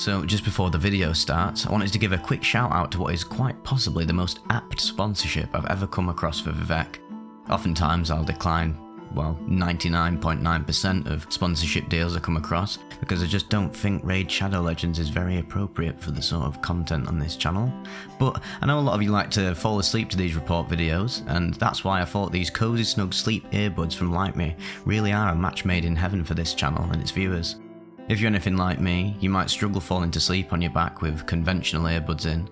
So just before the video starts, I wanted to give a quick shout out to what is quite possibly the most apt sponsorship I've ever come across for Vivec. Oftentimes I'll decline, 99.9% of sponsorship deals I come across because I just don't think Raid Shadow Legends is very appropriate for the sort of content on this channel. But I know a lot of you like to fall asleep to these report videos, and that's why I thought these cozy snug sleep earbuds from LikeMe really are a match made in heaven for this channel and its viewers. If you're anything like me, you might struggle falling to sleep on your back with conventional earbuds in.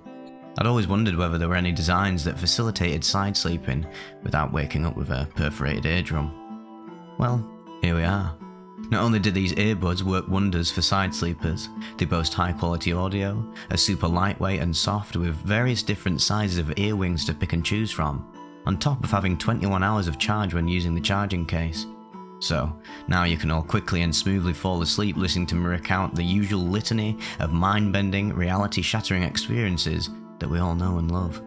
I'd always wondered whether there were any designs that facilitated side sleeping without waking up with a perforated eardrum. Well, here we are. Not only do these earbuds work wonders for side sleepers, they boast high quality audio, are super lightweight and soft with various different sizes of earwings to pick and choose from, on top of having 21 hours of charge when using the charging case. So, now you can all quickly and smoothly fall asleep listening to me recount the usual litany of mind-bending, reality-shattering experiences that we all know and love.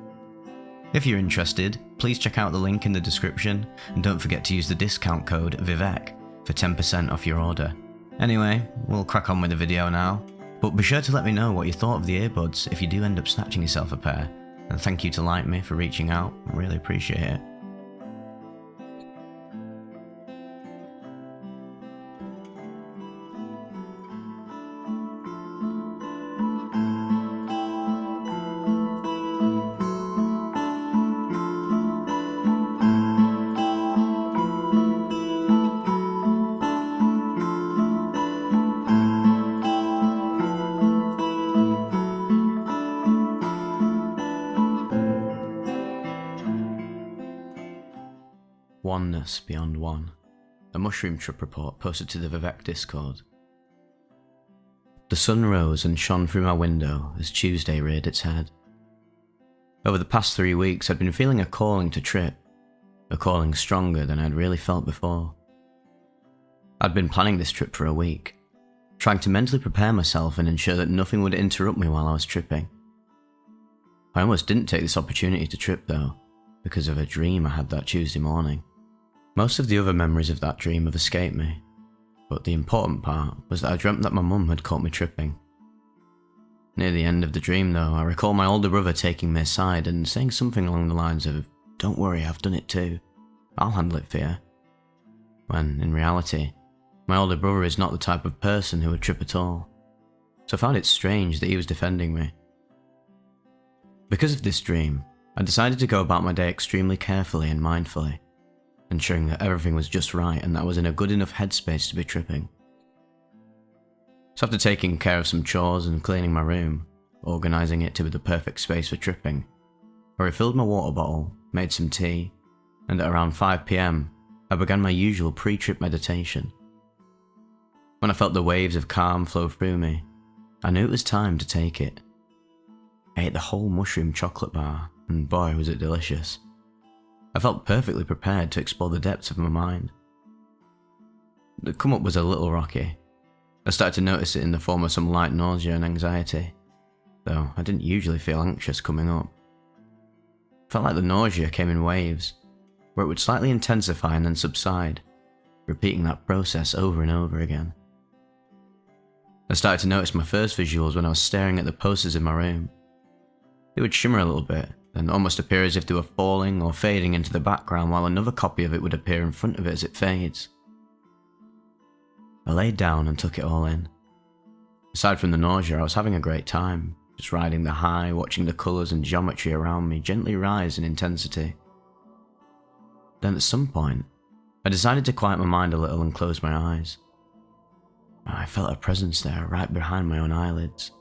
If you're interested, please check out the link in the description, and don't forget to use the discount code VIVEC for 10% off your order. Anyway, we'll crack on with the video now, but be sure to let me know what you thought of the earbuds if you do end up snatching yourself a pair, and thank you to LikeMe for reaching out, I really appreciate it. Oneness Beyond One, a mushroom trip report posted to the Vivec Discord. The sun rose and shone through my window as Tuesday reared its head. Over the past 3 weeks I'd been feeling a calling to trip, a calling stronger than I'd really felt before. I'd been planning this trip for a week, trying to mentally prepare myself and ensure that nothing would interrupt me while I was tripping. I almost didn't take this opportunity to trip though, because of a dream I had that Tuesday morning. Most of the other memories of that dream have escaped me, but the important part was that I dreamt that my mum had caught me tripping. Near the end of the dream though, I recall my older brother taking me aside and saying something along the lines of, "Don't worry, I've done it too. I'll handle it for you." When, in reality, my older brother is not the type of person who would trip at all, so I found it strange that he was defending me. Because of this dream, I decided to go about my day extremely carefully and mindfully, ensuring that everything was just right and that I was in a good enough headspace to be tripping. So after taking care of some chores and cleaning my room, organising it to be the perfect space for tripping, I refilled my water bottle, made some tea, and at around 5 PM, I began my usual pre-trip meditation. When I felt the waves of calm flow through me, I knew it was time to take it. I ate the whole mushroom chocolate bar, and boy was it delicious. I felt perfectly prepared to explore the depths of my mind. The come up was a little rocky. I started to notice it in the form of some light nausea and anxiety, though I didn't usually feel anxious coming up. It felt like the nausea came in waves, where it would slightly intensify and then subside, repeating that process over and over again. I started to notice my first visuals when I was staring at the posters in my room. They would shimmer a little bit, and almost appear as if they were falling or fading into the background while another copy of it would appear in front of it as it fades. I laid down and took it all in. Aside from the nausea, I was having a great time, just riding the high, watching the colours and geometry around me gently rise in intensity. Then at some point, I decided to quiet my mind a little and close my eyes. I felt a presence there right behind my own eyelids.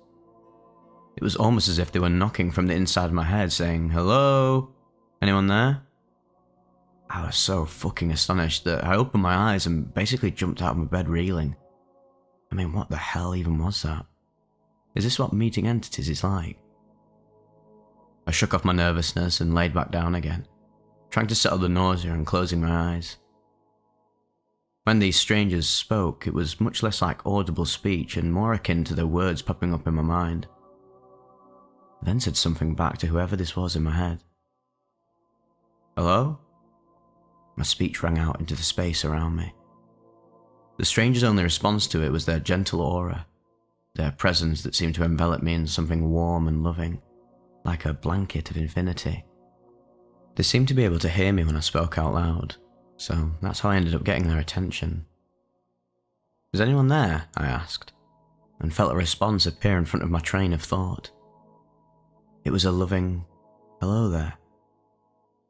It was almost as if they were knocking from the inside of my head saying, "Hello? Anyone there?" I was so fucking astonished that I opened my eyes and basically jumped out of my bed reeling. I mean, what the hell even was that? Is this what meeting entities is like? I shook off my nervousness and laid back down again, trying to settle the nausea and closing my eyes. When these strangers spoke, it was much less like audible speech and more akin to their words popping up in my mind. I then said something back to whoever this was in my head. "Hello?" My speech rang out into the space around me. The stranger's only response to it was their gentle aura, their presence that seemed to envelop me in something warm and loving, like a blanket of infinity. They seemed to be able to hear me when I spoke out loud, so that's how I ended up getting their attention. "Is anyone there?" I asked, and felt a response appear in front of my train of thought. It was a loving, "Hello there."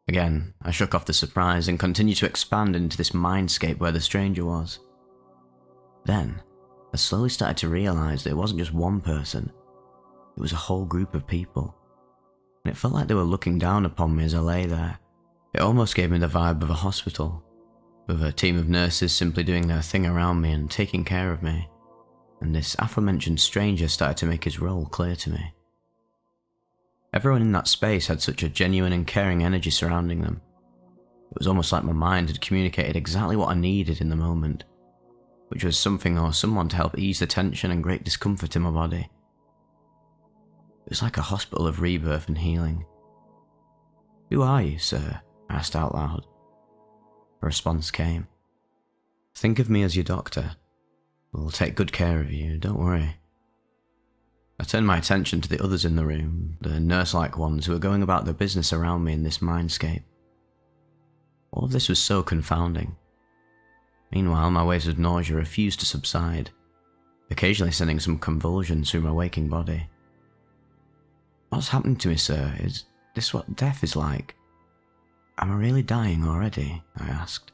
Again, I shook off the surprise and continued to expand into this mindscape where the stranger was. Then, I slowly started to realise that it wasn't just one person, it was a whole group of people, and it felt like they were looking down upon me as I lay there. It almost gave me the vibe of a hospital, with a team of nurses simply doing their thing around me and taking care of me, and this aforementioned stranger started to make his role clear to me. Everyone in that space had such a genuine and caring energy surrounding them. It was almost like my mind had communicated exactly what I needed in the moment, which was something or someone to help ease the tension and great discomfort in my body. It was like a hospital of rebirth and healing. "Who are you, sir?" I asked out loud. A response came. "Think of me as your doctor. We'll take good care of you, don't worry." I turned my attention to the others in the room, the nurse-like ones who were going about their business around me in this mindscape. All of this was so confounding. Meanwhile, my waves of nausea refused to subside, occasionally sending some convulsions through my waking body. "What's happening to me, sir? Is this what death is like? Am I really dying already?" I asked.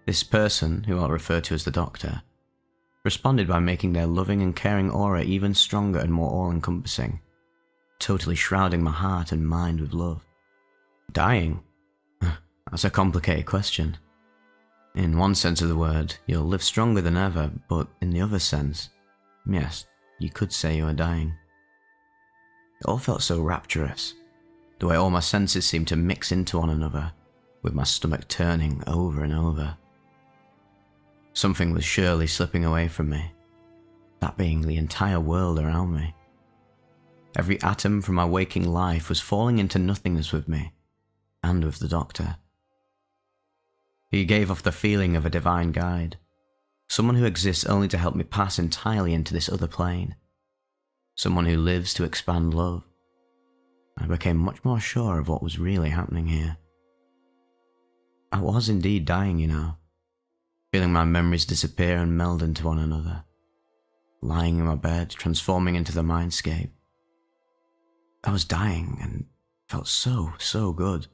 This person, who I'll refer to as the doctor, responded by making their loving and caring aura even stronger and more all-encompassing, totally shrouding my heart and mind with love. Dying? That's a complicated question. In one sense of the word, you'll live stronger than ever, but in the other sense, yes, you could say you are dying. It all felt so rapturous, the way all my senses seemed to mix into one another, with my stomach turning over and over. Something was surely slipping away from me, that being the entire world around me. Every atom from my waking life was falling into nothingness with me, and with the doctor. He gave off the feeling of a divine guide, someone who exists only to help me pass entirely into this other plane, someone who lives to expand love. I became much more sure of what was really happening here. I was indeed dying, you know, feeling my memories disappear and meld into one another, lying in my bed, transforming into the mindscape. I was dying and felt so good.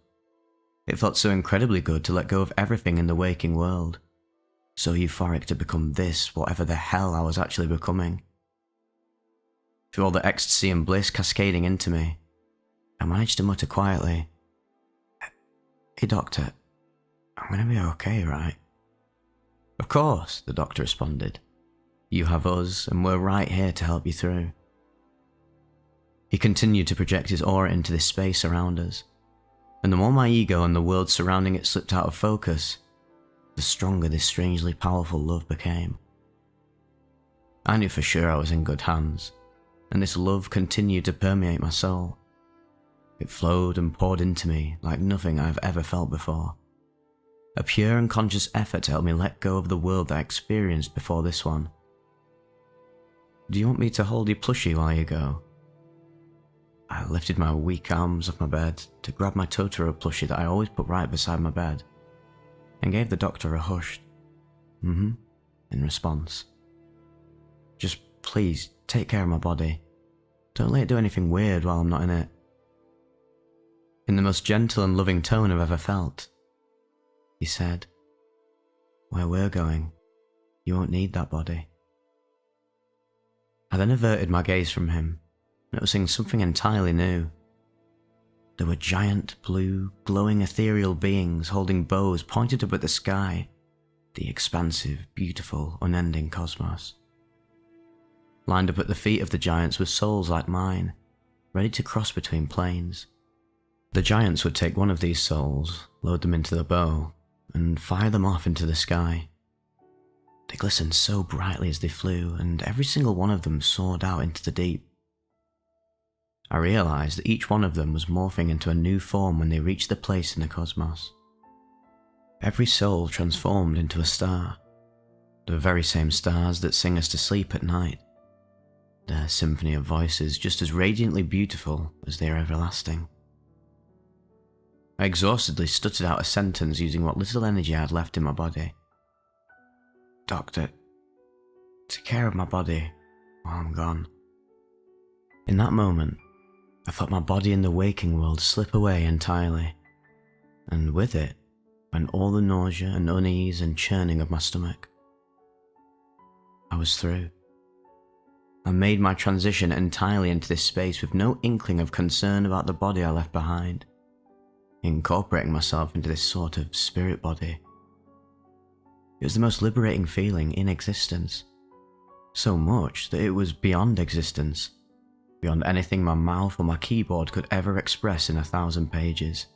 It felt so incredibly good to let go of everything in the waking world, so euphoric to become this, whatever the hell I was actually becoming. Through all the ecstasy and bliss cascading into me, I managed to mutter quietly, "Hey doctor, I'm gonna be okay, right?" "Of course," the doctor responded. "You have us, and we're right here to help you through." He continued to project his aura into this space around us, and the more my ego and the world surrounding it slipped out of focus, the stronger this strangely powerful love became. I knew for sure I was in good hands, and this love continued to permeate my soul. It flowed and poured into me like nothing I've ever felt before. A pure and conscious effort to help me let go of the world that I experienced before this one. "Do you want me to hold your plushie while you go?" I lifted my weak arms off my bed to grab my Totoro plushie that I always put right beside my bed, and gave the doctor a hushed in response. "Just please take care of my body. Don't let it do anything weird while I'm not in it." In the most gentle and loving tone I've ever felt, he said, "Where we're going, you won't need that body." I then averted my gaze from him, noticing something entirely new. There were giant, blue, glowing ethereal beings holding bows pointed up at the sky, the expansive, beautiful, unending cosmos. Lined up at the feet of the giants were souls like mine, ready to cross between planes. The giants would take one of these souls, load them into the bow, and fire them off into the sky. They glistened so brightly as they flew, and every single one of them soared out into the deep. I realized that each one of them was morphing into a new form when they reached the place in the cosmos. Every soul transformed into a star, the very same stars that sing us to sleep at night, their symphony of voices just as radiantly beautiful as they are everlasting. I exhaustedly stuttered out a sentence using what little energy I had left in my body. "Doctor, take care of my body while I'm gone." In that moment, I felt my body in the waking world slip away entirely, and with it went all the nausea and unease and churning of my stomach. I was through. I made my transition entirely into this space with no inkling of concern about the body I left behind, incorporating myself into this sort of spirit body. It was the most liberating feeling in existence, so much that it was beyond existence, beyond anything my mouth or my keyboard could ever express in 1,000 pages.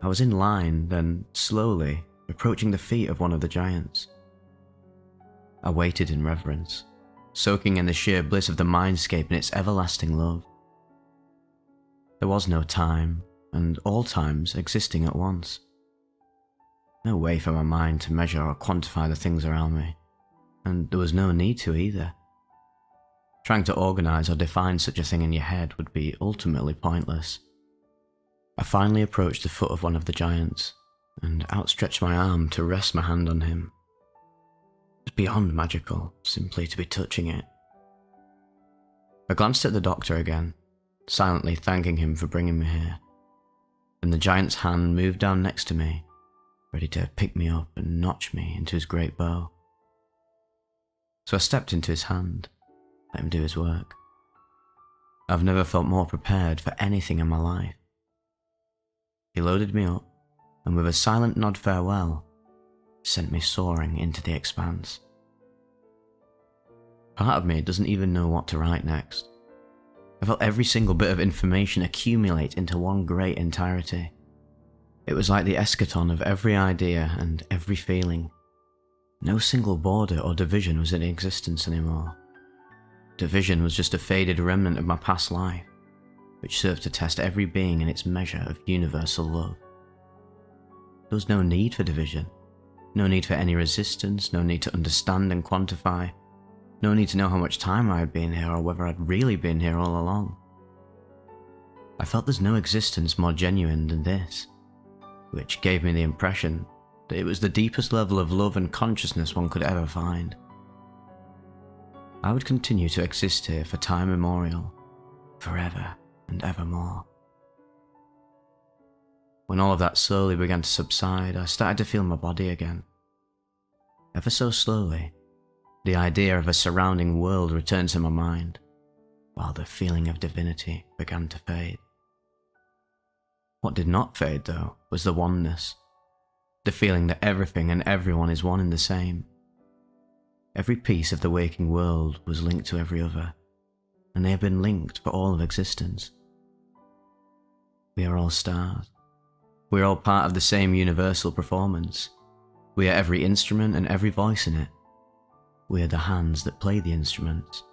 I was in line, then slowly approaching the feet of one of the giants. I waited in reverence, soaking in the sheer bliss of the mindscape and its everlasting love. There was no time, and all times existing at once. No way for my mind to measure or quantify the things around me, and there was no need to either. Trying to organise or define such a thing in your head would be ultimately pointless. I finally approached the foot of one of the giants, and outstretched my arm to rest my hand on him. It was beyond magical, simply to be touching it. I glanced at the doctor again, silently thanking him for bringing me here, and the giant's hand moved down next to me, ready to pick me up and notch me into his great bow. So I stepped into his hand, let him do his work. I've never felt more prepared for anything in my life. He loaded me up, and with a silent nod farewell, sent me soaring into the expanse. Part of me doesn't even know what to write next. I felt every single bit of information accumulate into one great entirety. It was like the eschaton of every idea and every feeling. No single border or division was in existence anymore. Division was just a faded remnant of my past life, which served to test every being in its measure of universal love. There was no need for division, no need for any resistance, no need to understand and quantify, no need to know how much time I had been here or whether I'd really been here all along. I felt there's no existence more genuine than this, which gave me the impression that it was the deepest level of love and consciousness one could ever find. I would continue to exist here for time immemorial, forever and evermore. When all of that slowly began to subside, I started to feel my body again. Ever so slowly, the idea of a surrounding world returned to my mind, while the feeling of divinity began to fade. What did not fade, though, was the oneness, the feeling that everything and everyone is one and the same. Every piece of the waking world was linked to every other, and they have been linked for all of existence. We are all stars. We are all part of the same universal performance. We are every instrument and every voice in it. We are the hands that play the instruments,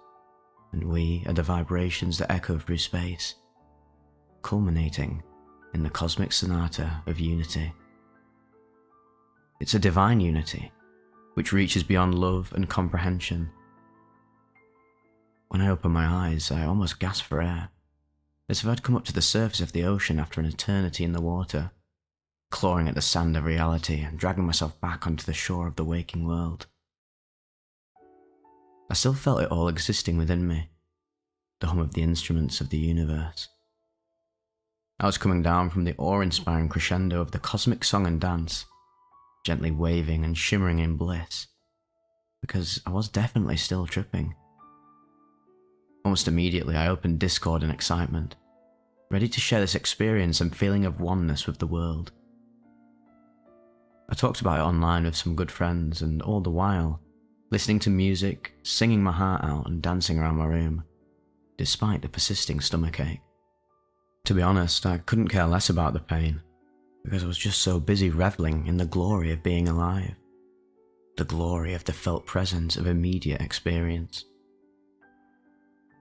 and we are the vibrations that echo through space, culminating in the cosmic sonata of unity. It's a divine unity, which reaches beyond love and comprehension. When I opened my eyes, I almost gasped for air, as if I'd come up to the surface of the ocean after an eternity in the water, clawing at the sand of reality and dragging myself back onto the shore of the waking world. I still felt it all existing within me, the hum of the instruments of the universe. I was coming down from the awe-inspiring crescendo of the cosmic song and dance, gently waving and shimmering in bliss, because I was definitely still tripping. Almost immediately I opened Discord in excitement, ready to share this experience and feeling of oneness with the world. I talked about it online with some good friends, and all the while, listening to music, singing my heart out and dancing around my room, despite the persisting stomachache. To be honest, I couldn't care less about the pain, because I was just so busy reveling in the glory of being alive, the glory of the felt presence of immediate experience.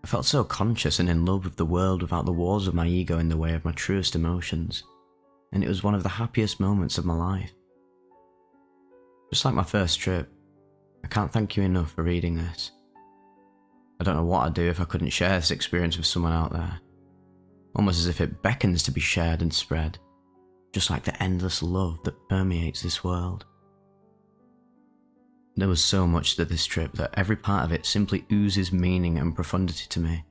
I felt so conscious and in love with the world without the walls of my ego in the way of my truest emotions, and it was one of the happiest moments of my life. Just like my first trip, I can't thank you enough for reading this. I don't know what I'd do if I couldn't share this experience with someone out there. Almost as if it beckons to be shared and spread, just like the endless love that permeates this world. There was so much to this trip that every part of it simply oozes meaning and profundity to me.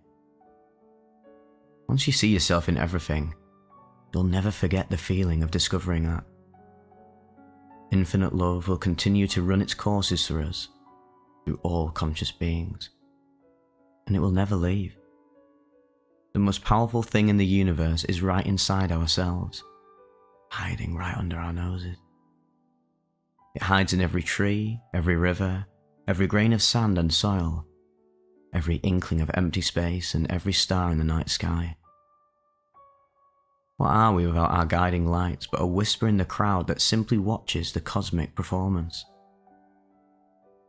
Once you see yourself in everything, you'll never forget the feeling of discovering that. Infinite love will continue to run its courses through us, through all conscious beings, and it will never leave. The most powerful thing in the universe is right inside ourselves, hiding right under our noses. It hides in every tree, every river, every grain of sand and soil, every inkling of empty space and every star in the night sky. What are we without our guiding lights but a whisper in the crowd that simply watches the cosmic performance?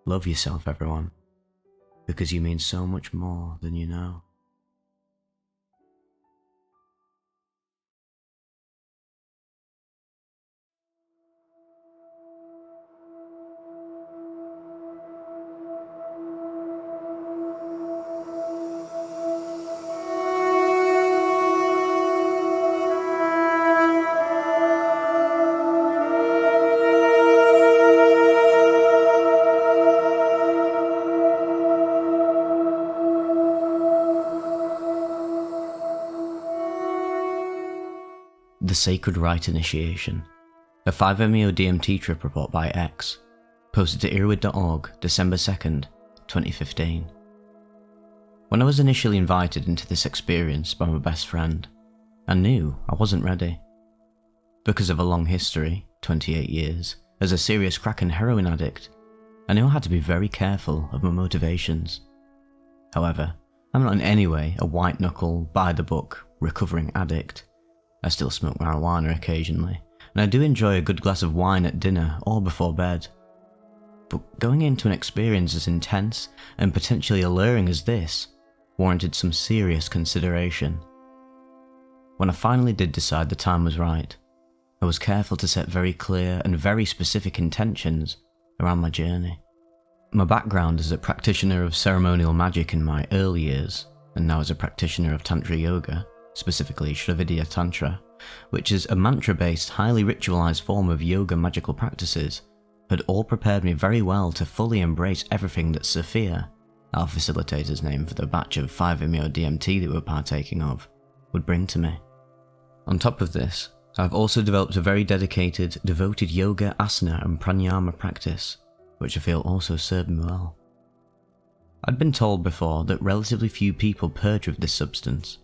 Love yourself, everyone, because you mean so much more than you know. The Sacred Rite Initiation, a 5-MeO-DMT trip report by X, posted to earwid.org, December 2nd, 2015. When I was initially invited into this experience by my best friend, I knew I wasn't ready. Because of a long history, 28 years, as a serious crack and heroin addict, I knew I had to be very careful of my motivations. However, I'm not in any way a white-knuckle, by-the-book, recovering addict. I still smoke marijuana occasionally, and I do enjoy a good glass of wine at dinner or before bed. But going into an experience as intense and potentially alluring as this warranted some serious consideration. When I finally did decide the time was right, I was careful to set very clear and very specific intentions around my journey. My background as a practitioner of ceremonial magic in my early years, and now as a practitioner of Tantra Yoga, specifically Shravidya Tantra, which is a mantra-based, highly ritualized form of yoga magical practices, had all prepared me very well to fully embrace everything that Sophia, our facilitator's name for the batch of 5-MeO-DMT that we were partaking of, would bring to me. On top of this, I've also developed a very dedicated, devoted yoga, asana and pranayama practice, which I feel also served me well. I'd been told before that relatively few people purge with this substance,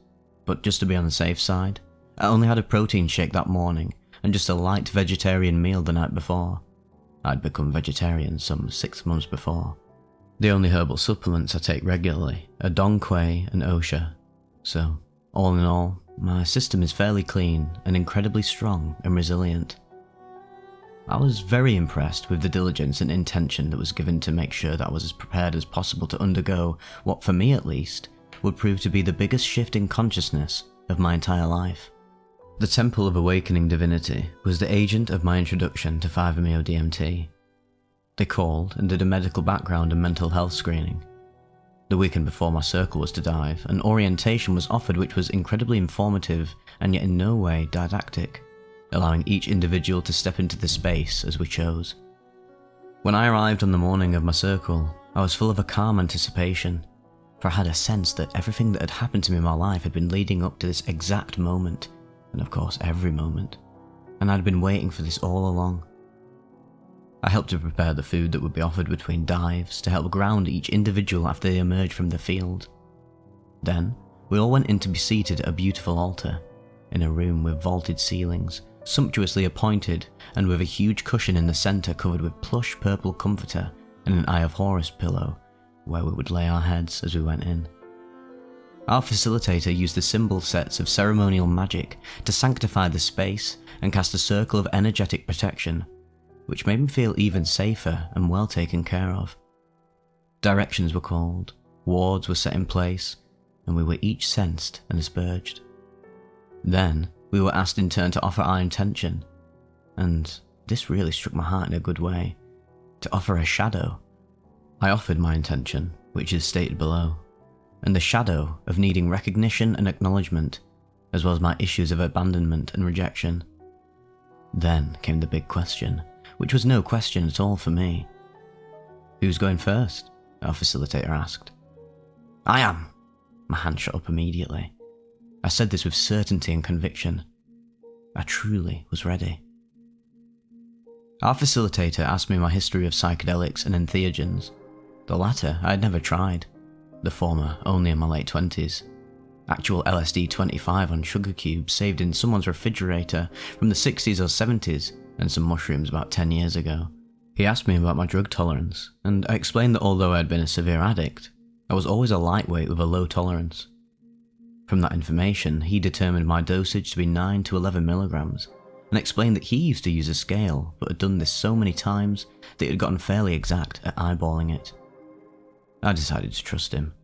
but just to be on the safe side, I only had a protein shake that morning and just a light vegetarian meal the night before. I'd become vegetarian some 6 months before. The only herbal supplements I take regularly are Dong Quai and Osha, so all in all, my system is fairly clean and incredibly strong and resilient. I was very impressed with the diligence and intention that was given to make sure that I was as prepared as possible to undergo what, for me at least, would prove to be the biggest shift in consciousness of my entire life. The Temple of Awakening Divinity was the agent of my introduction to 5-MeO-DMT. They called and did a medical background and mental health screening. The weekend before my circle was to dive, an orientation was offered which was incredibly informative and yet in no way didactic, allowing each individual to step into the space as we chose. When I arrived on the morning of my circle, I was full of a calm anticipation, for I had a sense that everything that had happened to me in my life had been leading up to this exact moment, and of course every moment, and I'd been waiting for this all along. I helped to prepare the food that would be offered between dives to help ground each individual after they emerged from the field. Then, we all went in to be seated at a beautiful altar, in a room with vaulted ceilings, sumptuously appointed and with a huge cushion in the centre covered with plush purple comforter and an Eye of Horus pillow, where we would lay our heads as we went in. Our facilitator used the symbol sets of ceremonial magic to sanctify the space and cast a circle of energetic protection, which made me feel even safer and well taken care of. Directions were called, wards were set in place, and we were each sensed and asperged. Then, we were asked in turn to offer our intention, and this really struck my heart in a good way, to offer a shadow. I offered my intention, which is stated below, and the shadow of needing recognition and acknowledgement, as well as my issues of abandonment and rejection. Then came the big question, which was no question at all for me. "Who's going first?" our facilitator asked. "I am." My hand shot up immediately. I said this with certainty and conviction. I truly was ready. Our facilitator asked me my history of psychedelics and entheogens. The latter I had never tried, the former only in my late 20s. Actual LSD 25 on sugar cubes saved in someone's refrigerator from the 60s or 70s, and some mushrooms about 10 years ago. He asked me about my drug tolerance, and I explained that although I had been a severe addict, I was always a lightweight with a low tolerance. From that information, he determined my dosage to be 9 to 11 milligrams, and explained that he used to use a scale, but had done this so many times that he had gotten fairly exact at eyeballing it. I decided to trust him.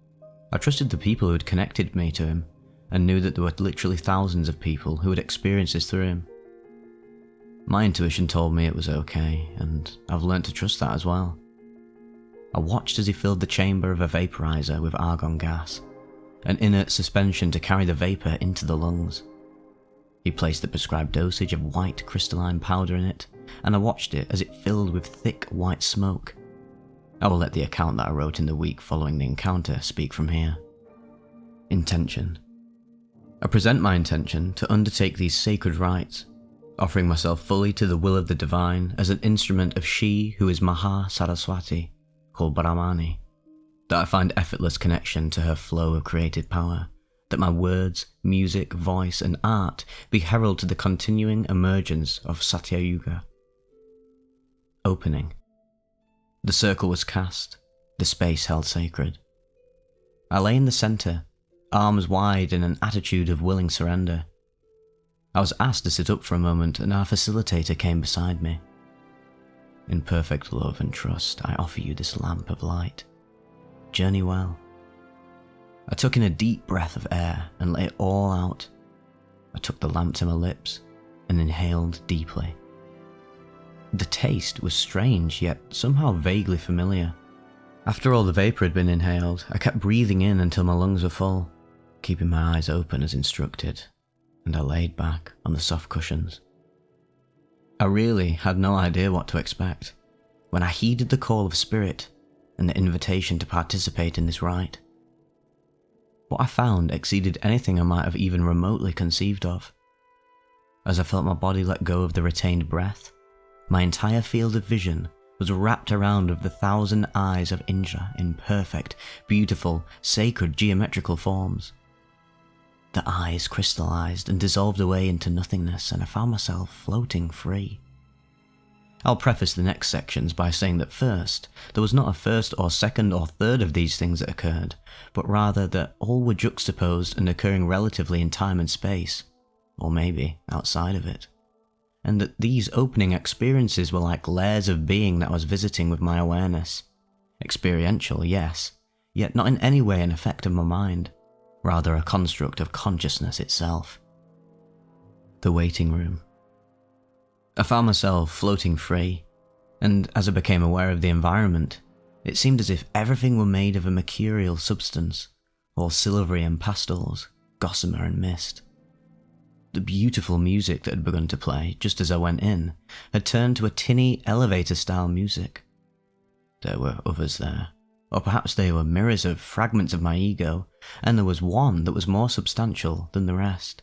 I trusted the people who had connected me to him, and knew that there were literally thousands of people who had experienced this through him. My intuition told me it was okay, and I've learnt to trust that as well. I watched as he filled the chamber of a vaporizer with argon gas, an inert suspension to carry the vapour into the lungs. He placed the prescribed dosage of white crystalline powder in it, and I watched it as it filled with thick white smoke. I will let the account that I wrote in the week following the encounter speak from here. Intention. I present my intention to undertake these sacred rites, offering myself fully to the will of the divine as an instrument of she who is Maha Saraswati, called Brahmani, that I find effortless connection to her flow of creative power, that my words, music, voice, and art be herald to the continuing emergence of Satya Yuga. Opening. The circle was cast, the space held sacred. I lay in the centre, arms wide in an attitude of willing surrender. I was asked to sit up for a moment, and our facilitator came beside me. "In perfect love and trust, I offer you this lamp of light. Journey well." I took in a deep breath of air and let it all out. I took the lamp to my lips and inhaled deeply. The taste was strange, yet somehow vaguely familiar. After all the vapour had been inhaled, I kept breathing in until my lungs were full, keeping my eyes open as instructed, and I laid back on the soft cushions. I really had no idea what to expect when I heeded the call of spirit and the invitation to participate in this rite. What I found exceeded anything I might have even remotely conceived of. As I felt my body let go of the retained breath, my entire field of vision was wrapped around with the 1,000 eyes of Indra in perfect, beautiful, sacred geometrical forms. The eyes crystallized and dissolved away into nothingness, and I found myself floating free. I'll preface the next sections by saying that first, there was not a first or second or third of these things that occurred, but rather that all were juxtaposed and occurring relatively in time and space, or maybe outside of it. And that these opening experiences were like layers of being that I was visiting with my awareness. Experiential, yes, yet not in any way an effect of my mind, rather a construct of consciousness itself. The waiting room. I found myself floating free, and as I became aware of the environment, it seemed as if everything were made of a mercurial substance, all silvery and pastels, gossamer and mist. The beautiful music that had begun to play just as I went in had turned to a tinny elevator-style music. There were others there, or perhaps they were mirrors of fragments of my ego, and there was one that was more substantial than the rest.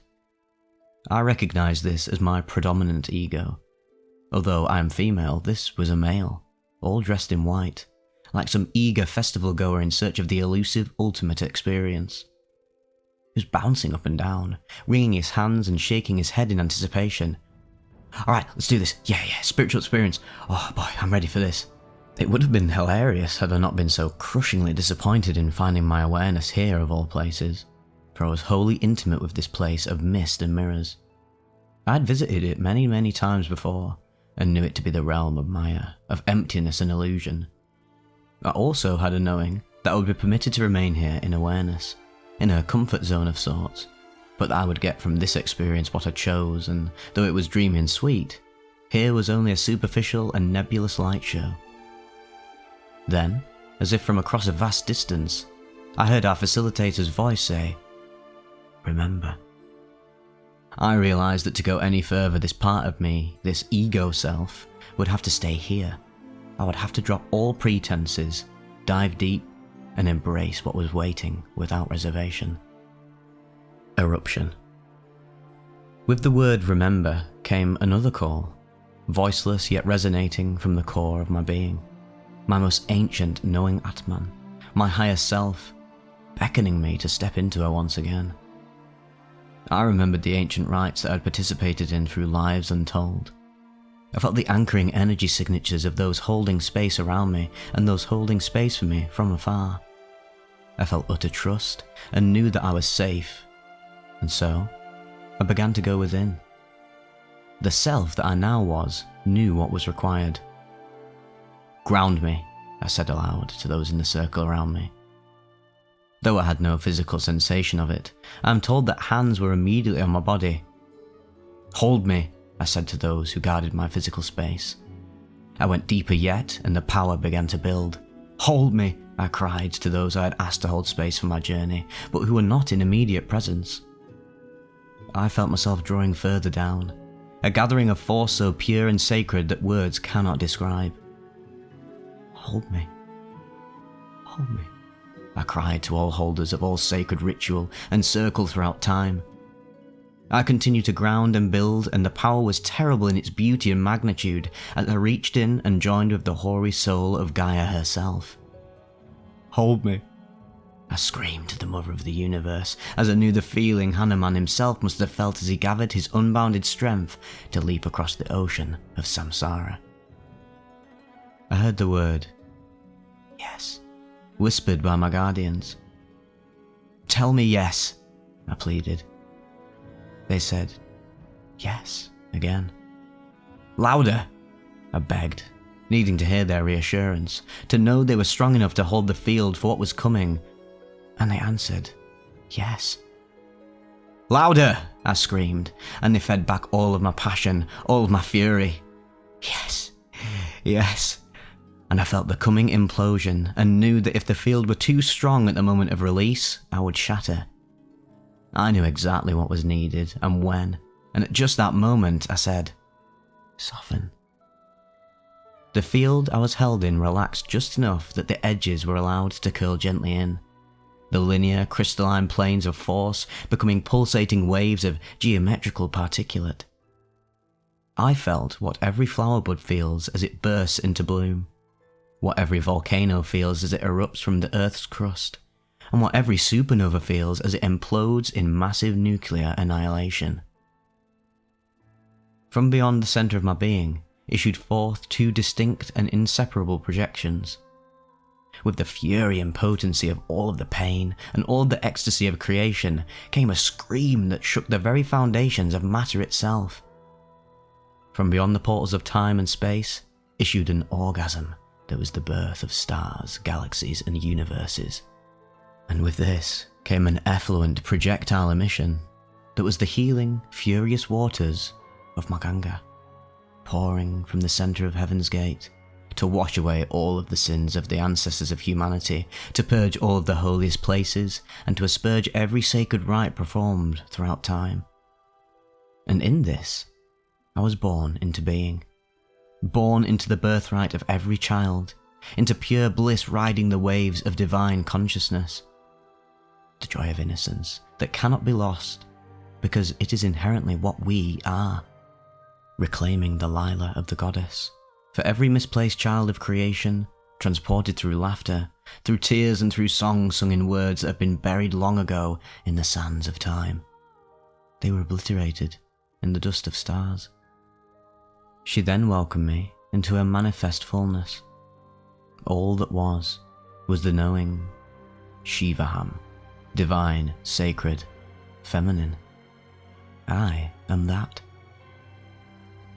I recognized this as my predominant ego. Although I am female, this was a male, all dressed in white, like some eager festival goer in search of the elusive ultimate experience. He was bouncing up and down, wringing his hands and shaking his head in anticipation. "Alright, let's do this. Yeah, spiritual experience. Oh boy, I'm ready for this." It would have been hilarious had I not been so crushingly disappointed in finding my awareness here of all places, for I was wholly intimate with this place of mist and mirrors. I had visited it many times before, and knew it to be the realm of Maya, of emptiness and illusion. I also had a knowing that I would be permitted to remain here in awareness, in a comfort zone of sorts, but that I would get from this experience what I chose, and though it was dreamy and sweet, here was only a superficial and nebulous light show. Then, as if from across a vast distance, I heard our facilitator's voice say, "Remember." I realised that to go any further, this part of me, this ego self, would have to stay here. I would have to drop all pretenses, dive deep, and embrace what was waiting without reservation. Eruption. With the word remember came another call, voiceless yet resonating from the core of my being. My most ancient knowing Atman, my higher self, beckoning me to step into her once again. I remembered the ancient rites that I'd participated in through lives untold. I felt the anchoring energy signatures of those holding space around me and those holding space for me from afar. I felt utter trust and knew that I was safe, and so I began to go within. The self that I now was knew what was required. "Ground me," I said aloud to those in the circle around me. Though I had no physical sensation of it, I am told that hands were immediately on my body. "Hold me," I said to those who guarded my physical space. I went deeper yet, and the power began to build. "Hold me," I cried to those I had asked to hold space for my journey, but who were not in immediate presence. I felt myself drawing further down, a gathering of force so pure and sacred that words cannot describe. "Hold me. Hold me," I cried to all holders of all sacred ritual and circle throughout time. I continued to ground and build, and the power was terrible in its beauty and magnitude as I reached in and joined with the hoary soul of Gaia herself. "Hold me," I screamed to the Mother of the Universe, as I knew the feeling Hanuman himself must have felt as he gathered his unbounded strength to leap across the ocean of samsara. I heard the word, "Yes," whispered by my guardians. "Tell me yes," I pleaded. They said, "Yes," again. "Louder," I begged, needing to hear their reassurance, to know they were strong enough to hold the field for what was coming, and they answered, "Yes." "Louder," I screamed, and they fed back all of my passion, all of my fury. "Yes, yes." And I felt the coming implosion and knew that if the field were too strong at the moment of release, I would shatter. I knew exactly what was needed and when, and at just that moment I said, "Soften." The field I was held in relaxed just enough that the edges were allowed to curl gently in, the linear crystalline planes of force becoming pulsating waves of geometrical particulate. I felt what every flower bud feels as it bursts into bloom, what every volcano feels as it erupts from the Earth's crust, and what every supernova feels as it implodes in massive nuclear annihilation. From beyond the centre of my being issued forth two distinct and inseparable projections. With the fury and potency of all of the pain and all of the ecstasy of creation came a scream that shook the very foundations of matter itself. From beyond the portals of time and space issued an orgasm that was the birth of stars, galaxies, and universes. And with this came an effluent projectile emission that was the healing, furious waters of my Ganga, pouring from the centre of Heaven's Gate to wash away all of the sins of the ancestors of humanity, to purge all of the holiest places, and to asperge every sacred rite performed throughout time. And in this, I was born into being, born into the birthright of every child, into pure bliss riding the waves of divine consciousness. The joy of innocence that cannot be lost because it is inherently what we are, reclaiming the Lila of the goddess. For every misplaced child of creation, transported through laughter, through tears and through songs sung in words that have been buried long ago in the sands of time. They were obliterated in the dust of stars. She then welcomed me into her manifest fullness. All that was the knowing Shivaham, divine, sacred, feminine. I am that.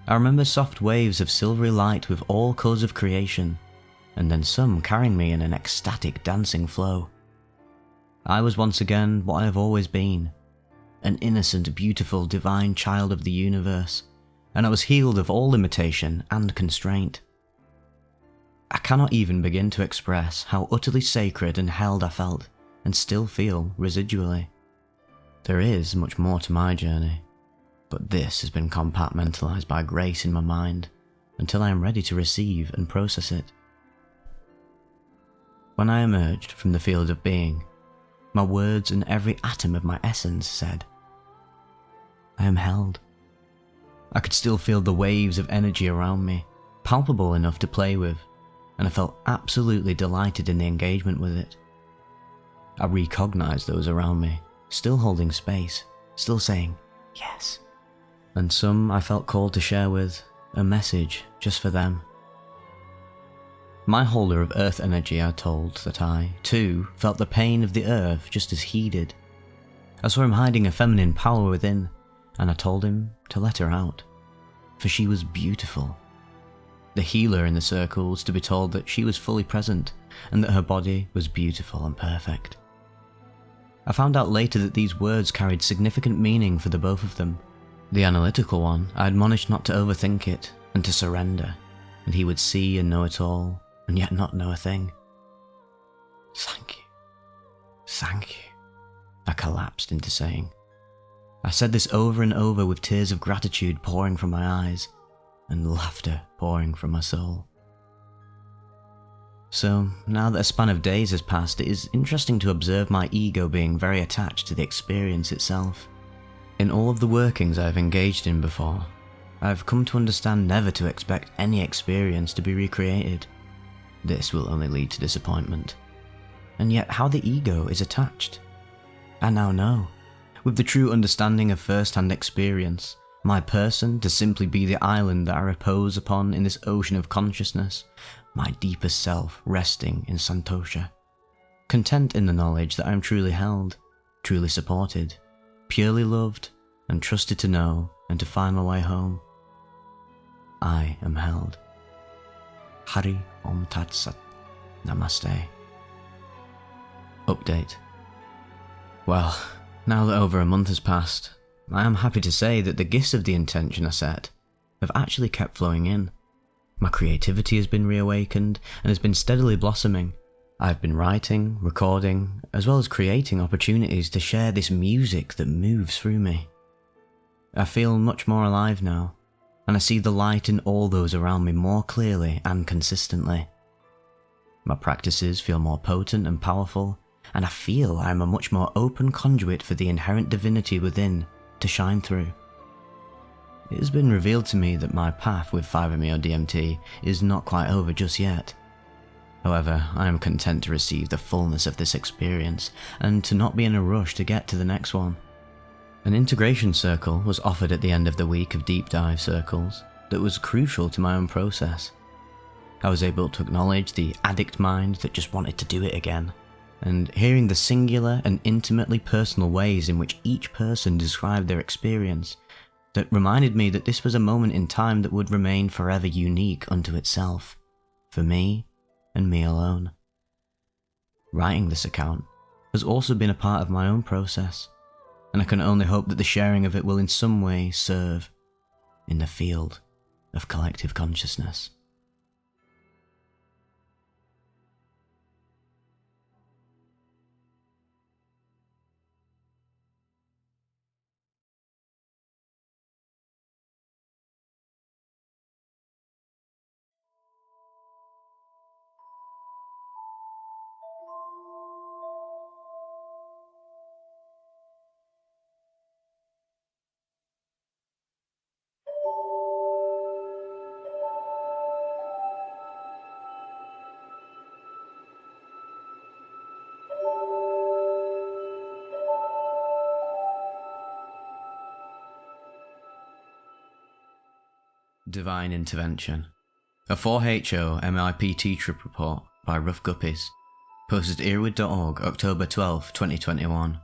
I remember soft waves of silvery light with all colours of creation, and then some carrying me in an ecstatic dancing flow. I was once again what I have always been, an innocent, beautiful, divine child of the universe, and I was healed of all limitation and constraint. I cannot even begin to express how utterly sacred and held I felt and still feel residually. There is much more to my journey, but this has been compartmentalized by grace in my mind until I am ready to receive and process it. When I emerged from the field of being, my words and every atom of my essence said, I am held. I could still feel the waves of energy around me, palpable enough to play with, and I felt absolutely delighted in the engagement with it. I recognized those around me, still holding space, still saying, yes. And some I felt called to share with, a message just for them. My holder of earth energy I told that I, too, felt the pain of the earth just as he did. I saw him hiding a feminine power within, and I told him to let her out, for she was beautiful. The healer in the circle was to be told that she was fully present, and that her body was beautiful and perfect. I found out later that these words carried significant meaning for the both of them. The analytical one, I admonished not to overthink it, and to surrender, and he would see and know it all, and yet not know a thing. Thank you. Thank you, I collapsed into saying. I said this over and over with tears of gratitude pouring from my eyes, and laughter pouring from my soul. So, now that a span of days has passed, it is interesting to observe my ego being very attached to the experience itself. In all of the workings I have engaged in before, I have come to understand never to expect any experience to be recreated. This will only lead to disappointment. And yet how the ego is attached. I now know, with the true understanding of first-hand experience, my person to simply be the island that I repose upon in this ocean of consciousness, my deepest self resting in santosha, content in the knowledge that I am truly held, truly supported, purely loved, and trusted to know and to find my way home. I am held. Hari Om Tat Sat. Namaste. Update. Well, now that over a month has passed, I am happy to say that the gifts of the intention I set have actually kept flowing in. My creativity has been reawakened and has been steadily blossoming. I have been writing, recording, as well as creating opportunities to share this music that moves through me. I feel much more alive now, and I see the light in all those around me more clearly and consistently. My practices feel more potent and powerful, and I feel I am a much more open conduit for the inherent divinity within to shine through. It has been revealed to me that my path with 5-MeO-DMT is not quite over just yet. However, I am content to receive the fullness of this experience and to not be in a rush to get to the next one. An integration circle was offered at the end of the week of deep dive circles that was crucial to my own process. I was able to acknowledge the addict mind that just wanted to do it again, and hearing the singular and intimately personal ways in which each person described their experience that reminded me that this was a moment in time that would remain forever unique unto itself, for me and me alone. Writing this account has also been a part of my own process, and I can only hope that the sharing of it will in some way serve in the field of collective consciousness. Divine Intervention. A 4HO MIPT trip report by Rough Guppies. Posted earwid.org, October 12, 2021.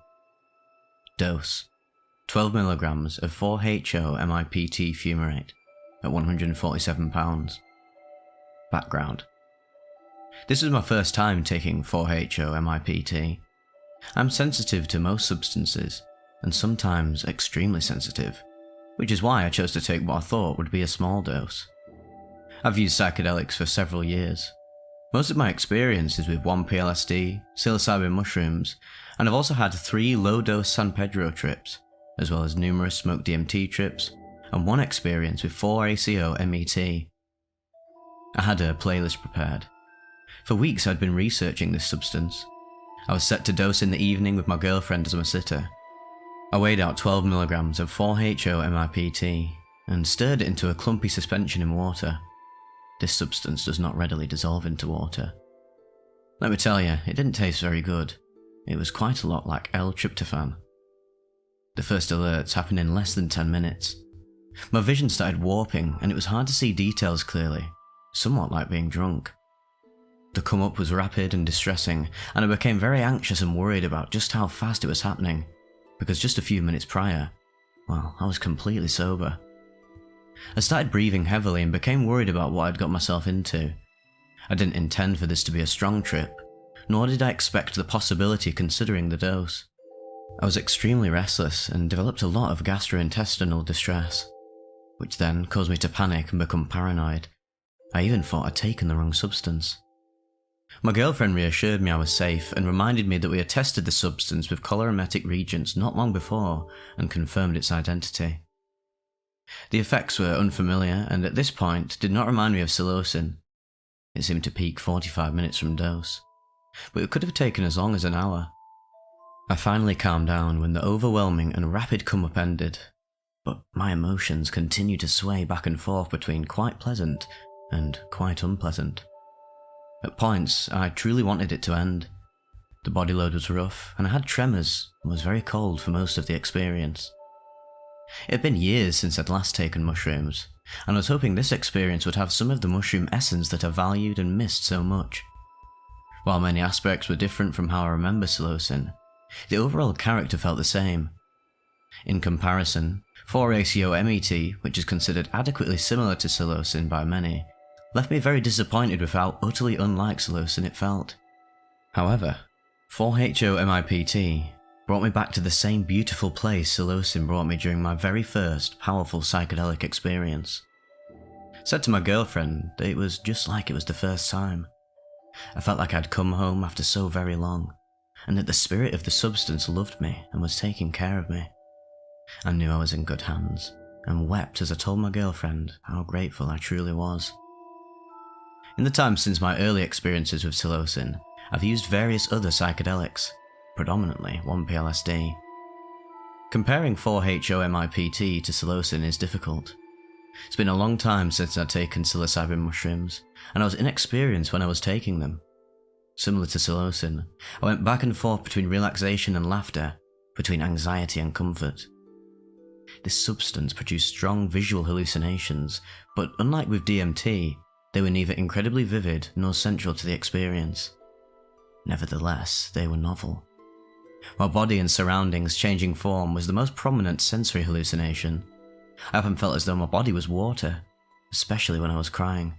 Dose: 12 mg of 4HO MIPT fumarate at 147 pounds. Background. This is my first time taking 4HO MIPT. I'm sensitive to most substances, and sometimes extremely sensitive, which is why I chose to take what I thought would be a small dose. I've used psychedelics for several years, Most of my experience is with 1P-LSD, psilocybin mushrooms, and I've also had 3 low-dose San Pedro trips, as well as numerous smoked DMT trips, and 1 experience with 4-ACO MET. I had a playlist prepared. For weeks I'd been researching this substance. I was set to dose in the evening with my girlfriend as my sitter. I weighed out 12 milligrams of 4-HO-MIPT and stirred it into a clumpy suspension in water. This substance does not readily dissolve into water. Let me tell you, it didn't taste very good. It was quite a lot like L-tryptophan. The first alerts happened in less than 10 minutes. My vision started warping and it was hard to see details clearly, somewhat like being drunk. The come-up was rapid and distressing, and I became very anxious and worried about just how fast it was happening, because just a few minutes prior, well, I was completely sober. I started breathing heavily and became worried about what I'd got myself into. I didn't intend for this to be a strong trip, nor did I expect the possibility considering the dose. I was extremely restless and developed a lot of gastrointestinal distress, which then caused me to panic and become paranoid. I even thought I'd taken the wrong substance. My girlfriend reassured me I was safe and reminded me that we had tested the substance with colorimetric reagents not long before and confirmed its identity. The effects were unfamiliar and at this point did not remind me of psilocin. It seemed to peak 45 minutes from dose, but it could have taken as long as an hour. I finally calmed down when the overwhelming and rapid come-up ended, but my emotions continued to sway back and forth between quite pleasant and quite unpleasant. At points, I truly wanted it to end. The body load was rough, and I had tremors and was very cold for most of the experience. It had been years since I'd last taken mushrooms, and I was hoping this experience would have some of the mushroom essence that I valued and missed so much. While many aspects were different from how I remember psilocin, the overall character felt the same. In comparison, 4-ACO-MET, which is considered adequately similar to psilocin by many, left me very disappointed with how utterly unlike psilocin it felt. However, 4-HO-MIPT brought me back to the same beautiful place psilocin brought me during my very first powerful psychedelic experience. Said to my girlfriend that it was just like it was the first time. I felt like I'd come home after so very long, and that the spirit of the substance loved me and was taking care of me. I knew I was in good hands, and wept as I told my girlfriend how grateful I truly was. In the time since my early experiences with psilocin, I've used various other psychedelics, predominantly 1P-LSD. Comparing 4-HO-MIPT to psilocin is difficult. It's been a long time since I'd taken psilocybin mushrooms, and I was inexperienced when I was taking them. Similar to psilocin, I went back and forth between relaxation and laughter, between anxiety and comfort. This substance produced strong visual hallucinations, but unlike with DMT, they were neither incredibly vivid nor central to the experience. Nevertheless, they were novel. My body and surroundings changing form was the most prominent sensory hallucination. I often felt as though my body was water, especially when I was crying.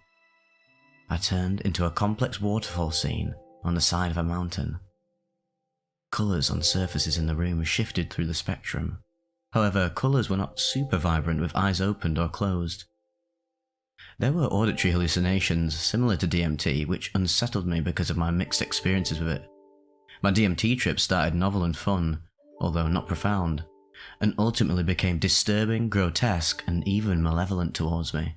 I turned into a complex waterfall scene on the side of a mountain. Colours on surfaces in the room shifted through the spectrum. However, colours were not super vibrant with eyes opened or closed. There were auditory hallucinations similar to DMT which unsettled me because of my mixed experiences with it. My DMT trip started novel and fun, although not profound, and ultimately became disturbing, grotesque, and even malevolent towards me.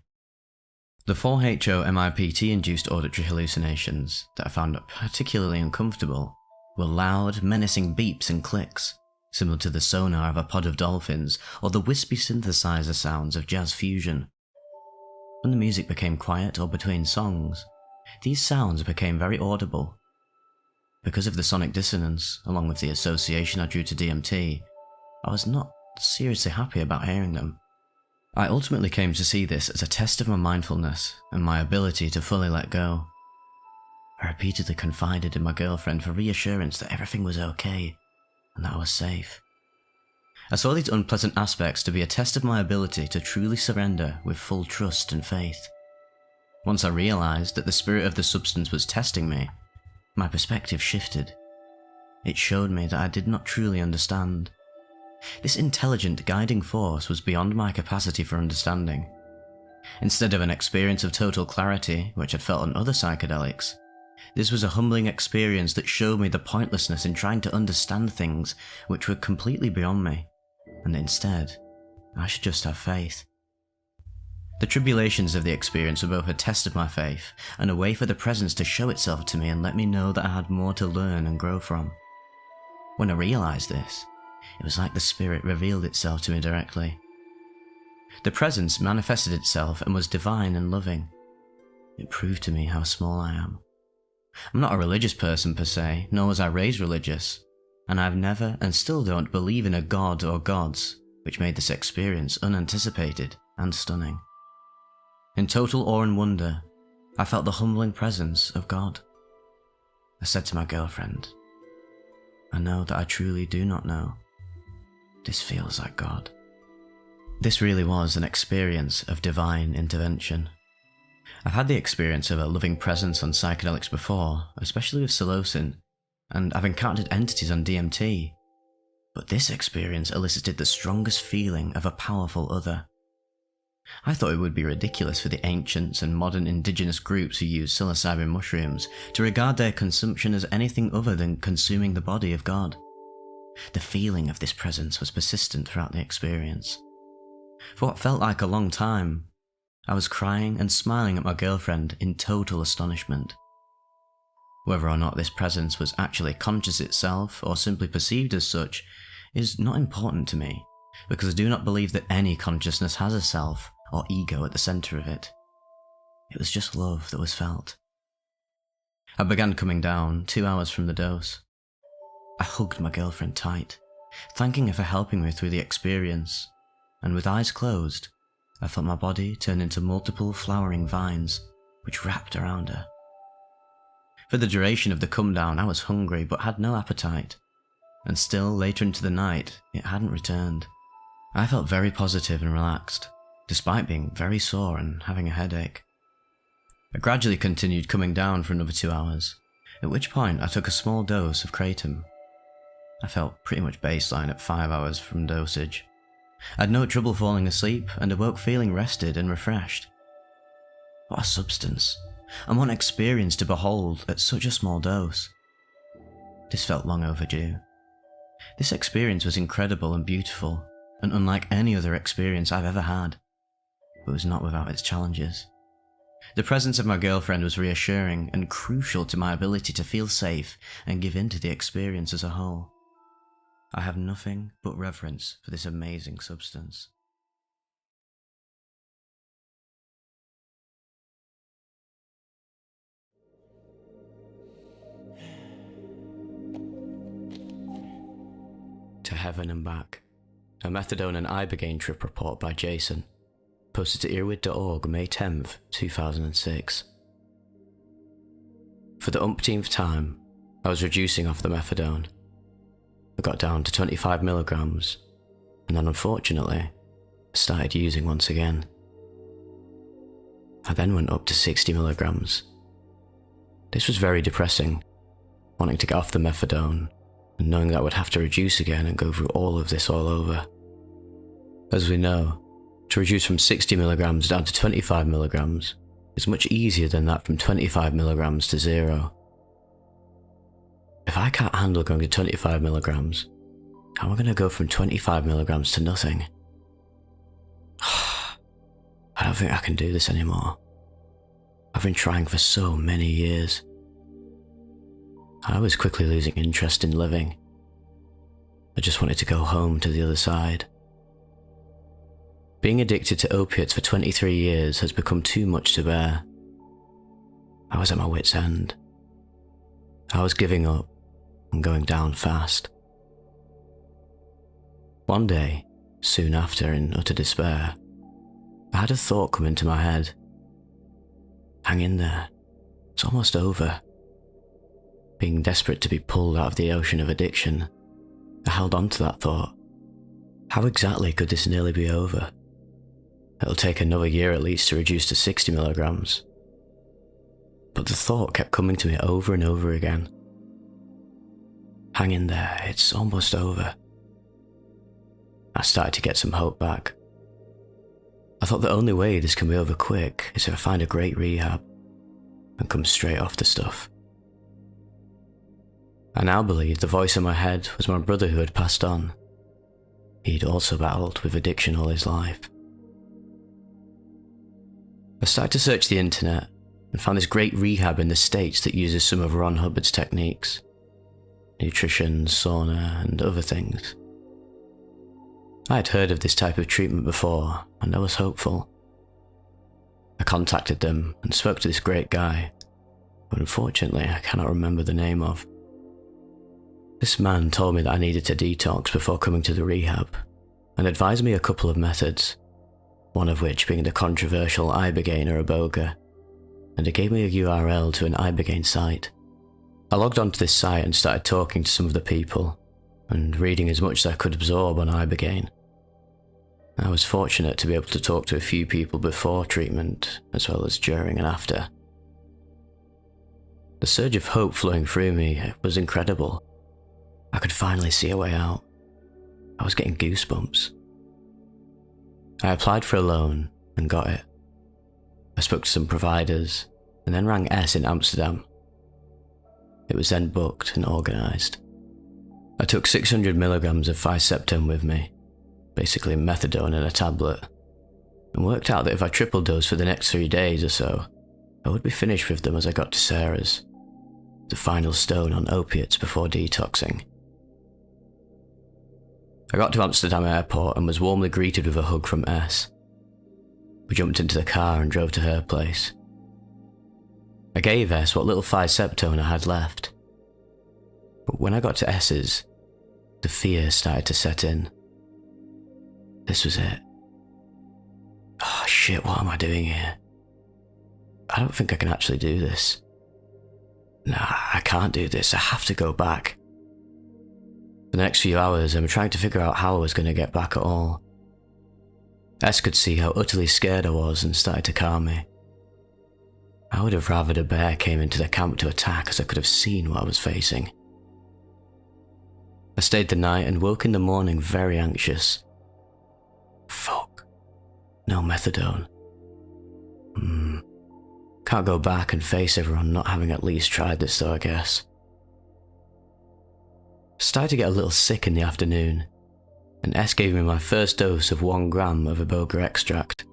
The 4-HO-MIPT-induced auditory hallucinations that I found particularly uncomfortable were loud, menacing beeps and clicks, similar to the sonar of a pod of dolphins or the wispy synthesizer sounds of jazz fusion. When the music became quiet or between songs, these sounds became very audible. Because of the sonic dissonance, along with the association I drew to DMT, I was not seriously happy about hearing them. I ultimately came to see this as a test of my mindfulness and my ability to fully let go. I repeatedly confided in my girlfriend for reassurance that everything was okay and that I was safe. I saw these unpleasant aspects to be a test of my ability to truly surrender with full trust and faith. Once I realized that the spirit of the substance was testing me, my perspective shifted. It showed me that I did not truly understand. This intelligent guiding force was beyond my capacity for understanding. Instead of an experience of total clarity, which I'd felt on other psychedelics, This was a humbling experience that showed me the pointlessness in trying to understand things which were completely beyond me, and instead, I should just have faith. The tribulations of the experience were both a test of my faith and a way for the presence to show itself to me and let me know that I had more to learn and grow from. When I realised this, it was like the Spirit revealed itself to me directly. The presence manifested itself and was divine and loving. It proved to me how small I am. I'm not a religious person per se, nor was I raised religious, and I've never and still don't believe in a god or gods, which made this experience unanticipated and stunning. In total awe and wonder, I felt the humbling presence of God. I said to my girlfriend, "I know that I truly do not know. This feels like God." This really was an experience of divine intervention. I've had the experience of a loving presence on psychedelics before, especially with psilocin, and I've encountered entities on DMT, but this experience elicited the strongest feeling of a powerful other. I thought it would be ridiculous for the ancients and modern indigenous groups who use psilocybin mushrooms to regard their consumption as anything other than consuming the body of God. The feeling of this presence was persistent throughout the experience. For what felt like a long time, I was crying and smiling at my girlfriend in total astonishment. Whether or not this presence was actually conscious itself or simply perceived as such is not important to me, because I do not believe that any consciousness has a self or ego at the centre of it. It was just love that was felt. I began coming down 2 hours from the dose. I hugged my girlfriend tight, thanking her for helping me through the experience, and with eyes closed, I felt my body turn into multiple flowering vines which wrapped around her. For the duration of the come down, I was hungry but had no appetite, and still later into the night, it hadn't returned. I felt very positive and relaxed, despite being very sore and having a headache. I gradually continued coming down for another 2 hours, at which point I took a small dose of kratom. I felt pretty much baseline at 5 hours from dosage. I had no trouble falling asleep and awoke feeling rested and refreshed. What a substance, and what an experience to behold at such a small dose. This felt long overdue. This experience was incredible and beautiful, and unlike any other experience I've ever had, but was not without its challenges. The presence of my girlfriend was reassuring and crucial to my ability to feel safe and give in to the experience as a whole. I have nothing but reverence for this amazing substance. To Heaven and Back, a methadone and ibogaine trip report by Jason, posted to earwid.org May 10th, 2006. For the umpteenth time, I was reducing off the methadone. I got down to 25 milligrams, and then unfortunately, I started using once again. I then went up to 60 milligrams. This was very depressing, wanting to get off the methadone, and knowing that I would have to reduce again and go through all of this all over. As we know, to reduce from 60 milligrams down to 25 milligrams is much easier than that from 25 milligrams to 0. If I can't handle going to 25 milligrams, how am I going to go from 25 milligrams to nothing? I don't think I can do this anymore. I've been trying for so many years. I was quickly losing interest in living. I just wanted to go home to the other side. Being addicted to opiates for 23 years has become too much to bear. I was at my wit's end. I was giving up and going down fast. One day, soon after, in utter despair, I had a thought come into my head. Hang in there, it's almost over. Being desperate to be pulled out of the ocean of addiction, I held on to that thought. How exactly could this nearly be over? It'll take another year at least to reduce to 60 milligrams. But the thought kept coming to me over and over again. Hang in there, it's almost over. I started to get some hope back. I thought the only way this can be over quick is if I find a great rehab and come straight off the stuff. I now believe the voice in my head was my brother who had passed on. He'd also battled with addiction all his life. I started to search the internet and found this great rehab in the States that uses some of Ron Hubbard's techniques: nutrition, sauna, and other things. I had heard of this type of treatment before, and I was hopeful. I contacted them and spoke to this great guy, who unfortunately I cannot remember the name of. This man told me that I needed to detox before coming to the rehab, and advised me a couple of methods, one of which being the controversial Ibogaine or Iboga, and it gave me a URL to an Ibogaine site. I logged onto this site and started talking to some of the people, and reading as much as I could absorb on Ibogaine. I was fortunate to be able to talk to a few people before treatment, as well as during and after. The surge of hope flowing through me was incredible. I could finally see a way out. I was getting goosebumps. I applied for a loan and got it. I spoke to some providers and then rang S in Amsterdam. It was then booked and organised. I took 600 milligrams of Ficeptone with me, basically methadone in a tablet, and worked out that if I triple dosed for the next 3 days or so, I would be finished with them as I got to Sarah's, the final stone on opiates before detoxing. I got to Amsterdam airport and was warmly greeted with a hug from S. We jumped into the car and drove to her place. I gave S what little Ficeptone I had left. But when I got to S's, the fear started to set in. This was it. Oh shit, what am I doing here? I don't think I can actually do this. Nah, I can't do this, I have to go back. For the next few hours, I'm trying to figure out how I was going to get back at all. S could see how utterly scared I was and started to calm me. I would have rathered a bear came into the camp to attack, as I could have seen what I was facing. I stayed the night and woke in the morning very anxious. Fuck. No methadone. Can't go back and face everyone not having at least tried this though, I guess. Started to get a little sick in the afternoon, and S gave me my first dose of 1 gram of Iboga extract.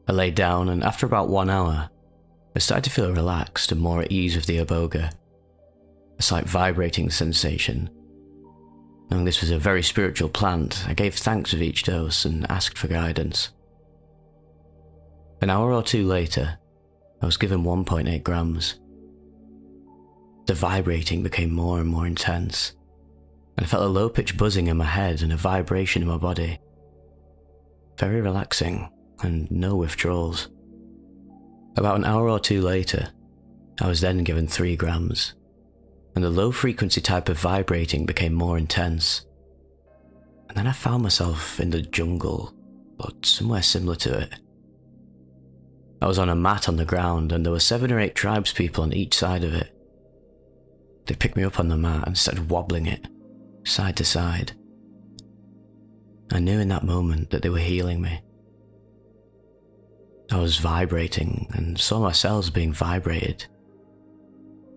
I laid down, and after about 1 hour, I started to feel relaxed and more at ease with the Iboga, a slight vibrating sensation. Knowing this was a very spiritual plant, I gave thanks with each dose and asked for guidance. An hour or two later, I was given 1.8 grams. The vibrating became more and more intense, and I felt a low-pitched buzzing in my head and a vibration in my body. Very relaxing, and no withdrawals. About an hour or two later, I was then given 3 grams, and the low-frequency type of vibrating became more intense. And then I found myself in the jungle, or somewhere similar to it. I was on a mat on the ground, and there were 7 or 8 tribespeople on each side of it. They picked me up on the mat and started wobbling it, side to side. I knew in that moment that they were healing me. I was vibrating and saw my cells being vibrated.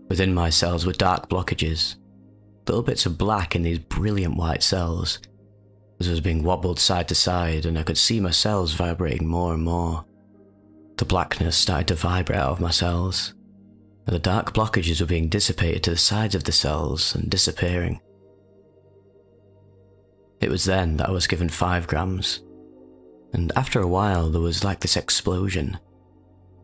Within my cells were dark blockages, little bits of black in these brilliant white cells, as I was being wobbled side to side, and I could see my cells vibrating more and more. The blackness started to vibrate out of my cells, and the dark blockages were being dissipated to the sides of the cells and disappearing. It was then that I was given 5 grams, and after a while there was like this explosion,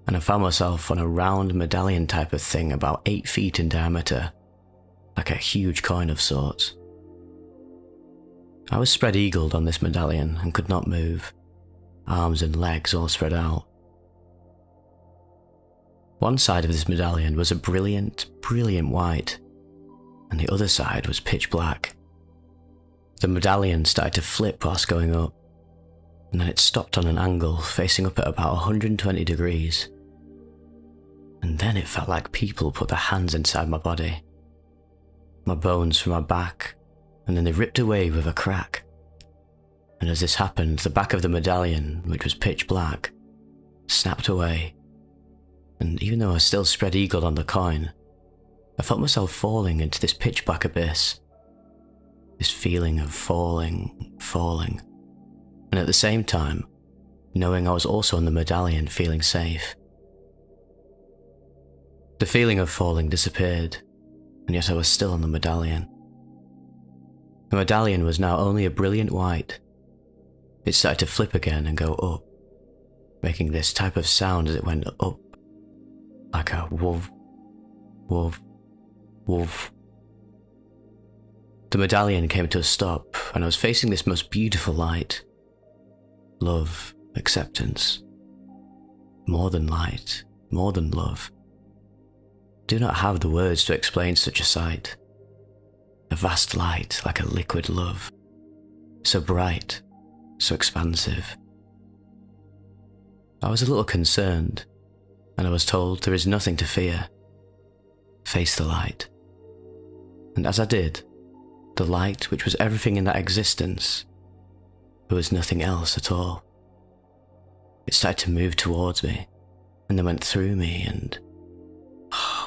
and I found myself on a round medallion type of thing about 8 feet in diameter, like a huge coin of sorts. I was spread-eagled on this medallion and could not move, arms and legs all spread out. One side of this medallion was a brilliant white, and the other side was pitch black. The medallion started to flip whilst going up, and then it stopped on an angle facing up at about 120 degrees. And then it felt like people put their hands inside my body, my bones from my back, and then they ripped away with a crack. And as this happened, the back of the medallion, which was pitch black, snapped away. And even though I was still spread-eagled on the coin, I felt myself falling into this pitch black abyss. This feeling of falling, and at the same time, knowing I was also on the medallion feeling safe. The feeling of falling disappeared, and yet I was still on the medallion. The medallion was now only a brilliant white. It started to flip again and go up, making this type of sound as it went up, like a woof, woof, woof. The medallion came to a stop, and I was facing this most beautiful light. Love, acceptance. More than light, more than love. Do not have the words to explain such a sight. A vast light like a liquid love. So bright, so expansive. I was a little concerned, and I was told there is nothing to fear. Face the light. And as I did, the light which was everything in that existence, there was nothing else at all. It started to move towards me, and then went through me, and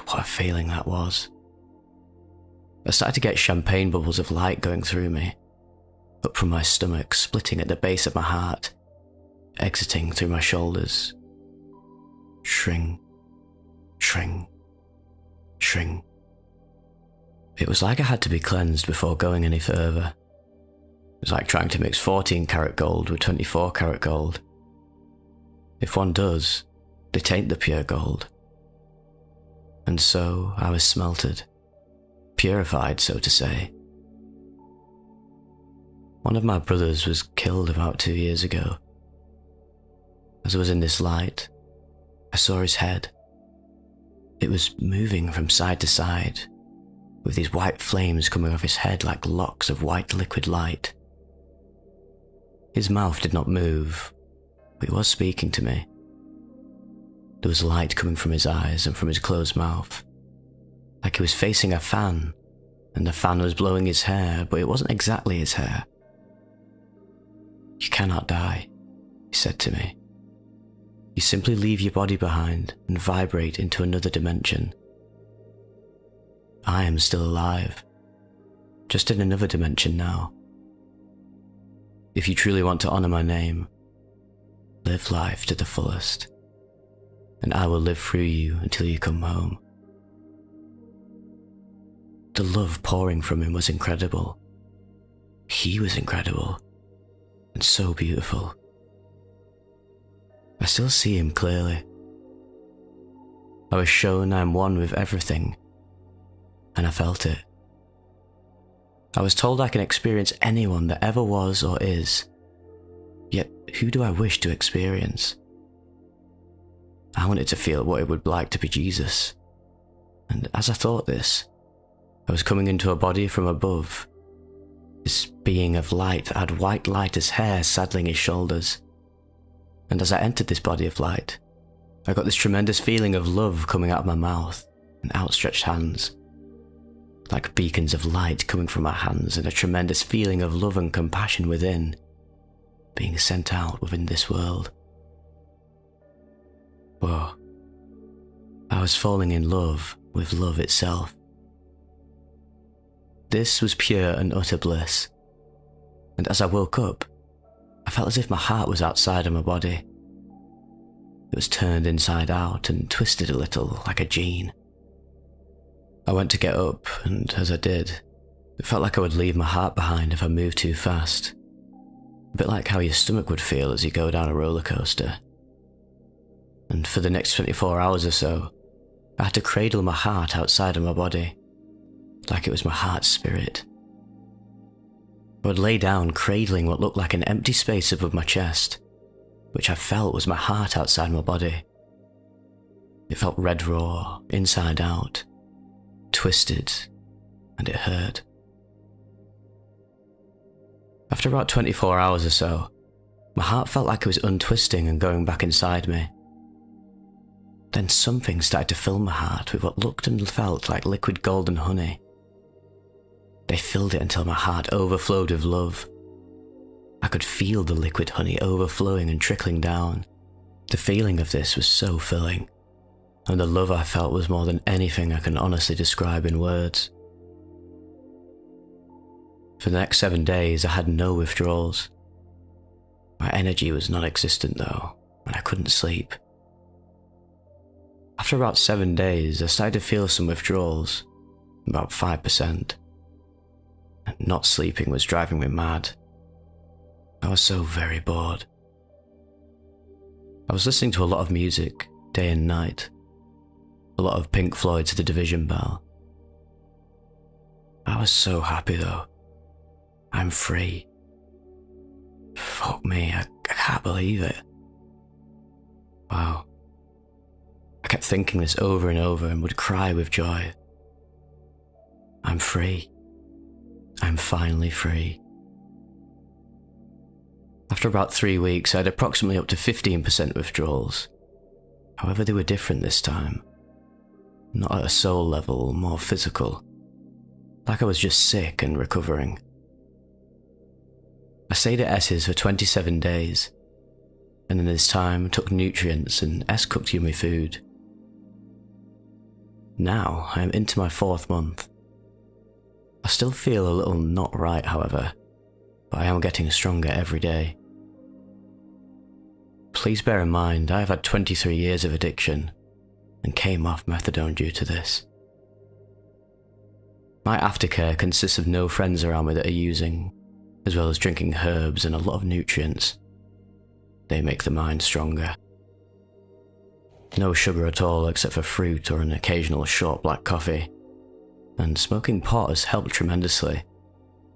what a feeling that was. I started to get champagne bubbles of light going through me, up from my stomach, splitting at the base of my heart, exiting through my shoulders. Shring, shring, shring. It was like I had to be cleansed before going any further. It was like trying to mix 14 karat gold with 24 karat gold. If one does, they taint the pure gold. And so I was smelted, purified, so to say. One of my brothers was killed about 2 years ago. As I was in this light, I saw his head. It was moving from side to side, with these white flames coming off his head like locks of white liquid light. His mouth did not move, but he was speaking to me. There was light coming from his eyes and from his closed mouth, like he was facing a fan, and the fan was blowing his hair, but it wasn't exactly his hair. "You cannot die," he said to me. "You simply leave your body behind and vibrate into another dimension. I am still alive, just in another dimension now. If you truly want to honor my name, live life to the fullest, and I will live through you until you come home." The love pouring from him was incredible. He was incredible, and so beautiful. I still see him clearly. I was shown I am one with everything, and I felt it. I was told I can experience anyone that ever was or is, yet who do I wish to experience? I wanted to feel what it would be like to be Jesus, and as I thought this, I was coming into a body from above. This being of light had white light as hair saddling his shoulders, and as I entered this body of light, I got this tremendous feeling of love coming out of my mouth and outstretched hands, like beacons of light coming from my hands, and a tremendous feeling of love and compassion within, being sent out within this world. Whoa. I was falling in love with love itself. This was pure and utter bliss, and as I woke up, I felt as if my heart was outside of my body. It was turned inside out and twisted a little like a gene. I went to get up, and as I did, it felt like I would leave my heart behind if I moved too fast. A bit like how your stomach would feel as you go down a roller coaster. And for the next 24 hours or so, I had to cradle my heart outside of my body, like it was my heart's spirit. I would lay down cradling what looked like an empty space above my chest, which I felt was my heart outside my body. It felt red raw, inside out, twisted, and it hurt. After about 24 hours or so, my heart felt like it was untwisting and going back inside me. Then something started to fill my heart with what looked and felt like liquid golden honey. They filled it until my heart overflowed with love. I could feel the liquid honey overflowing and trickling down. The feeling of this was so filling. and the love I felt was more than anything I can honestly describe in words. For the next 7 days, I had no withdrawals. My energy was non-existent though, and I couldn't sleep. After about 7 days, I started to feel some withdrawals, about 5%. And not sleeping was driving me mad. I was so very bored. I was listening to a lot of music, day and night. A lot of Pink Floyd's The Division Bell. I was so happy though. I'm free. Fuck me, I can't believe it. Wow. I kept thinking this over and over and would cry with joy. I'm free. I'm finally free. After about 3 weeks, I had approximately up to 15% withdrawals. However, they were different this time. Not at a soul level, more physical. Like I was just sick and recovering. I stayed at S's for 27 days, and in this time took nutrients and S cooked yummy food. Now I am into my 4th month. I still feel a little not right, however, but I am getting stronger every day. Please bear in mind, I have had 23 years of addiction and came off methadone due to this. My aftercare consists of no friends around me that are using, as well as drinking herbs and a lot of nutrients. They make the mind stronger. No sugar at all except for fruit or an occasional short black coffee. And smoking pot has helped tremendously,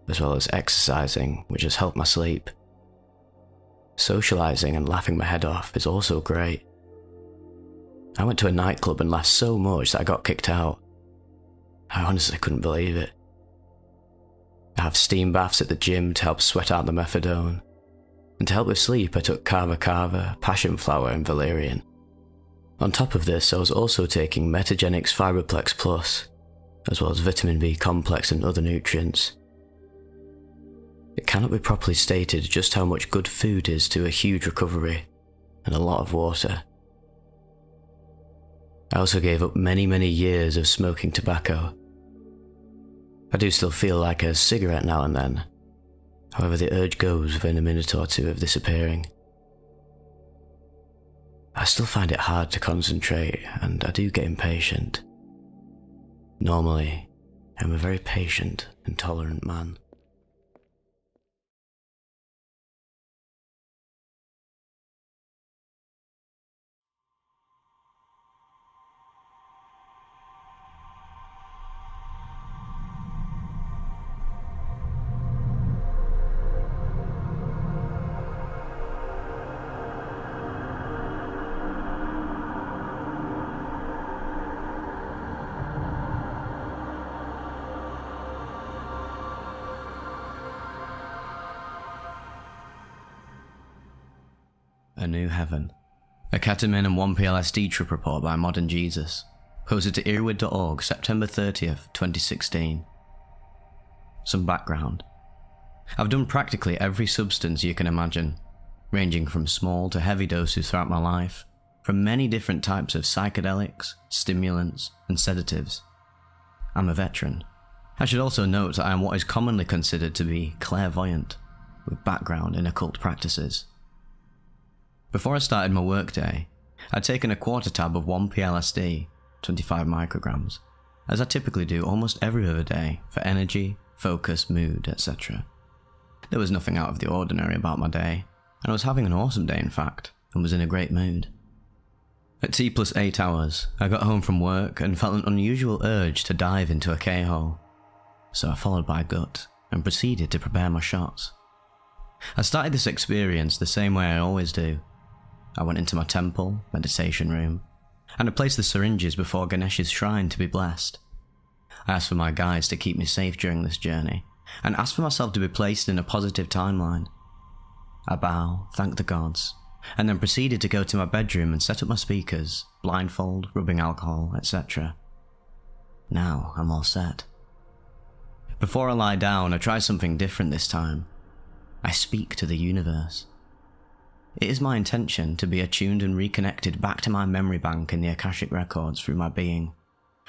as well as exercising, which has helped my sleep. Socializing and laughing my head off is also great. I went to a nightclub and laughed so much that I got kicked out. I honestly couldn't believe it. I have steam baths at the gym to help sweat out the methadone. And to help with sleep, I took kava kava, passion flower and valerian. On top of this, I was also taking Metagenics Fiberplex Plus, as well as vitamin B complex and other nutrients. It cannot be properly stated just how much good food is to a huge recovery, and a lot of water. I also gave up many years of smoking tobacco. I do still feel like a cigarette now and then, however the urge goes within a minute or two of disappearing. I still find it hard to concentrate, and I do get impatient. Normally, I'm a very patient and tolerant man. A New Heaven. A ketamine and 1PLSD trip report by Modern Jesus. Posted to earwid.org, September 30th, 2016. Some background. I've done practically every substance you can imagine, ranging from small to heavy doses throughout my life, from many different types of psychedelics, stimulants, and sedatives. I'm a veteran. I should also note that I am what is commonly considered to be clairvoyant, with background in occult practices. Before I started my workday, I'd taken a quarter tab of 1PLSD, 25 micrograms, as I typically do almost every other day for energy, focus, mood, etc. There was nothing out of the ordinary about my day, and I was having an awesome day in fact, and was in a great mood. At T+8 hours, I got home from work and felt an unusual urge to dive into a K-hole, so I followed my gut and proceeded to prepare my shots. I started this experience the same way I always do. I went into my temple, meditation room, and I placed the syringes before Ganesh's shrine to be blessed. I asked for my guides to keep me safe during this journey, and asked for myself to be placed in a positive timeline. I bow, thank the gods, and then proceeded to go to my bedroom and set up my speakers, blindfold, rubbing alcohol, etc. Now I'm all set. Before I lie down, I try something different this time. I speak to the universe. It is my intention to be attuned and reconnected back to my memory bank in the Akashic Records through my being,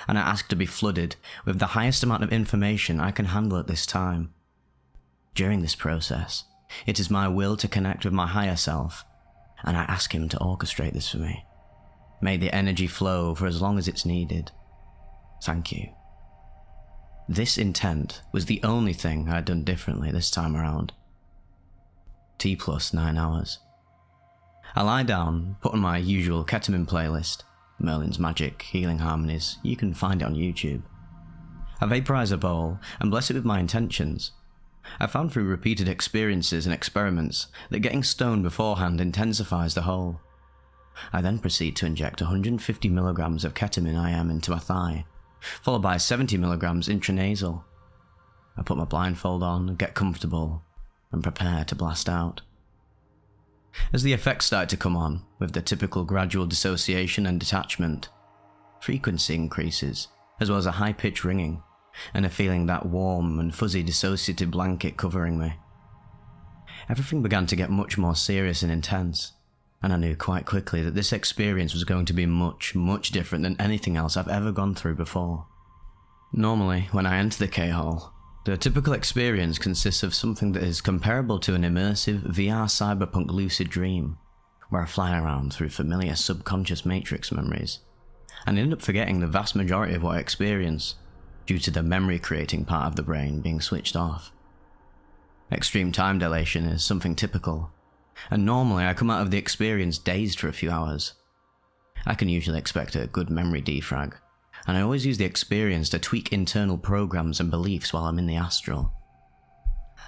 and I ask to be flooded with the highest amount of information I can handle at this time. During this process, it is my will to connect with my higher self, and I ask him to orchestrate this for me. May the energy flow for as long as it's needed. Thank you. This intent was the only thing I had done differently this time around. T plus 9 hours. I lie down, put on my usual ketamine playlist, Merlin's Magic, Healing Harmonies, you can find it on YouTube. I vaporize a bowl and bless it with my intentions. I found through repeated experiences and experiments that getting stoned beforehand intensifies the whole. I then proceed to inject 150 milligrams of ketamine IM into my thigh, followed by 70 milligrams intranasal. I put my blindfold on, get comfortable, and prepare to blast out. As the effects start to come on, with the typical gradual dissociation and detachment, frequency increases, as well as a high-pitched ringing, and a feeling that warm and fuzzy dissociative blanket covering me. Everything began to get much more serious and intense, and I knew quite quickly that this experience was going to be much, much different than anything else I've ever gone through before. Normally, when I enter the K-Hole, the typical experience consists of something that is comparable to an immersive VR cyberpunk lucid dream, where I fly around through familiar subconscious matrix memories, and end up forgetting the vast majority of what I experience, due to the memory creating part of the brain being switched off. Extreme time dilation is something typical, and normally I come out of the experience dazed for a few hours. I can usually expect a good memory defrag, and I always use the experience to tweak internal programs and beliefs while I'm in the astral.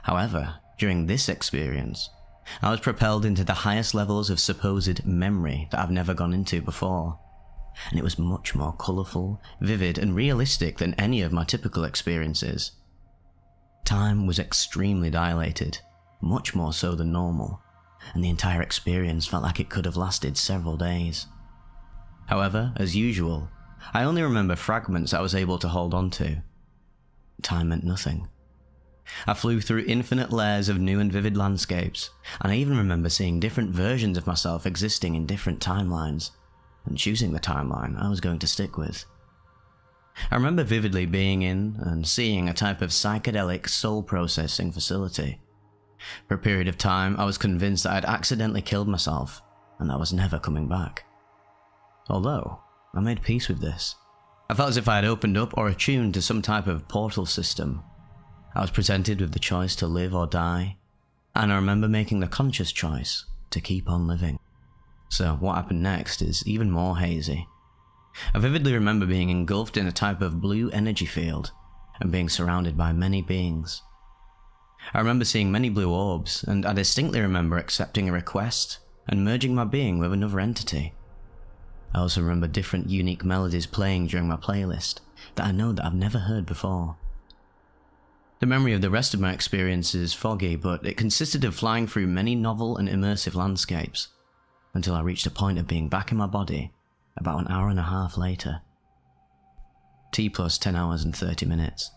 However, during this experience, I was propelled into the highest levels of supposed memory that I've never gone into before, and it was much more colourful, vivid and realistic than any of my typical experiences. Time was extremely dilated, much more so than normal, and the entire experience felt like it could have lasted several days. However, as usual, I only remember fragments I was able to hold on to. Time meant nothing. I flew through infinite layers of new and vivid landscapes, and I even remember seeing different versions of myself existing in different timelines, and choosing the timeline I was going to stick with. I remember vividly being in and seeing a type of psychedelic soul processing facility. For a period of time, I was convinced that I had accidentally killed myself, and that I was never coming back. Although, I made peace with this. I felt as if I had opened up or attuned to some type of portal system. I was presented with the choice to live or die, and I remember making the conscious choice to keep on living. So what happened next is even more hazy. I vividly remember being engulfed in a type of blue energy field, and being surrounded by many beings. I remember seeing many blue orbs, and I distinctly remember accepting a request and merging my being with another entity. I also remember different unique melodies playing during my playlist that I know that I've never heard before. The memory of the rest of my experience is foggy, but it consisted of flying through many novel and immersive landscapes, until I reached a point of being back in my body about an hour and a half later. T plus 10 hours and 30 minutes.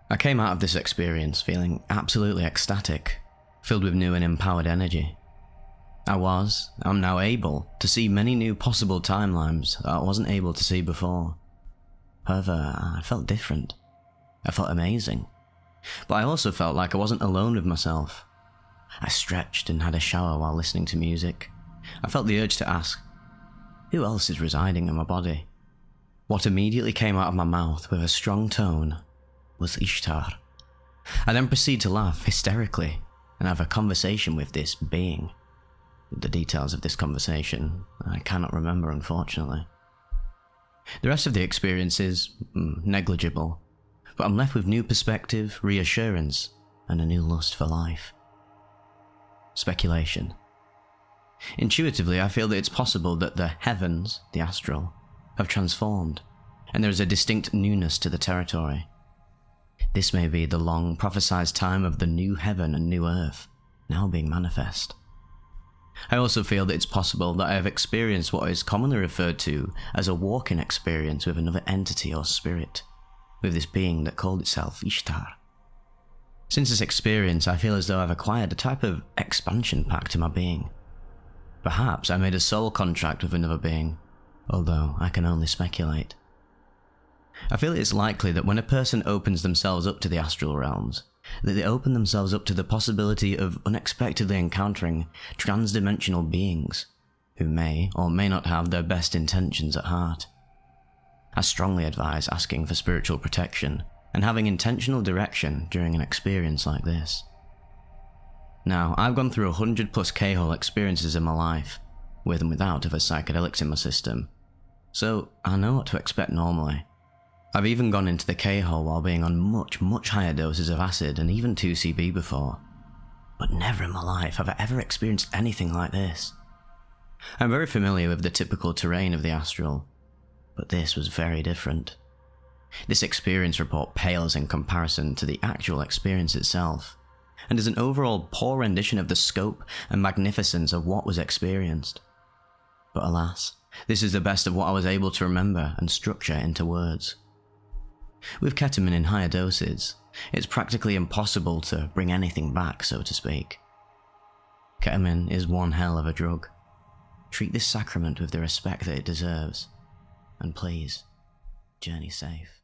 I came out of this experience feeling absolutely ecstatic, filled with new and empowered energy. I'm now able to see many new possible timelines that I wasn't able to see before. However, I felt different. I felt amazing. But I also felt like I wasn't alone with myself. I stretched and had a shower while listening to music. I felt the urge to ask, who else is residing in my body? What immediately came out of my mouth with a strong tone was Ishtar. I then proceed to laugh hysterically and have a conversation with this being. The details of this conversation I cannot remember, unfortunately. The rest of the experience is negligible, but I'm left with new perspective, reassurance, and a new lust for life. Speculation. Intuitively, I feel that it's possible that the heavens, the astral, have transformed, and there is a distinct newness to the territory. This may be the long prophesied time of the new heaven and new earth, now being manifest. I also feel that it's possible that I have experienced what is commonly referred to as a walk-in experience with another entity or spirit, with this being that called itself Ishtar. Since this experience, I feel as though I've acquired a type of expansion pack to my being. Perhaps I made a soul contract with another being, although I can only speculate. I feel it's likely that when a person opens themselves up to the astral realms, that they open themselves up to the possibility of unexpectedly encountering trans-dimensional beings who may or may not have their best intentions at heart. I strongly advise asking for spiritual protection and having intentional direction during an experience like this. Now, I've gone through 100+ K-hole experiences in my life, with and without other psychedelics in my system, so I know what to expect normally. I've even gone into the K-hole while being on much higher doses of acid and even 2CB before, but never in my life have I ever experienced anything like this. I'm very familiar with the typical terrain of the astral, but this was very different. This experience report pales in comparison to the actual experience itself, and is an overall poor rendition of the scope and magnificence of what was experienced. But alas, this is the best of what I was able to remember and structure into words. With ketamine in higher doses, it's practically impossible to bring anything back, so to speak. Ketamine is one hell of a drug. Treat this sacrament with the respect that it deserves, and please, journey safe.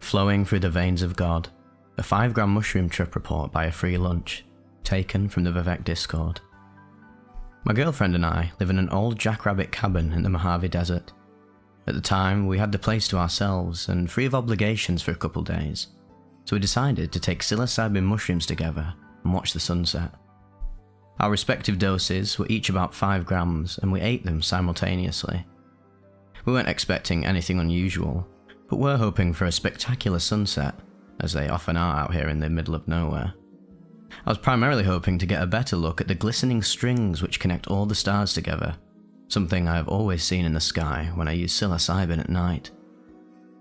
Flowing through the veins of God, a 5-gram mushroom trip report by a free lunch, taken from the Vivec Discord. My girlfriend and I live in an old jackrabbit cabin in the Mojave Desert. At the time, we had the place to ourselves and free of obligations for a couple days, so we decided to take psilocybin mushrooms together and watch the sunset. Our respective doses were each about 5 grams and we ate them simultaneously. We weren't expecting anything unusual, but were hoping for a spectacular sunset, as they often are out here in the middle of nowhere. I was primarily hoping to get a better look at the glistening strings which connect all the stars together, something I have always seen in the sky when I use psilocybin at night.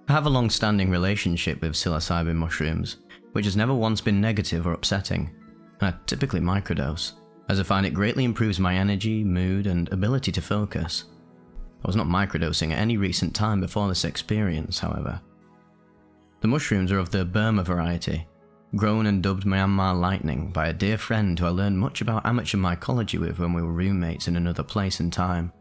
I have a long-standing relationship with psilocybin mushrooms, which has never once been negative or upsetting, and I typically microdose, as I find it greatly improves my energy, mood, and ability to focus. I was not microdosing at any recent time before this experience, however. The mushrooms are of the Burma variety, grown and dubbed Myanmar Lightning by a dear friend who I learned much about amateur mycology with when we were roommates in another place and time.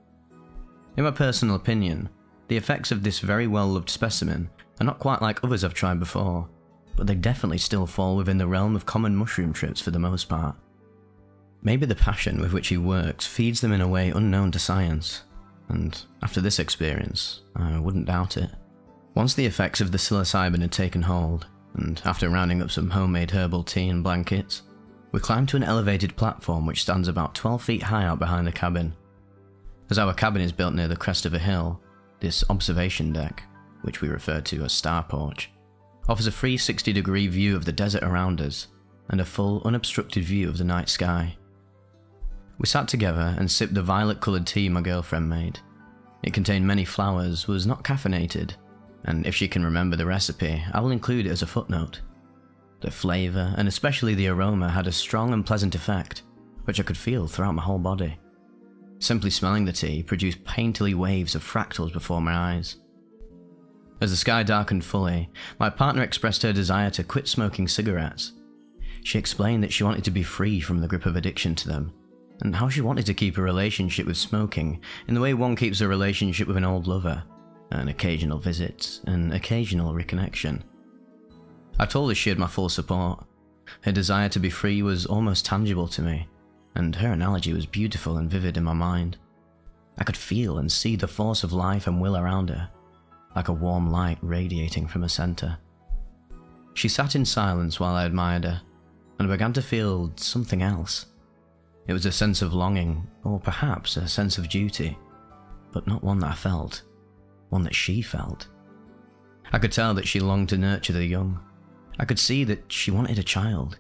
In my personal opinion, the effects of this very well-loved specimen are not quite like others I've tried before, but they definitely still fall within the realm of common mushroom trips for the most part. Maybe the passion with which he works feeds them in a way unknown to science, and after this experience, I wouldn't doubt it. Once the effects of the psilocybin had taken hold, and after rounding up some homemade herbal tea and blankets, we climbed to an elevated platform which stands about 12 feet high out behind the cabin. As our cabin is built near the crest of a hill, this observation deck, which we refer to as Star Porch, offers a 360-degree view of the desert around us, and a full, unobstructed view of the night sky. We sat together and sipped the violet-coloured tea my girlfriend made. It contained many flowers, was not caffeinated, and if she can remember the recipe, I will include it as a footnote. The flavour, and especially the aroma, had a strong and pleasant effect, which I could feel throughout my whole body. Simply smelling the tea produced painterly waves of fractals before my eyes. As the sky darkened fully, my partner expressed her desire to quit smoking cigarettes. She explained that she wanted to be free from the grip of addiction to them, and how she wanted to keep a relationship with smoking in the way one keeps a relationship with an old lover, an occasional visit, an occasional reconnection. I told her she had my full support. Her desire to be free was almost tangible to me, and her analogy was beautiful and vivid in my mind. I could feel and see the force of life and will around her, like a warm light radiating from her centre. She sat in silence while I admired her, and I began to feel something else. It was a sense of longing, or perhaps a sense of duty, but not one that I felt, one that she felt. I could tell that she longed to nurture the young. I could see that she wanted a child.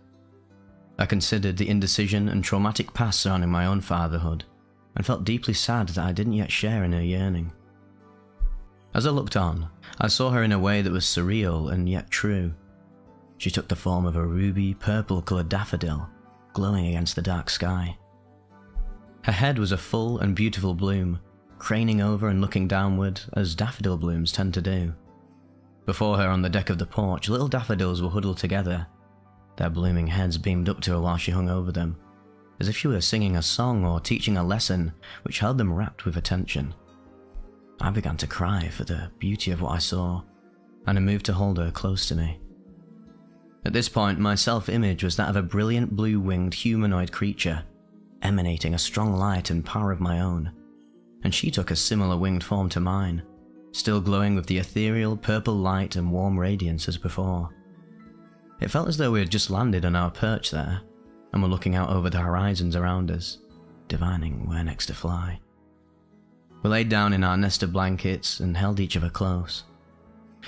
I considered the indecision and traumatic past surrounding my own fatherhood, and felt deeply sad that I didn't yet share in her yearning. As I looked on, I saw her in a way that was surreal and yet true. She took the form of a ruby purple-coloured daffodil, glowing against the dark sky. Her head was a full and beautiful bloom, craning over and looking downward as daffodil blooms tend to do. Before her on the deck of the porch, little daffodils were huddled together. Their blooming heads beamed up to her while she hung over them, as if she were singing a song or teaching a lesson which held them rapt with attention. I began to cry for the beauty of what I saw, and I moved to hold her close to me. At this point, my self-image was that of a brilliant blue-winged humanoid creature, emanating a strong light and power of my own, and she took a similar winged form to mine, still glowing with the ethereal purple light and warm radiance as before. It felt as though we had just landed on our perch there, and were looking out over the horizons around us, divining where next to fly. We laid down in our nest of blankets and held each other close.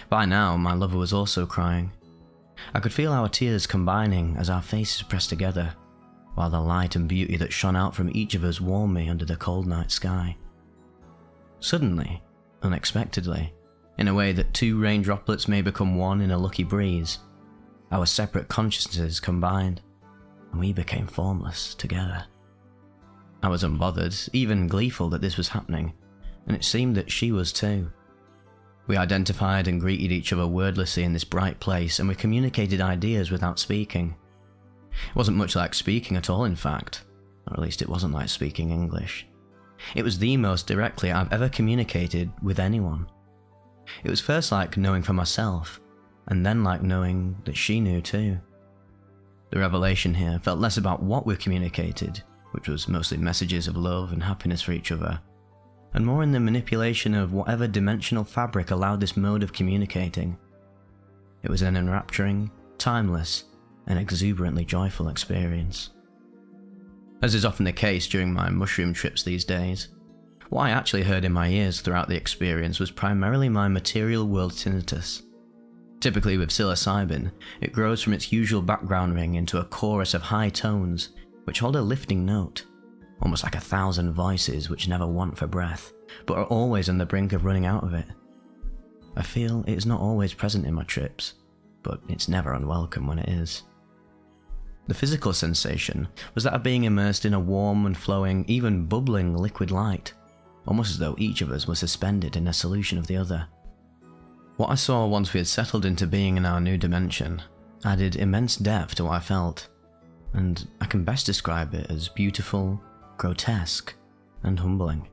By now, my lover was also crying. I could feel our tears combining as our faces pressed together, while the light and beauty that shone out from each of us warmed me under the cold night sky. Suddenly, unexpectedly, in a way that two rain droplets may become one in a lucky breeze, our separate consciousnesses combined, and we became formless together. I was unbothered, even gleeful that this was happening, and it seemed that she was too. We identified and greeted each other wordlessly in this bright place, and we communicated ideas without speaking. It wasn't much like speaking at all, in fact, or at least it wasn't like speaking English. It was the most directly I've ever communicated with anyone. It was first like knowing for myself, and then like knowing that she knew too. The revelation here felt less about what we communicated, which was mostly messages of love and happiness for each other, and more in the manipulation of whatever dimensional fabric allowed this mode of communicating. It was an enrapturing, timeless, and exuberantly joyful experience. As is often the case during my mushroom trips these days, what I actually heard in my ears throughout the experience was primarily my material world tinnitus. Typically with psilocybin, it grows from its usual background ring into a chorus of high tones which hold a lifting note, almost like 1,000 voices which never want for breath, but are always on the brink of running out of it. I feel it is not always present in my trips, but it's never unwelcome when it is. The physical sensation was that of being immersed in a warm and flowing, even bubbling liquid light, almost as though each of us was suspended in a solution of the other. What I saw once we had settled into being in our new dimension added immense depth to what I felt, and I can best describe it as beautiful, grotesque, and humbling.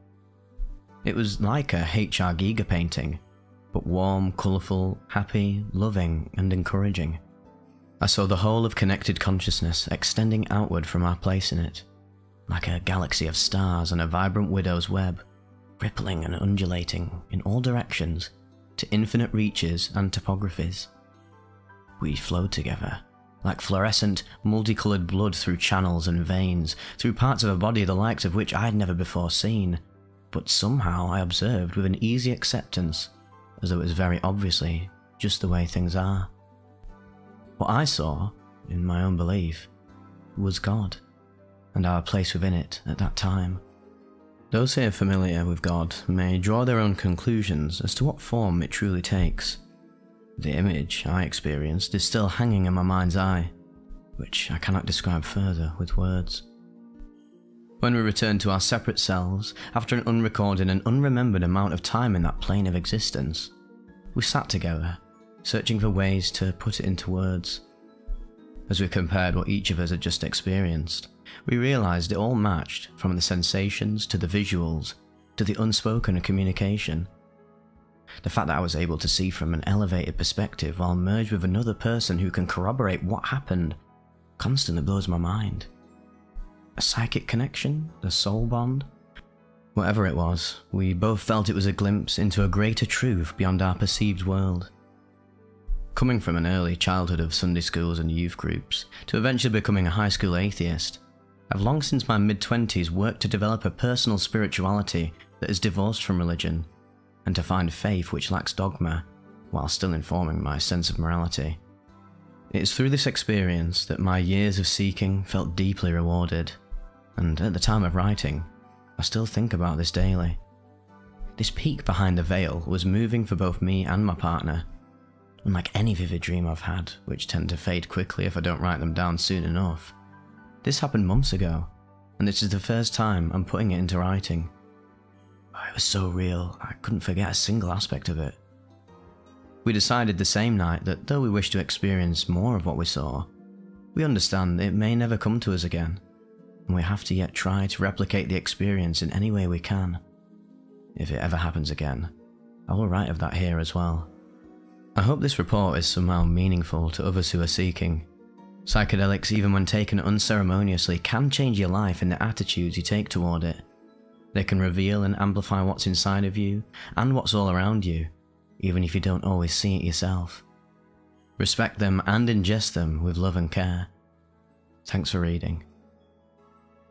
It was like a H.R. Giger painting, but warm, colourful, happy, loving, and encouraging. I saw the whole of connected consciousness extending outward from our place in it, like a galaxy of stars on a vibrant widow's web, rippling and undulating in all directions to infinite reaches and topographies. We flowed together, like fluorescent, multicoloured blood through channels and veins, through parts of a body the likes of which I had never before seen, but somehow I observed with an easy acceptance, as though it was very obviously just the way things are. What I saw, in my own belief, was God, and our place within it at that time. Those here familiar with God may draw their own conclusions as to what form it truly takes. The image I experienced is still hanging in my mind's eye, which I cannot describe further with words. When we returned to our separate selves, after an unrecorded and unremembered amount of time in that plane of existence, we sat together, searching for ways to put it into words. As we compared what each of us had just experienced, we realized it all matched, from the sensations to the visuals to the unspoken communication. The fact that I was able to see from an elevated perspective while merged with another person who can corroborate what happened constantly blows my mind. A psychic connection? A soul bond? Whatever it was, we both felt it was a glimpse into a greater truth beyond our perceived world. Coming from an early childhood of Sunday schools and youth groups, to eventually becoming a high school atheist, I've long since my mid-20s worked to develop a personal spirituality that is divorced from religion, and to find faith which lacks dogma, while still informing my sense of morality. It is through this experience that my years of seeking felt deeply rewarded, and at the time of writing, I still think about this daily. This peek behind the veil was moving for both me and my partner. Unlike any vivid dream I've had, which tend to fade quickly if I don't write them down soon enough, this happened months ago, and this is the first time I'm putting it into writing. It was so real, I couldn't forget a single aspect of it. We decided the same night that though we wish to experience more of what we saw, we understand it may never come to us again, and we have to yet try to replicate the experience in any way we can. If it ever happens again, I will write of that here as well. I hope this report is somehow meaningful to others who are seeking. Psychedelics, even when taken unceremoniously, can change your life and the attitudes you take toward it. They can reveal and amplify what's inside of you and what's all around you, even if you don't always see it yourself. Respect them and ingest them with love and care. Thanks for reading.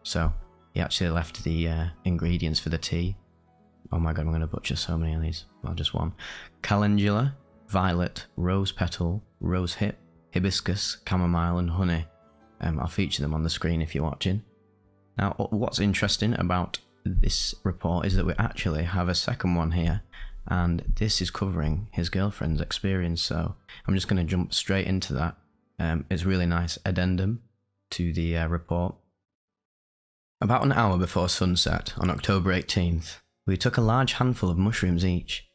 So, he actually left the ingredients for the tea. Oh my god, I'm going to butcher so many of these. Well, just one. Calendula, violet, rose petal, rose hip, hibiscus, chamomile and honey. I'll feature them on the screen if you're watching. Now, what's interesting about this report is that we actually have a second one here, and this is covering his girlfriend's experience, so I'm just going to jump straight into that. It's a really nice addendum to the report. About an hour before sunset on October 18th, we took a large handful of mushrooms each.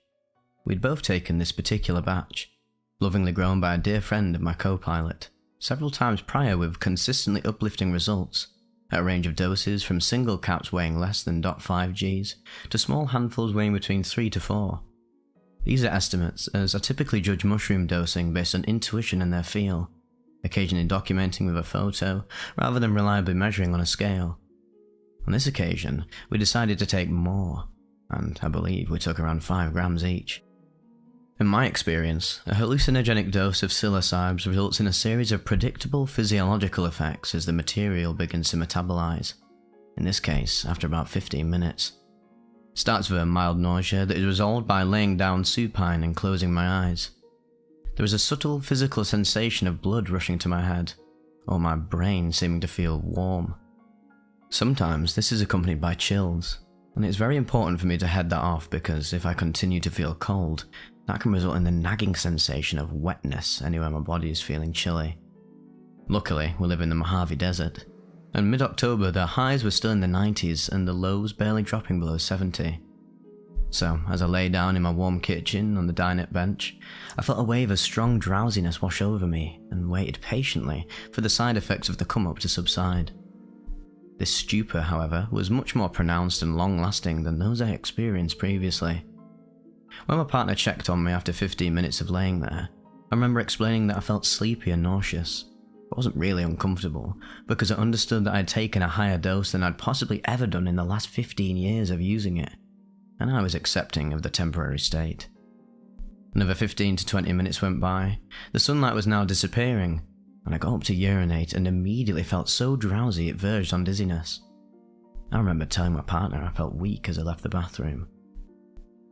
We'd both taken this particular batch, lovingly grown by a dear friend of my co-pilot, several times prior with consistently uplifting results, at a range of doses from single caps weighing less than 0.5 Gs to small handfuls weighing between 3 to 4. These are estimates, as I typically judge mushroom dosing based on intuition and their feel, occasionally documenting with a photo rather than reliably measuring on a scale. On this occasion, we decided to take more, and I believe we took around 5 grams each. In my experience, a hallucinogenic dose of psilocybes results in a series of predictable physiological effects as the material begins to metabolize, in this case after about 15 minutes. It starts with a mild nausea that is resolved by laying down supine and closing my eyes. There is a subtle physical sensation of blood rushing to my head, or my brain seeming to feel warm. Sometimes this is accompanied by chills, and it's very important for me to head that off because if I continue to feel cold, that can result in the nagging sensation of wetness anywhere my body is feeling chilly. Luckily, we live in the Mojave Desert, and mid-October the highs were still in the 90s and the lows barely dropping below 70. So, as I lay down in my warm kitchen on the dinette bench, I felt a wave of strong drowsiness wash over me and waited patiently for the side effects of the come-up to subside. This stupor, however, was much more pronounced and long-lasting than those I experienced previously. When my partner checked on me after 15 minutes of laying there, I remember explaining that I felt sleepy and nauseous. I wasn't really uncomfortable, because I understood that I had taken a higher dose than I'd possibly ever done in the last 15 years of using it, and I was accepting of the temporary state. Another 15 to 20 minutes went by, the sunlight was now disappearing, and I got up to urinate and immediately felt so drowsy it verged on dizziness. I remember telling my partner I felt weak as I left the bathroom.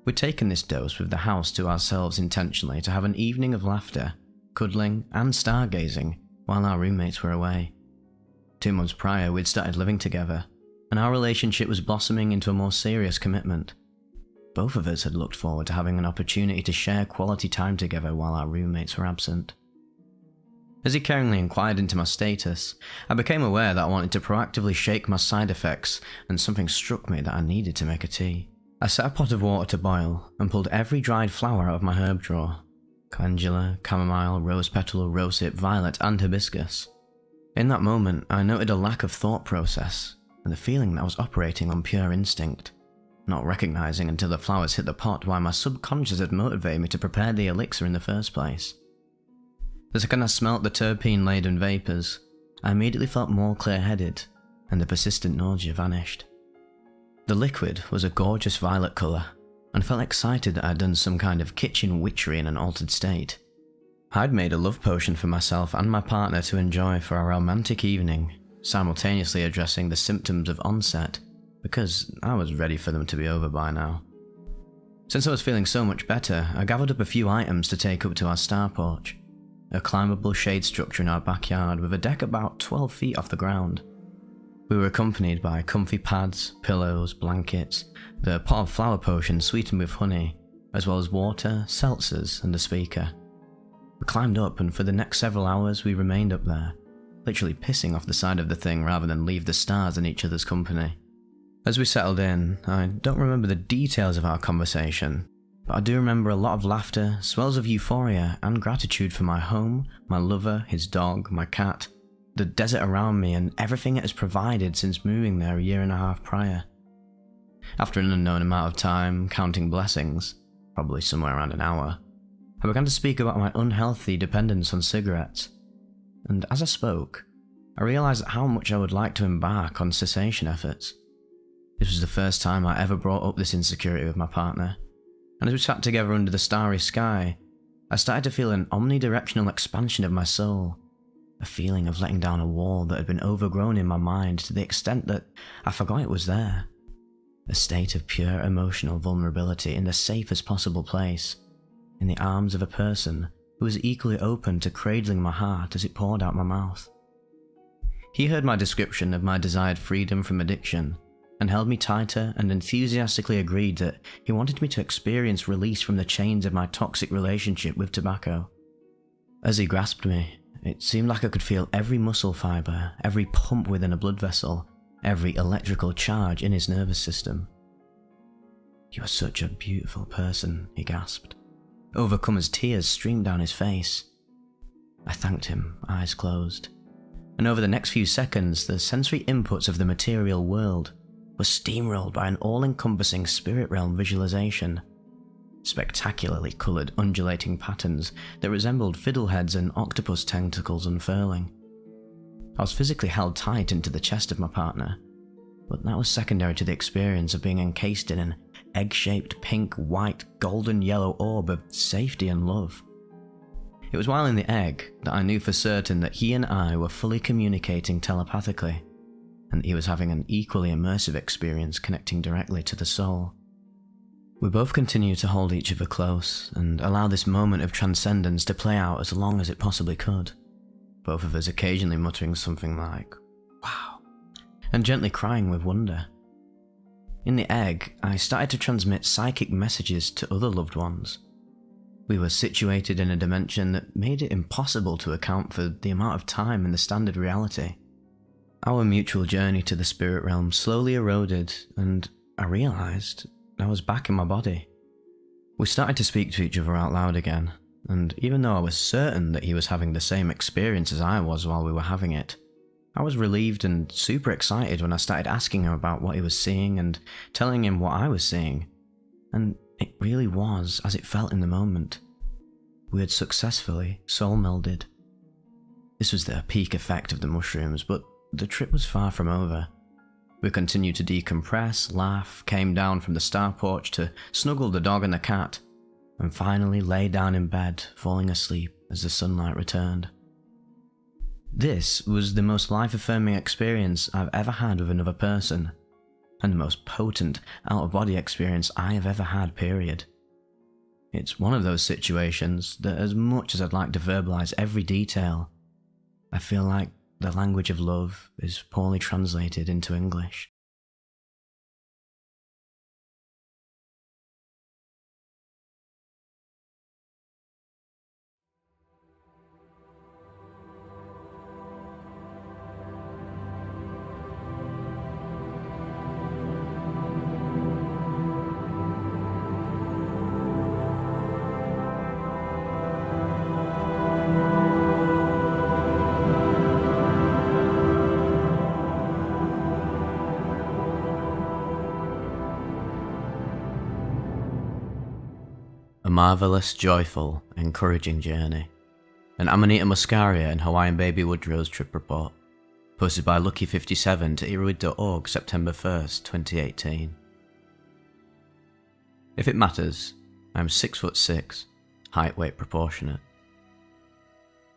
We'd taken this dose with the house to ourselves intentionally to have an evening of laughter, cuddling and stargazing while our roommates were away. 2 months prior we'd started living together, and our relationship was blossoming into a more serious commitment. Both of us had looked forward to having an opportunity to share quality time together while our roommates were absent. As he caringly inquired into my status, I became aware that I wanted to proactively shake my side effects, and something struck me that I needed to make a tea. I set a pot of water to boil and pulled every dried flower out of my herb drawer: calendula, chamomile, rose petal, rosehip, violet and hibiscus. In that moment, I noted a lack of thought process and the feeling that I was operating on pure instinct, not recognizing until the flowers hit the pot why my subconscious had motivated me to prepare the elixir in the first place. The second I smelt the terpene-laden vapours, I immediately felt more clear-headed, and the persistent nausea vanished. The liquid was a gorgeous violet colour, and felt excited that I had done some kind of kitchen witchery in an altered state. I'd made a love potion for myself and my partner to enjoy for our romantic evening, simultaneously addressing the symptoms of onset, because I was ready for them to be over by now. Since I was feeling so much better, I gathered up a few items to take up to our star porch. a climbable shade structure in our backyard with a deck about 12 feet off the ground. We were accompanied by comfy pads, pillows, blankets, the pot of flower potions sweetened with honey, as well as water, seltzers, and a speaker. We climbed up, and for the next several hours we remained up there, literally pissing off the side of the thing rather than leave the stars in each other's company. As we settled in, I don't remember the details of our conversation, but I do remember a lot of laughter, swells of euphoria, and gratitude for my home, my lover, his dog, my cat, the desert around me, and everything it has provided since moving there a year and a half prior. After an unknown amount of time, counting blessings, probably somewhere around an hour, I began to speak about my unhealthy dependence on cigarettes. And as I spoke, I realised how much I would like to embark on cessation efforts. This was the first time I ever brought up this insecurity with my partner, and as we sat together under the starry sky, I started to feel an omnidirectional expansion of my soul, a feeling of letting down a wall that had been overgrown in my mind to the extent that I forgot it was there. A state of pure emotional vulnerability in the safest possible place, in the arms of a person who was equally open to cradling my heart as it poured out my mouth. He heard my description of my desired freedom from addiction, and held me tighter and enthusiastically agreed that he wanted me to experience release from the chains of my toxic relationship with tobacco. As he grasped me, it seemed like I could feel every muscle fibre, every pump within a blood vessel, every electrical charge in his nervous system. "You are such a beautiful person," he gasped. Overcome as tears streamed down his face. I thanked him, eyes closed, and over the next few seconds the sensory inputs of the material world were steamrolled by an all-encompassing spirit realm visualization. Spectacularly coloured undulating patterns that resembled fiddleheads and octopus tentacles unfurling. I was physically held tight into the chest of my partner, but that was secondary to the experience of being encased in an egg-shaped pink, white, golden yellow orb of safety and love. It was while in the egg that I knew for certain that he and I were fully communicating telepathically, and that he was having an equally immersive experience connecting directly to the soul. We both continued to hold each other close and allow this moment of transcendence to play out as long as it possibly could, both of us occasionally muttering something like, "Wow," and gently crying with wonder. In the egg, I started to transmit psychic messages to other loved ones. We were situated in a dimension that made it impossible to account for the amount of time in the standard reality. Our mutual journey to the spirit realm slowly eroded, and I realised I was back in my body. We started to speak to each other out loud again, and even though I was certain that he was having the same experience as I was while we were having it, I was relieved and super excited when I started asking him about what he was seeing and telling him what I was seeing. And it really was as it felt in the moment. We had successfully soul melded. This was the peak effect of the mushrooms, but the trip was far from over. We continued to decompress, laugh, came down from the star porch to snuggle the dog and the cat, and finally lay down in bed, falling asleep as the sunlight returned. This was the most life-affirming experience I've ever had with another person, and the most potent out-of-body experience I have ever had, period. It's one of those situations that, as much as I'd like to verbalise every detail, I feel like the language of love is poorly translated into English. A marvellous, joyful, encouraging journey. An Amanita muscaria and Hawaiian baby woodrose trip report. Posted by Lucky57 to eroid.org, September 1st, 2018. If it matters, I am 6'6", height-weight proportionate.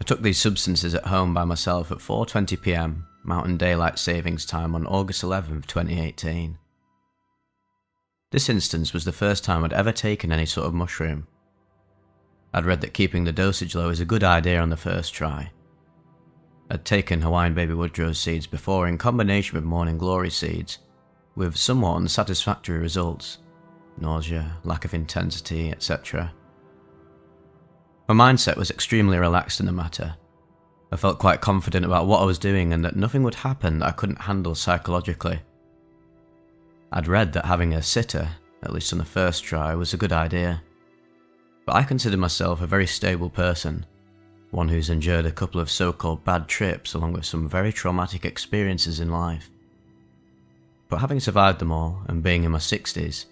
I took these substances at home by myself at 4:20 PM, Mountain Daylight Savings Time on August 11th, 2018. This instance was the first time I'd ever taken any sort of mushroom. I'd read that keeping the dosage low is a good idea on the first try. I'd taken Hawaiian baby woodrose seeds before in combination with morning glory seeds, with somewhat unsatisfactory results: nausea, lack of intensity, etc. My mindset was extremely relaxed in the matter. I felt quite confident about what I was doing and that nothing would happen that I couldn't handle psychologically. I'd read that having a sitter, at least on the first try, was a good idea. But I consider myself a very stable person, one who's endured a couple of so-called bad trips along with some very traumatic experiences in life. But having survived them all and being in my 60s,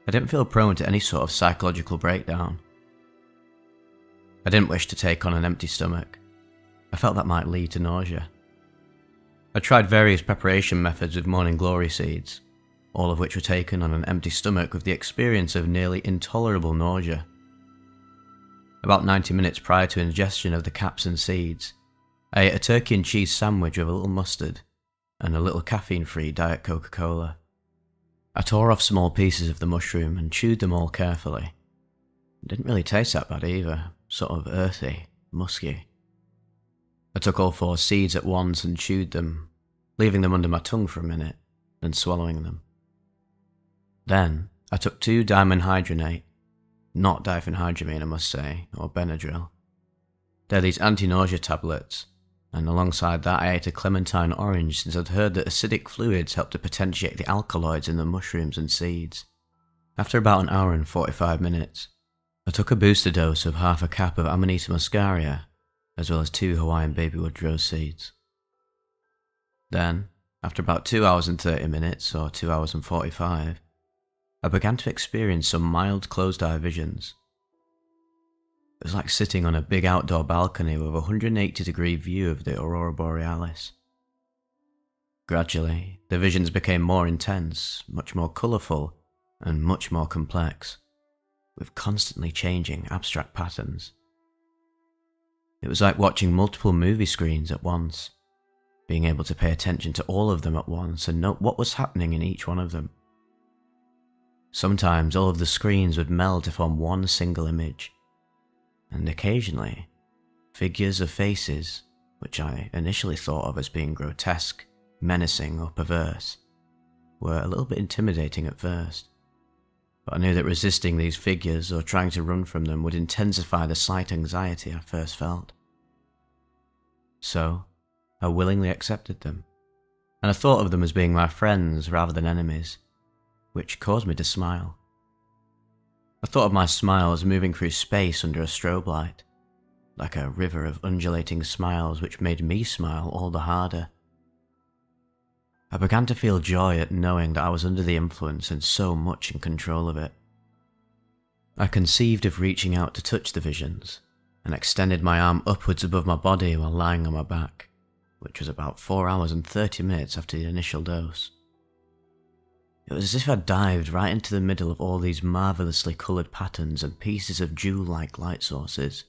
I didn't feel prone to any sort of psychological breakdown. I didn't wish to take on an empty stomach. I felt that might lead to nausea. I tried various preparation methods with morning glory seeds, all of which were taken on an empty stomach with the experience of nearly intolerable nausea. About 90 minutes prior to ingestion of the caps and seeds, I ate a turkey and cheese sandwich with a little mustard and a little caffeine-free Diet Coca-Cola. I tore off small pieces of the mushroom and chewed them all carefully. It didn't really taste that bad either, sort of earthy, musky. I took all 4 seeds at once and chewed them, leaving them under my tongue for a minute, then swallowing them. Then, I took 2 dimenhydrinate, not diphenhydramine I must say, or Benadryl. They're these anti-nausea tablets, and alongside that I ate a clementine orange since I'd heard that acidic fluids help to potentiate the alkaloids in the mushrooms and seeds. After about an hour and 45 minutes, I took a booster dose of half a cap of Amanita muscaria, as well as 2 Hawaiian baby woodrose seeds. Then, after about 2 hours and 30 minutes, or 2 hours and 45, I began to experience some mild closed-eye visions. It was like sitting on a big outdoor balcony with a 180-degree view of the Aurora Borealis. Gradually, the visions became more intense, much more colourful, and much more complex, with constantly changing abstract patterns. It was like watching multiple movie screens at once, being able to pay attention to all of them at once and note what was happening in each one of them. Sometimes all of the screens would meld to form one single image, and occasionally, figures of faces, which I initially thought of as being grotesque, menacing or perverse, were a little bit intimidating at first. But I knew that resisting these figures or trying to run from them would intensify the slight anxiety I first felt. So, I willingly accepted them, and I thought of them as being my friends rather than enemies, which caused me to smile. I thought of my smile as moving through space under a strobe light, like a river of undulating smiles which made me smile all the harder. I began to feel joy at knowing that I was under the influence and so much in control of it. I conceived of reaching out to touch the visions, and extended my arm upwards above my body while lying on my back, which was about 4 hours and 30 minutes after the initial dose. It was as if I dived right into the middle of all these marvellously coloured patterns and pieces of jewel-like light sources.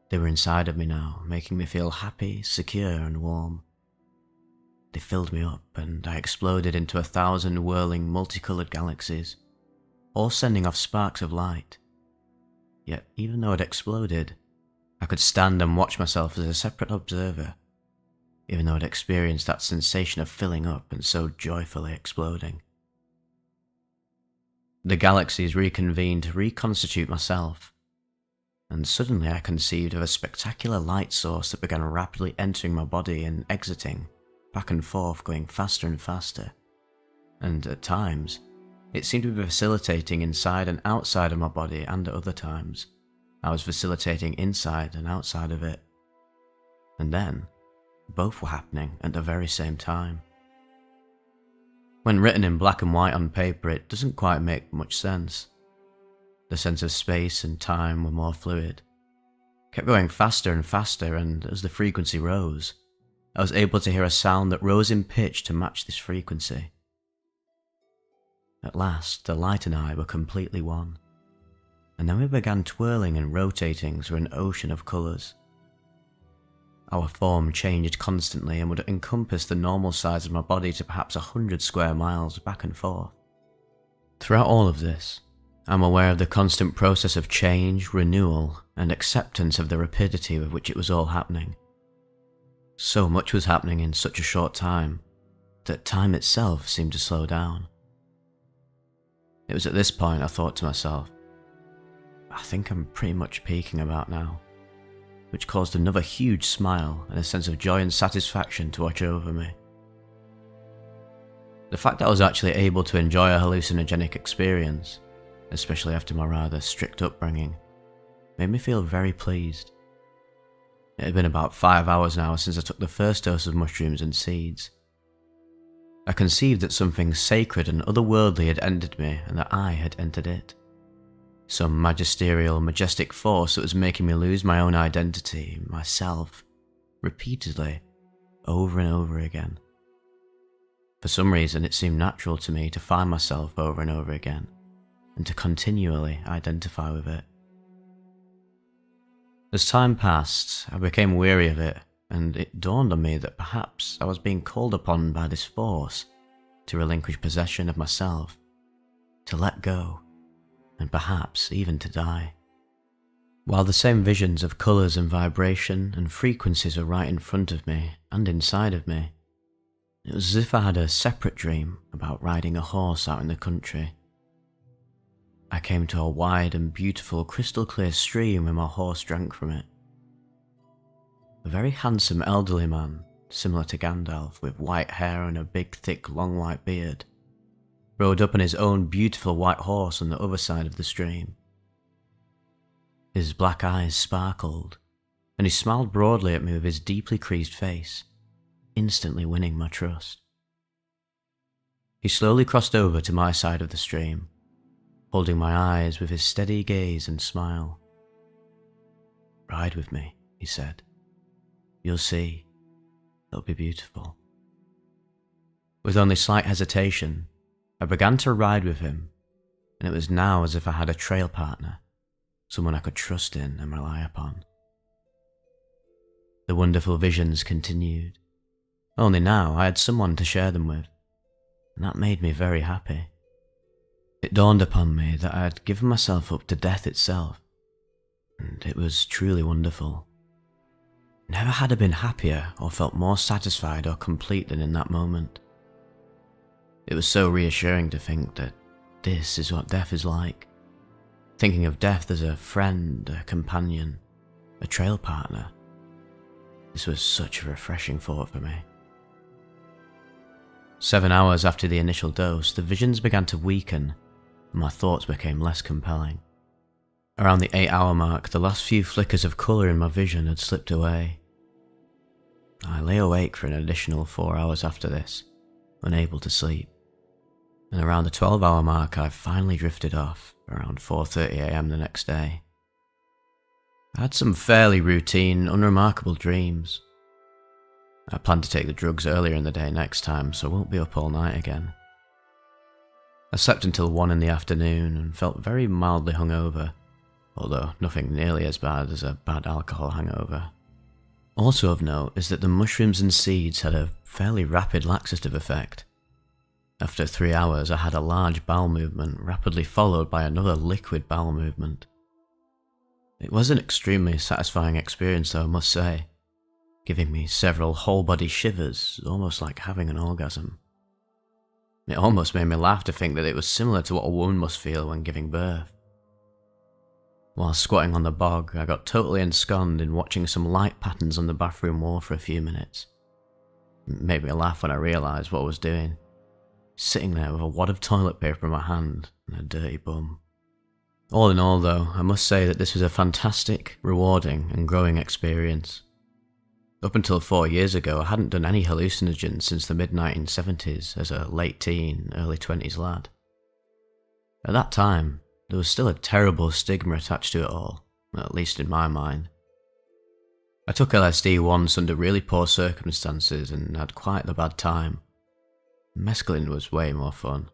They were inside of me now, making me feel happy, secure and warm. They filled me up, and I exploded into 1,000 whirling, multicoloured galaxies, all sending off sparks of light. Yet, even though I'd exploded, I could stand and watch myself as a separate observer, even though I'd experienced that sensation of filling up and so joyfully exploding. The galaxies reconvened to reconstitute myself, and suddenly I conceived of a spectacular light source that began rapidly entering my body and exiting, back and forth, going faster and faster, and at times, it seemed to be facilitating inside and outside of my body, and at other times, I was facilitating inside and outside of it. And then, both were happening at the very same time. When written in black and white on paper, it doesn't quite make much sense. The sense of space and time were more fluid, kept going faster and faster, and as the frequency rose, I was able to hear a sound that rose in pitch to match this frequency. At last, the light and I were completely one, and then we began twirling and rotating through an ocean of colours. Our form changed constantly and would encompass the normal size of my body to perhaps 100 square miles back and forth. Throughout all of this, I'm aware of the constant process of change, renewal, and acceptance of the rapidity with which it was all happening. So much was happening in such a short time that time itself seemed to slow down. It was at this point I thought to myself, I think I'm pretty much peaking about now, which caused another huge smile and a sense of joy and satisfaction to wash over me. The fact that I was actually able to enjoy a hallucinogenic experience, especially after my rather strict upbringing, made me feel very pleased. It had been about 5 hours now since I took the first dose of mushrooms and seeds. I conceived that something sacred and otherworldly had entered me and that I had entered it. Some magisterial, majestic force that was making me lose my own identity, myself, repeatedly, over and over again. For some reason it seemed natural to me to find myself over and over again, and to continually identify with it. As time passed, I became weary of it, and it dawned on me that perhaps I was being called upon by this force to relinquish possession of myself, to let go, and perhaps even to die. While the same visions of colours and vibration and frequencies were right in front of me and inside of me, it was as if I had a separate dream about riding a horse out in the country. I came to a wide and beautiful crystal clear stream and my horse drank from it. A very handsome elderly man, similar to Gandalf, with white hair and a big thick long white beard, rode up on his own beautiful white horse on the other side of the stream. His black eyes sparkled, and he smiled broadly at me with his deeply creased face, instantly winning my trust. He slowly crossed over to my side of the stream, holding my eyes with his steady gaze and smile. "Ride with me," he said. "You'll see, it'll be beautiful." With only slight hesitation, I began to ride with him, and it was now as if I had a trail partner, someone I could trust in and rely upon. The wonderful visions continued. Only now I had someone to share them with, and that made me very happy. It dawned upon me that I had given myself up to death itself, and it was truly wonderful. Never had I been happier or felt more satisfied or complete than in that moment. It was so reassuring to think that this is what death is like. Thinking of death as a friend, a companion, a trail partner. This was such a refreshing thought for me. 7 hours after the initial dose, the visions began to weaken, and my thoughts became less compelling. Around the 8-hour mark, the last few flickers of colour in my vision had slipped away. I lay awake for an additional 4 hours after this, unable to sleep. And around the 12-hour mark, I finally drifted off, around 4:30 AM the next day. I had some fairly routine, unremarkable dreams. I plan to take the drugs earlier in the day next time, so I won't be up all night again. I slept until 1 in the afternoon and felt very mildly hungover, although nothing nearly as bad as a bad alcohol hangover. Also of note is that the mushrooms and seeds had a fairly rapid laxative effect. After 3 hours, I had a large bowel movement, rapidly followed by another liquid bowel movement. It was an extremely satisfying experience though, I must say, giving me several whole-body shivers, almost like having an orgasm. It almost made me laugh to think that it was similar to what a woman must feel when giving birth. While squatting on the bog, I got totally ensconced in watching some light patterns on the bathroom wall for a few minutes. It made me laugh when I realised what I was doing, sitting there with a wad of toilet paper in my hand and a dirty bum. All in all though, I must say that this was a fantastic, rewarding and growing experience. Up until 4 years ago, I hadn't done any hallucinogens since the mid-1970s as a late teen, early 20s lad. At that time, there was still a terrible stigma attached to it all, at least in my mind. I took LSD once under really poor circumstances and had quite the bad time. Mescaline was way more fun.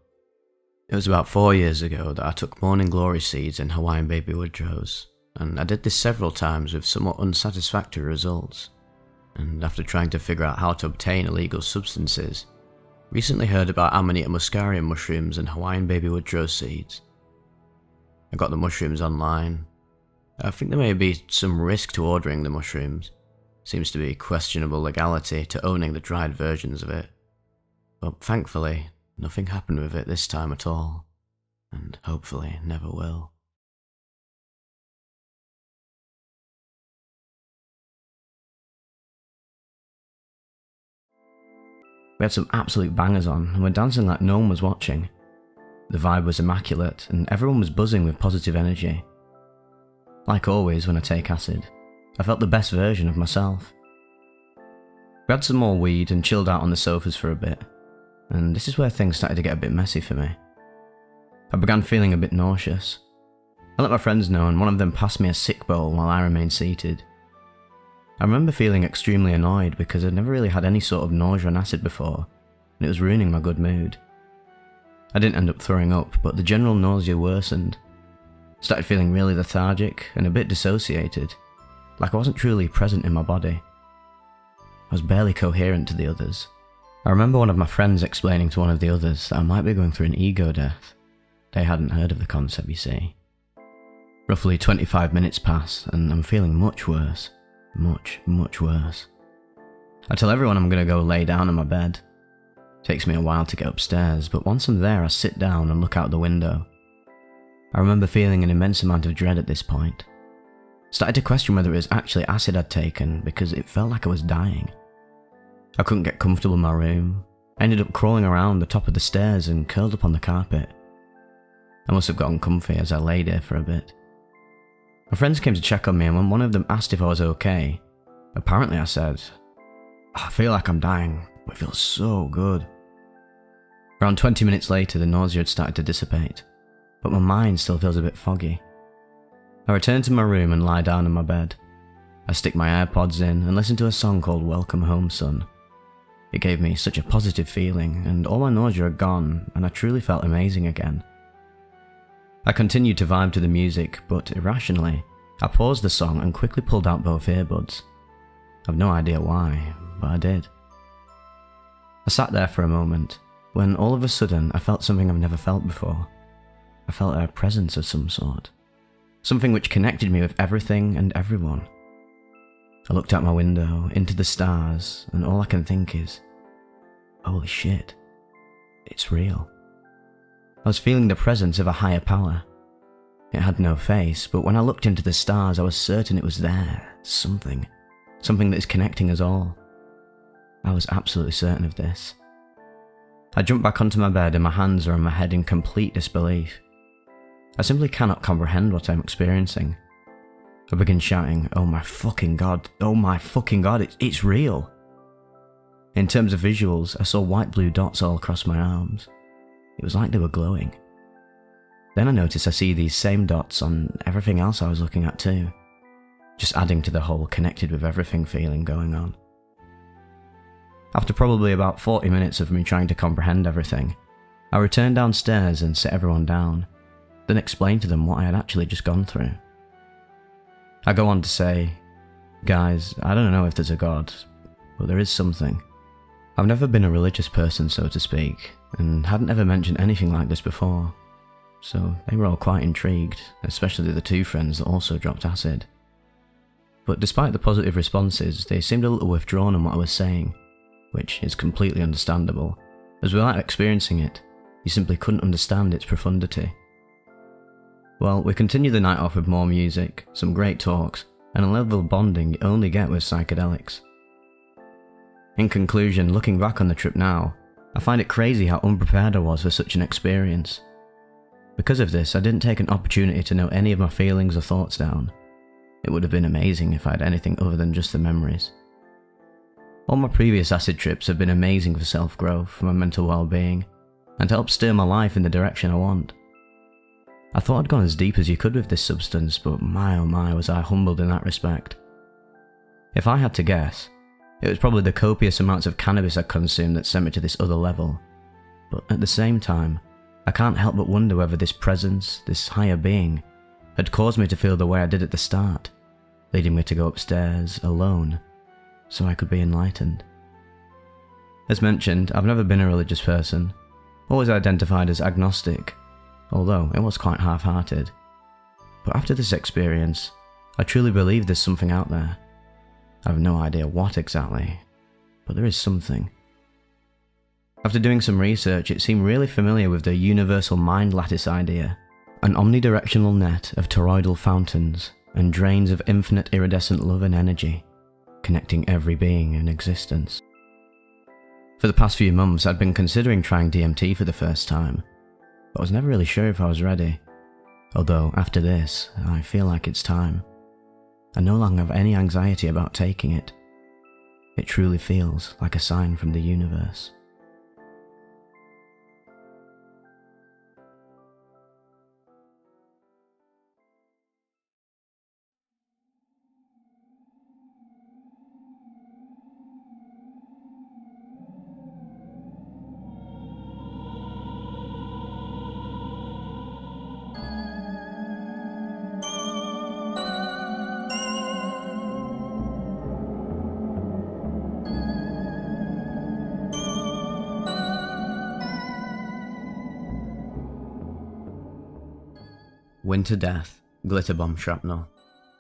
It was about 4 years ago that I took morning glory seeds and Hawaiian baby woodrows, and I did this several times with somewhat unsatisfactory results. And after trying to figure out how to obtain illegal substances, recently heard about Amanita muscaria mushrooms and Hawaiian baby woodrow seeds. I got the mushrooms online. I think there may be some risk to ordering the mushrooms. Seems to be questionable legality to owning the dried versions of it. But thankfully, nothing happened with it this time at all. And hopefully never will. We had some absolute bangers on, and we're dancing like no one was watching. The vibe was immaculate, and everyone was buzzing with positive energy. Like always when I take acid, I felt the best version of myself. We had some more weed and chilled out on the sofas for a bit, and this is where things started to get a bit messy for me. I began feeling a bit nauseous. I let my friends know, and one of them passed me a sick bowl while I remained seated. I remember feeling extremely annoyed because I'd never really had any sort of nausea on acid before, and it was ruining my good mood. I didn't end up throwing up, but the general nausea worsened. Started feeling really lethargic and a bit dissociated, like I wasn't truly present in my body. I was barely coherent to the others. I remember one of my friends explaining to one of the others that I might be going through an ego death. They hadn't heard of the concept, you see. Roughly 25 minutes pass, and I'm feeling much worse. Much, much worse. I tell everyone I'm going to go lay down in my bed. Takes me a while to get upstairs, but once I'm there I sit down and look out the window. I remember feeling an immense amount of dread at this point. Started to question whether it was actually acid I'd taken because it felt like I was dying. I couldn't get comfortable in my room. I ended up crawling around the top of the stairs and curled up on the carpet. I must have gotten comfy as I lay there for a bit. My friends came to check on me, and when one of them asked if I was okay, apparently I said, "I feel like I'm dying, but it feels so good." Around 20 minutes later, the nausea had started to dissipate, but my mind still feels a bit foggy. I return to my room and lie down in my bed. I stick my AirPods in and listen to a song called Welcome Home Son. It gave me such a positive feeling, and all my nausea had gone, and I truly felt amazing again. I continued to vibe to the music, but irrationally, I paused the song and quickly pulled out both earbuds. I've no idea why, but I did. I sat there for a moment, when all of a sudden I felt something I've never felt before. I felt a presence of some sort. Something which connected me with everything and everyone. I looked out my window, into the stars, and all I can think is, holy shit, it's real. I was feeling the presence of a higher power. It had no face, but when I looked into the stars, I was certain it was there. Something that is connecting us all. I was absolutely certain of this. I jumped back onto my bed and my hands are on my head in complete disbelief. I simply cannot comprehend what I'm experiencing. I begin shouting, "Oh my fucking god, oh my fucking god, it's real." In terms of visuals, I saw white-blue dots all across my arms. It was like they were glowing. Then I noticed I see these same dots on everything else I was looking at too, just adding to the whole connected with everything feeling going on. After probably about 40 minutes of me trying to comprehend everything, I returned downstairs and set everyone down, then explained to them what I had actually just gone through. I go on to say, "Guys, I don't know if there's a god, but there is something." I've never been a religious person, so to speak, and hadn't ever mentioned anything like this before, so they were all quite intrigued, especially the two friends that also dropped acid. But despite the positive responses, they seemed a little withdrawn on what I was saying, which is completely understandable, as without experiencing it, you simply couldn't understand its profundity. Well, we continued the night off with more music, some great talks, and a level of bonding you only get with psychedelics. In conclusion, looking back on the trip now, I find it crazy how unprepared I was for such an experience. Because of this, I didn't take an opportunity to note any of my feelings or thoughts down. It would have been amazing if I had anything other than just the memories. All my previous acid trips have been amazing for self-growth, for my mental well-being, and to help steer my life in the direction I want. I thought I'd gone as deep as you could with this substance, but my oh my was I humbled in that respect. If I had to guess, it was probably the copious amounts of cannabis I consumed that sent me to this other level. But at the same time, I can't help but wonder whether this presence, this higher being, had caused me to feel the way I did at the start, leading me to go upstairs alone, so I could be enlightened. As mentioned, I've never been a religious person, always identified as agnostic, although it was quite half-hearted, But after this experience, I truly believe there's something out there. I have no idea what exactly, but there is something. After doing some research, it seemed really familiar with the universal mind lattice idea, an omnidirectional net of toroidal fountains and drains of infinite iridescent love and energy, connecting every being in existence. For the past few months, I'd been considering trying DMT for the first time, but I was never really sure if I was ready. Although, after this, I feel like it's time. I no longer have any anxiety about taking it. It truly feels like a sign from the universe. Winter Death, Glitter Bomb Shrapnel,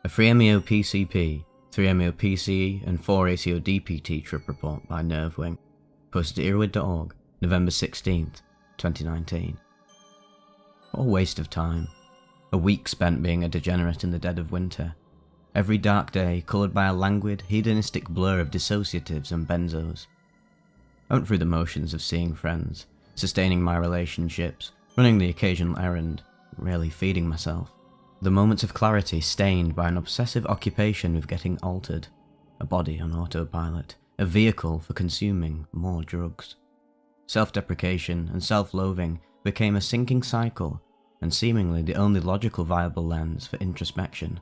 a 3-MeO-PCP, 3-MeO-PCE and 4-ACO-DPT trip report by Nervewing, posted at earwid.org, November 16th, 2019. What a waste of time. A week spent being a degenerate in the dead of winter. Every dark day coloured by a languid, hedonistic blur of dissociatives and benzos. I went through the motions of seeing friends, sustaining my relationships, running the occasional errand, rarely feeding myself. The moments of clarity stained by an obsessive occupation with getting altered, a body on autopilot, a vehicle for consuming more drugs. Self-deprecation and self-loathing became a sinking cycle and seemingly the only logical viable lens for introspection.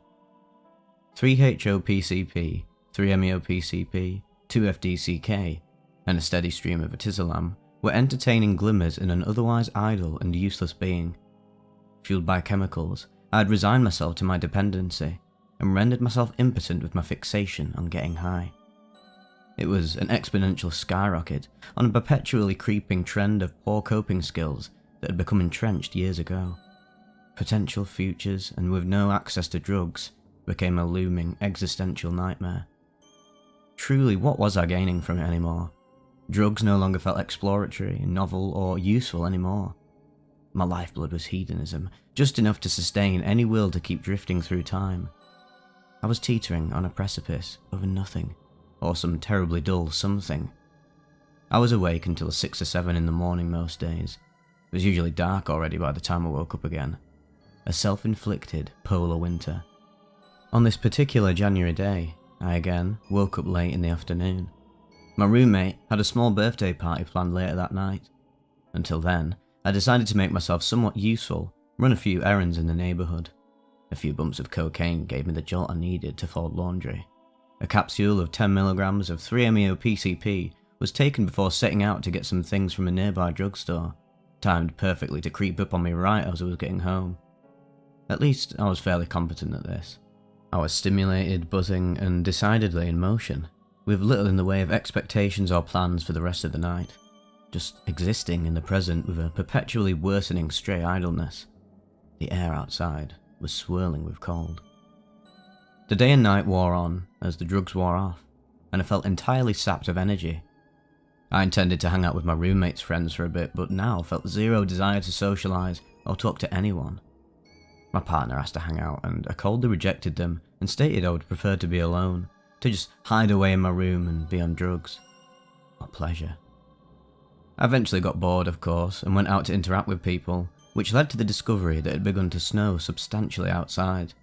3-HO-PCP, 3-MeO-PCP, 2-FDCK, and a steady stream of atizolam were entertaining glimmers in an otherwise idle and useless being. Fueled by chemicals, I had resigned myself to my dependency and rendered myself impotent with my fixation on getting high. It was an exponential skyrocket on a perpetually creeping trend of poor coping skills that had become entrenched years ago. Potential futures, and with no access to drugs, became a looming existential nightmare. Truly, what was I gaining from it anymore? Drugs no longer felt exploratory, novel, or useful anymore. My lifeblood was hedonism, just enough to sustain any will to keep drifting through time. I was teetering on a precipice over nothing, or some terribly dull something. I was awake until 6 or 7 in the morning most days. It was usually dark already by the time I woke up again. A self-inflicted polar winter. On this particular January day, I again woke up late in the afternoon. My roommate had a small birthday party planned later that night. Until then, I decided to make myself somewhat useful, run a few errands in the neighbourhood. A few bumps of cocaine gave me the jolt I needed to fold laundry. A capsule of 10 milligrams of 3-MeO-PCP was taken before setting out to get some things from a nearby drugstore, timed perfectly to creep up on me right as I was getting home. At least, I was fairly competent at this. I was stimulated, buzzing, and decidedly in motion, with little in the way of expectations or plans for the rest of the night. Just existing in the present with a perpetually worsening stray idleness. The air outside was swirling with cold. The day and night wore on as the drugs wore off, and I felt entirely sapped of energy. I intended to hang out with my roommate's friends for a bit, but now felt zero desire to socialise or talk to anyone. My partner asked to hang out, and I coldly rejected them and stated I would prefer to be alone, to just hide away in my room and be on drugs. What pleasure. I eventually got bored, of course, and went out to interact with people, which led to the discovery that it had begun to snow substantially outside.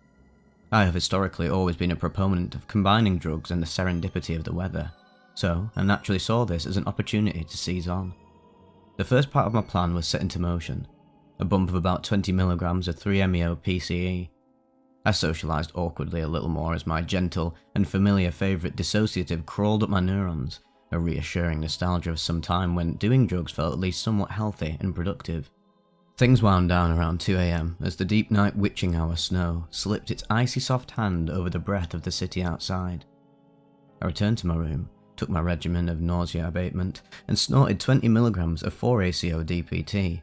I have historically always been a proponent of combining drugs and the serendipity of the weather, so I naturally saw this as an opportunity to seize on. The first part of my plan was set into motion, a bump of about 20 milligrams of 3-MeO-PCE. I socialised awkwardly a little more as my gentle and familiar favourite dissociative crawled up my neurons, a reassuring nostalgia of some time when doing drugs felt at least somewhat healthy and productive. Things wound down around 2 AM as the deep night witching hour snow slipped its icy soft hand over the breath of the city outside. I returned to my room, took my regimen of nausea abatement, and snorted 20 milligrams of 4-ACO-DPT.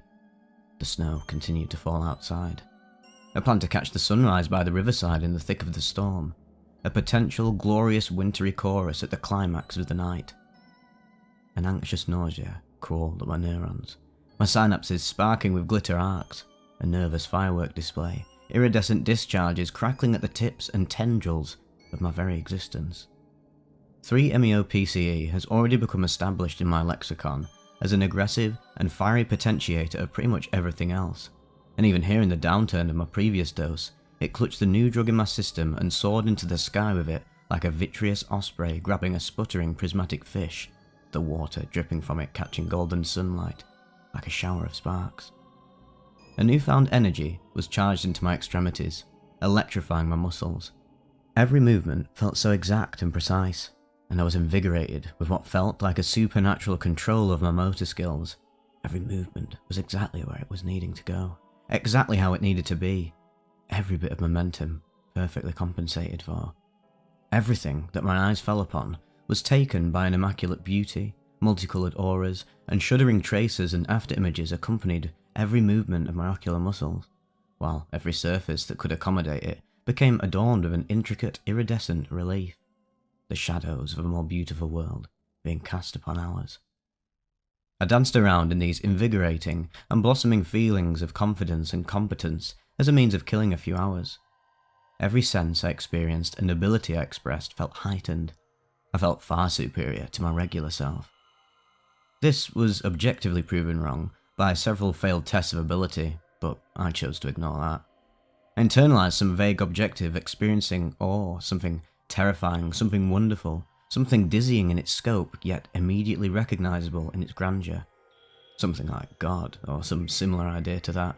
The snow continued to fall outside. I planned to catch the sunrise by the riverside in the thick of the storm, a potential glorious wintry chorus at the climax of the night. An anxious nausea crawled up my neurons, my synapses sparking with glitter arcs, a nervous firework display, iridescent discharges crackling at the tips and tendrils of my very existence. 3-MeO-PCE has already become established in my lexicon as an aggressive and fiery potentiator of pretty much everything else, and even here in the downturn of my previous dose, it clutched the new drug in my system and soared into the sky with it like a vitreous osprey grabbing a sputtering prismatic fish, the water dripping from it catching golden sunlight like a shower of sparks. A newfound energy was charged into my extremities, electrifying my muscles. Every movement felt so exact and precise, and I was invigorated with what felt like a supernatural control of my motor skills. Every movement was exactly where it was needing to go, exactly how it needed to be. Every bit of momentum perfectly compensated for. Everything that my eyes fell upon was taken by an immaculate beauty, multicoloured auras, and shuddering traces and afterimages accompanied every movement of my ocular muscles, while every surface that could accommodate it became adorned with an intricate iridescent relief, the shadows of a more beautiful world being cast upon ours. I danced around in these invigorating and blossoming feelings of confidence and competence as a means of killing a few hours. Every sense I experienced and ability I expressed felt heightened. I felt far superior to my regular self. This was objectively proven wrong by several failed tests of ability, but I chose to ignore that. I internalized some vague objective experiencing awe, something terrifying, something wonderful, something dizzying in its scope, yet immediately recognizable in its grandeur. Something like God, or some similar idea to that.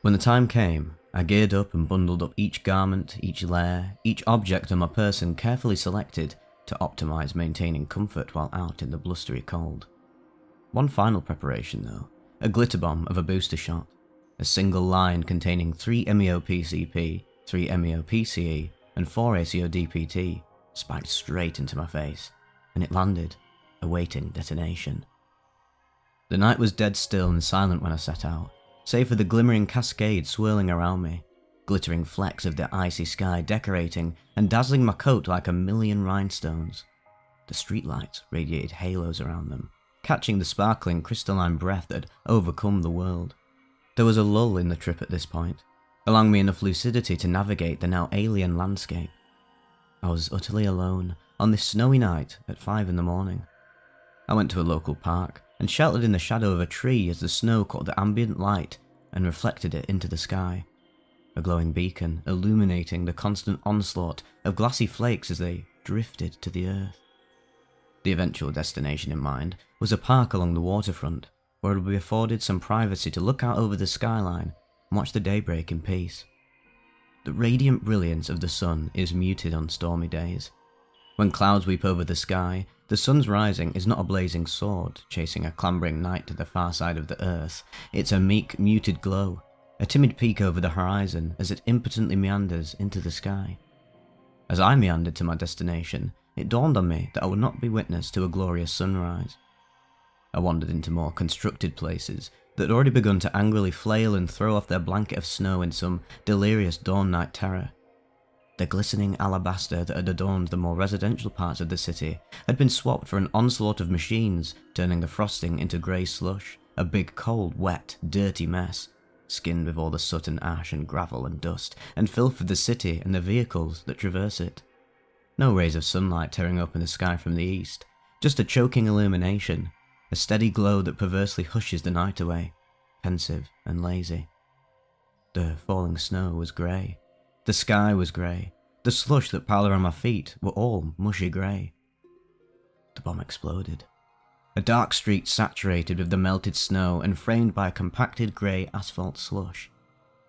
When the time came, I geared up and bundled up each garment, each layer, each object on my person carefully selected to optimize maintaining comfort while out in the blustery cold. One final preparation though, a glitter bomb of a booster shot, a single line containing 3-MeO-PCP, 3-MeO-PCE, and 4-ACO-DPT, spiked straight into my face, and it landed, awaiting detonation. The night was dead still and silent when I set out, save for the glimmering cascade swirling around me, glittering flecks of the icy sky decorating and dazzling my coat like a million rhinestones. The streetlights radiated halos around them, catching the sparkling crystalline breath that had overcome the world. There was a lull in the trip at this point, allowing me enough lucidity to navigate the now alien landscape. I was utterly alone on this snowy night at 5 a.m. I went to a local park and sheltered in the shadow of a tree as the snow caught the ambient light and reflected it into the sky, a glowing beacon illuminating the constant onslaught of glassy flakes as they drifted to the earth. The eventual destination in mind was a park along the waterfront, where I would be afforded some privacy to look out over the skyline and watch the daybreak in peace. The radiant brilliance of the sun is muted on stormy days. When clouds weep over the sky, the sun's rising is not a blazing sword chasing a clambering night to the far side of the earth. It's a meek, muted glow, a timid peek over the horizon as it impotently meanders into the sky. As I meandered to my destination, it dawned on me that I would not be witness to a glorious sunrise. I wandered into more constructed places that had already begun to angrily flail and throw off their blanket of snow in some delirious dawn-night terror. The glistening alabaster that had adorned the more residential parts of the city had been swapped for an onslaught of machines, turning the frosting into grey slush, a big cold, wet, dirty mess, skinned with all the soot and ash and gravel and dust and filth of the city and the vehicles that traverse it. No rays of sunlight tearing open the sky from the east, just a choking illumination, a steady glow that perversely hushes the night away, pensive and lazy. The falling snow was grey. The sky was grey. The slush that piled around my feet were all mushy grey. The bomb exploded. A dark street saturated with the melted snow and framed by a compacted grey asphalt slush.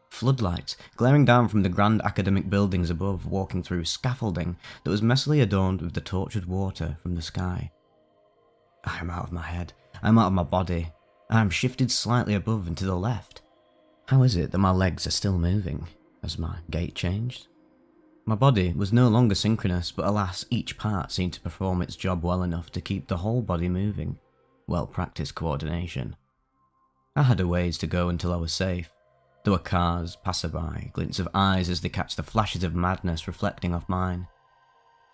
Floodlights glaring down from the grand academic buildings above, walking through scaffolding that was messily adorned with the tortured water from the sky. I am out of my head. I am out of my body. I am shifted slightly above and to the left. How is it that my legs are still moving? Has my gait changed? My body was no longer synchronous, but alas, each part seemed to perform its job well enough to keep the whole body moving. Well-practiced coordination. I had a ways to go until I was safe. There were cars, passerby, glints of eyes as they catch the flashes of madness reflecting off mine.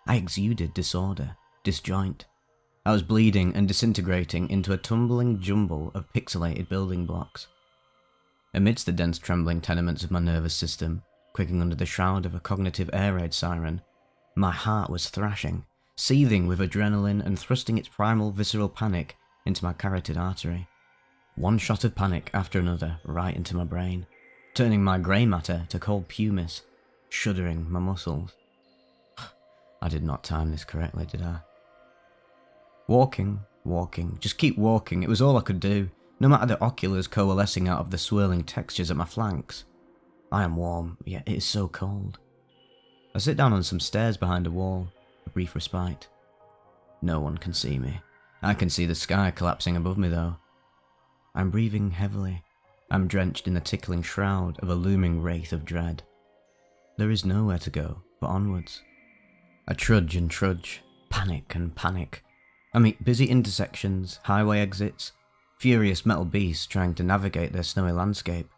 I exuded disorder, disjoint. I was bleeding and disintegrating into a tumbling jumble of pixelated building blocks. Amidst the dense trembling tenements of my nervous system, quaking under the shroud of a cognitive air raid siren, my heart was thrashing, seething with adrenaline and thrusting its primal visceral panic into my carotid artery. One shot of panic after another right into my brain, turning my grey matter to cold pumice, shuddering my muscles. I did not time this correctly, did I? Walking, just keep walking, it was all I could do, no matter the oculars coalescing out of the swirling textures at my flanks. I am warm, yet it is so cold. I sit down on some stairs behind a wall, a brief respite. No one can see me. I can see the sky collapsing above me though. I'm breathing heavily. I'm drenched in the tickling shroud of a looming wraith of dread. There is nowhere to go but onwards. I trudge and trudge, panic and panic. I meet busy intersections, highway exits, furious metal beasts trying to navigate their snowy landscape,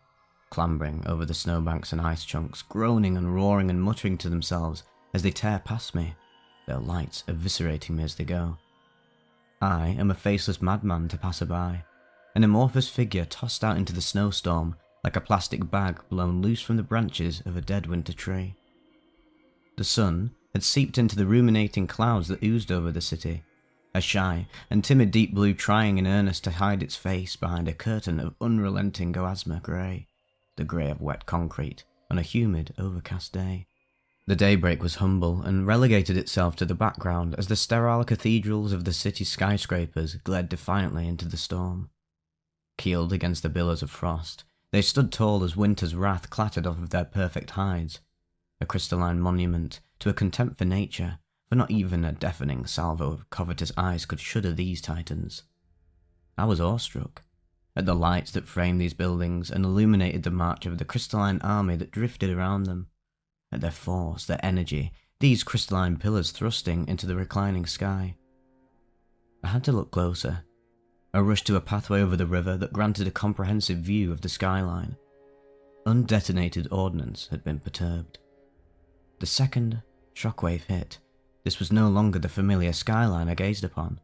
clambering over the snowbanks and ice chunks, groaning and roaring and muttering to themselves as they tear past me, their lights eviscerating me as they go. I am a faceless madman to passerby, an amorphous figure tossed out into the snowstorm like a plastic bag blown loose from the branches of a dead winter tree. The sun had seeped into the ruminating clouds that oozed over the city, a shy and timid deep blue trying in earnest to hide its face behind a curtain of unrelenting Goasma grey, the grey of wet concrete on a humid, overcast day. The daybreak was humble and relegated itself to the background as the sterile cathedrals of the city's skyscrapers glared defiantly into the storm. Keeled against the billows of frost, they stood tall as winter's wrath clattered off of their perfect hides, a crystalline monument to a contempt for nature, for not even a deafening salvo of covetous eyes could shudder these titans. I was awestruck at the lights that framed these buildings and illuminated the march of the crystalline army that drifted around them, at their force, their energy, these crystalline pillars thrusting into the reclining sky. I had to look closer. I rushed to a pathway over the river that granted a comprehensive view of the skyline. Undetonated ordnance had been perturbed. The second shockwave hit. This was no longer the familiar skyline I gazed upon.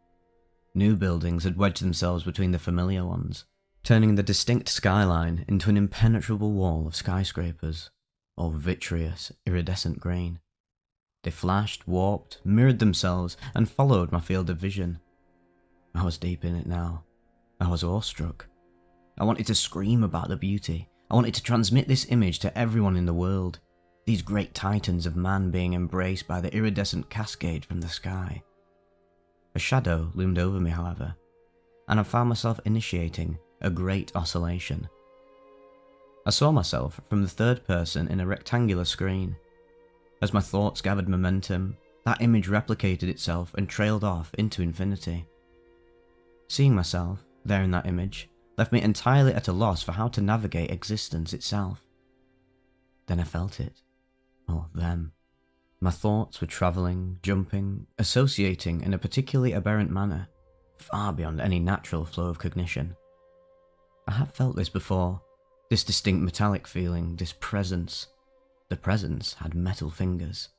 New buildings had wedged themselves between the familiar ones, turning the distinct skyline into an impenetrable wall of skyscrapers, all vitreous, iridescent green. They flashed, warped, mirrored themselves, and followed my field of vision. I was deep in it now. I was awestruck. I wanted to scream about the beauty. I wanted to transmit this image to everyone in the world. These great titans of man being embraced by the iridescent cascade from the sky. A shadow loomed over me, however, and I found myself initiating a great oscillation. I saw myself from the third person in a rectangular screen. As my thoughts gathered momentum, that image replicated itself and trailed off into infinity. Seeing myself, there in that image, left me entirely at a loss for how to navigate existence itself. Then I felt it. Or them. My thoughts were travelling, jumping, associating in a particularly aberrant manner, far beyond any natural flow of cognition. I had felt this before, this distinct metallic feeling, this presence. The presence had metal fingers.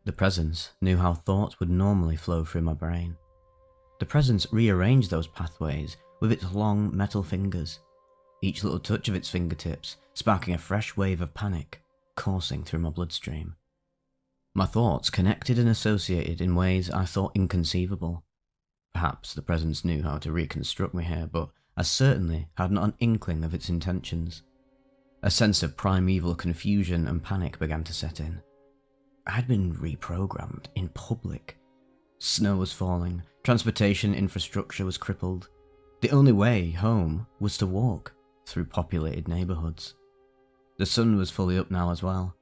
The presence knew how thoughts would normally flow through my brain. The presence rearranged those pathways with its long metal fingers, each little touch of its fingertips sparking a fresh wave of panic coursing through my bloodstream. My thoughts connected and associated in ways I thought inconceivable. Perhaps the presence knew how to reconstruct me here, but I certainly had not an inkling of its intentions. A sense of primeval confusion and panic began to set in. I had been reprogrammed in public. Snow was falling, transportation infrastructure was crippled. The only way home was to walk through populated neighbourhoods. The sun was fully up now as well.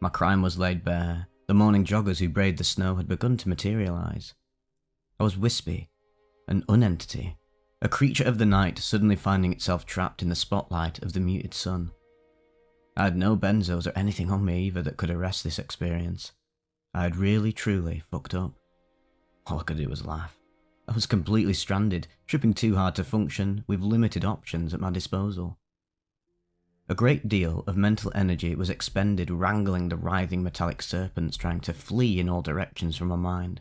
My crime was laid bare. The morning joggers who braved the snow had begun to materialise. I was wispy, an unentity, a creature of the night suddenly finding itself trapped in the spotlight of the muted sun. I had no benzos or anything on me either that could arrest this experience. I had really truly fucked up. All I could do was laugh. I was completely stranded, tripping too hard to function, with limited options at my disposal. A great deal of mental energy was expended wrangling the writhing metallic serpents trying to flee in all directions from my mind,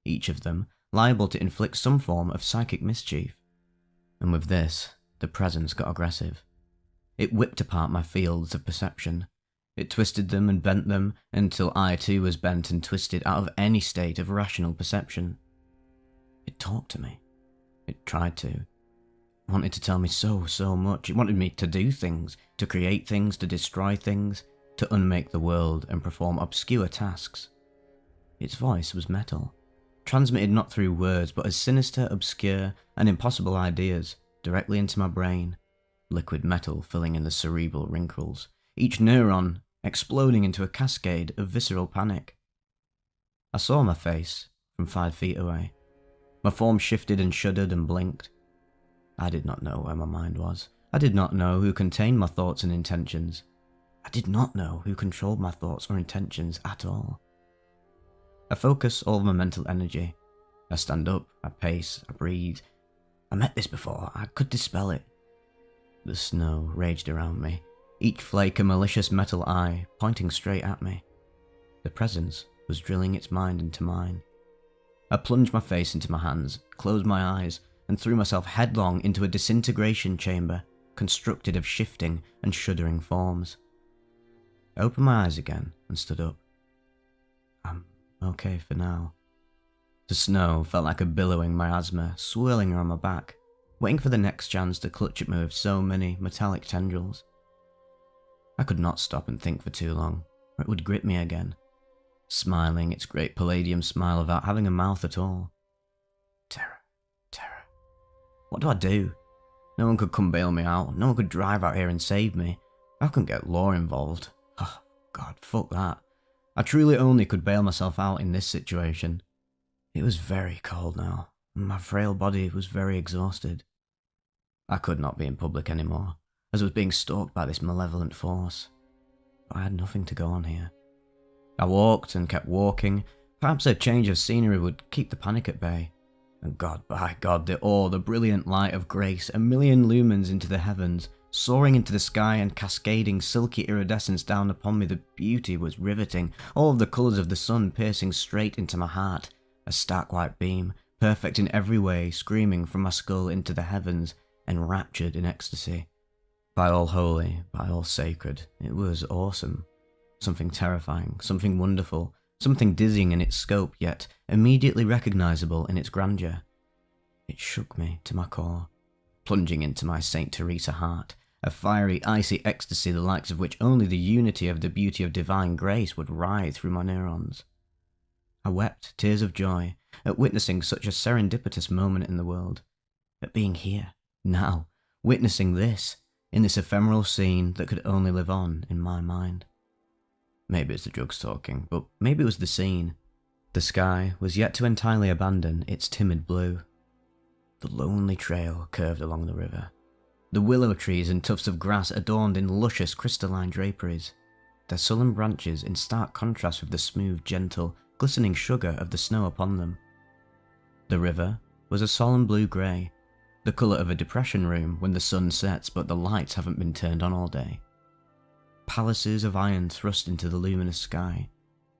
each of them liable to inflict some form of psychic mischief. And with this, the presence got aggressive. It whipped apart my fields of perception. It twisted them and bent them until I too was bent and twisted out of any state of rational perception. It talked to me. It tried to. It wanted to tell me so much. It wanted me to do things, to create things, to destroy things, to unmake the world and perform obscure tasks. Its voice was metal, transmitted not through words but as sinister, obscure, and impossible ideas directly into my brain, liquid metal filling in the cerebral wrinkles, each neuron exploding into a cascade of visceral panic. I saw my face from 5 feet away. My form shifted and shuddered and blinked. I did not know where my mind was. I did not know who contained my thoughts and intentions. I did not know who controlled my thoughts or intentions at all. I focus all of my mental energy. I stand up, I pace, I breathe. I met this before, I could dispel it. The snow raged around me, each flake a malicious metal eye pointing straight at me. The presence was drilling its mind into mine. I plunged my face into my hands, closed my eyes, and threw myself headlong into a disintegration chamber constructed of shifting and shuddering forms. I opened my eyes again and stood up. I'm okay for now. The snow felt like a billowing miasma swirling around my back, waiting for the next chance to clutch at me with so many metallic tendrils. I could not stop and think for too long, or it would grip me again, smiling its great palladium smile without having a mouth at all. Terror, terror. What do I do? No one could come bail me out, no one could drive out here and save me. I couldn't get law involved. Oh, God, fuck that. I truly only could bail myself out in this situation. It was very cold now, and my frail body was very exhausted. I could not be in public anymore, as I was being stalked by this malevolent force. But I had nothing to go on here. I walked and kept walking. Perhaps a change of scenery would keep the panic at bay. And God, by God, the awe, the brilliant light of grace, a million lumens into the heavens, soaring into the sky and cascading silky iridescence down upon me, the beauty was riveting, all of the colours of the sun piercing straight into my heart, a stark white beam, perfect in every way, screaming from my skull into the heavens, enraptured in ecstasy. By all holy, by all sacred, it was awesome. Something terrifying, something wonderful, something dizzying in its scope, yet immediately recognisable in its grandeur. It shook me to my core, plunging into my Saint Teresa heart, a fiery, icy ecstasy the likes of which only the unity of the beauty of divine grace would ride through my neurons. I wept tears of joy at witnessing such a serendipitous moment in the world, at being here, now, witnessing this, in this ephemeral scene that could only live on in my mind. Maybe it's the drugs talking, but maybe it was the scene. The sky was yet to entirely abandon its timid blue. The lonely trail curved along the river. The willow trees and tufts of grass adorned in luscious crystalline draperies, their sullen branches in stark contrast with the smooth, gentle, glistening sugar of the snow upon them. The river was a solemn blue-grey, the colour of a depression room when the sun sets but the lights haven't been turned on all day. Palaces of iron thrust into the luminous sky,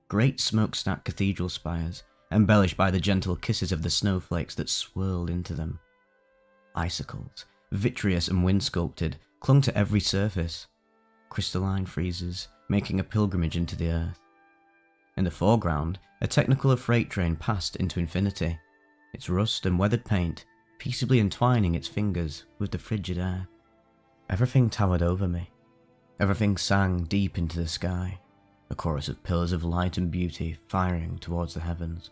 great smokestack cathedral spires, embellished by the gentle kisses of the snowflakes that swirled into them. Icicles, vitreous and wind-sculpted, clung to every surface, crystalline friezes making a pilgrimage into the earth. In the foreground, a technicolor freight train passed into infinity, its rust and weathered paint peaceably entwining its fingers with the frigid air. Everything towered over me. Everything sang deep into the sky, a chorus of pillars of light and beauty firing towards the heavens.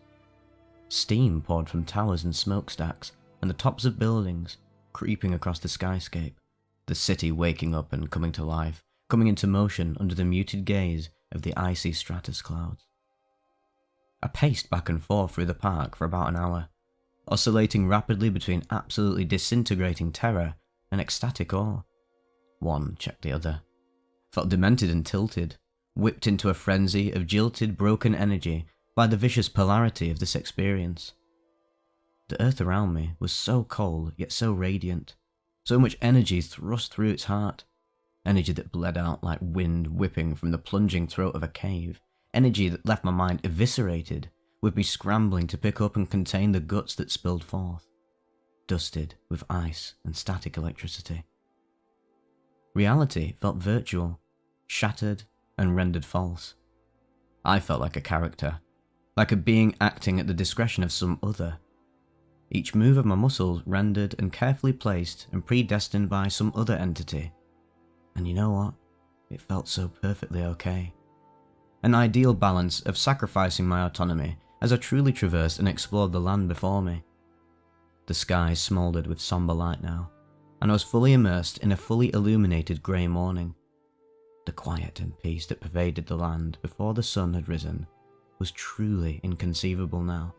Steam poured from towers and smokestacks and the tops of buildings, creeping across the skyscape, the city waking up and coming to life, coming into motion under the muted gaze of the icy stratus clouds. I paced back and forth through the park for about an hour, oscillating rapidly between absolutely disintegrating terror and ecstatic awe. One checked the other. Felt demented and tilted, whipped into a frenzy of jilted, broken energy by the vicious polarity of this experience. The earth around me was so cold yet so radiant, so much energy thrust through its heart. Energy that bled out like wind whipping from the plunging throat of a cave. Energy that left my mind eviscerated, with me scrambling to pick up and contain the guts that spilled forth, dusted with ice and static electricity. Reality felt virtual, shattered and rendered false. I felt like a character, like a being acting at the discretion of some other. Each move of my muscles rendered and carefully placed and predestined by some other entity. And you know what? It felt so perfectly okay. An ideal balance of sacrificing my autonomy as I truly traversed and explored the land before me. The sky smouldered with somber light now, and I was fully immersed in a fully illuminated grey morning. The quiet and peace that pervaded the land before the sun had risen was truly inconceivable now.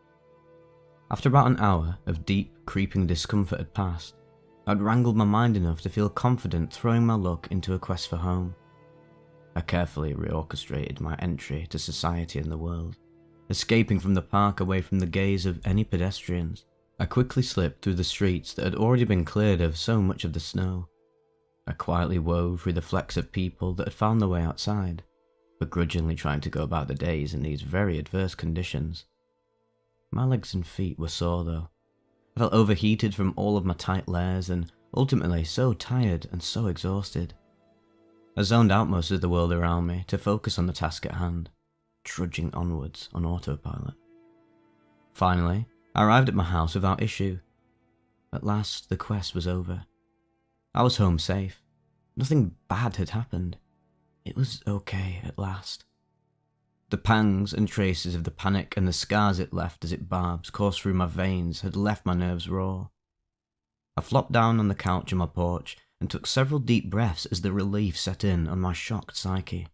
After about an hour of deep, creeping discomfort had passed, I'd wrangled my mind enough to feel confident throwing my luck into a quest for home. I carefully reorchestrated my entry to society and the world, escaping from the park away from the gaze of any pedestrians. I quickly slipped through the streets that had already been cleared of so much of the snow. I quietly wove through the flecks of people that had found their way outside, begrudgingly trying to go about the days in these very adverse conditions. My legs and feet were sore though. I felt overheated from all of my tight layers and ultimately so tired and so exhausted. I zoned out most of the world around me to focus on the task at hand, trudging onwards on autopilot. Finally, I arrived at my house without issue. At last, the quest was over. I was home safe. Nothing bad had happened. It was okay at last. The pangs and traces of the panic and the scars it left as it barbs coursed through my veins had left my nerves raw. I flopped down on the couch in my porch and took several deep breaths as the relief set in on my shocked psyche.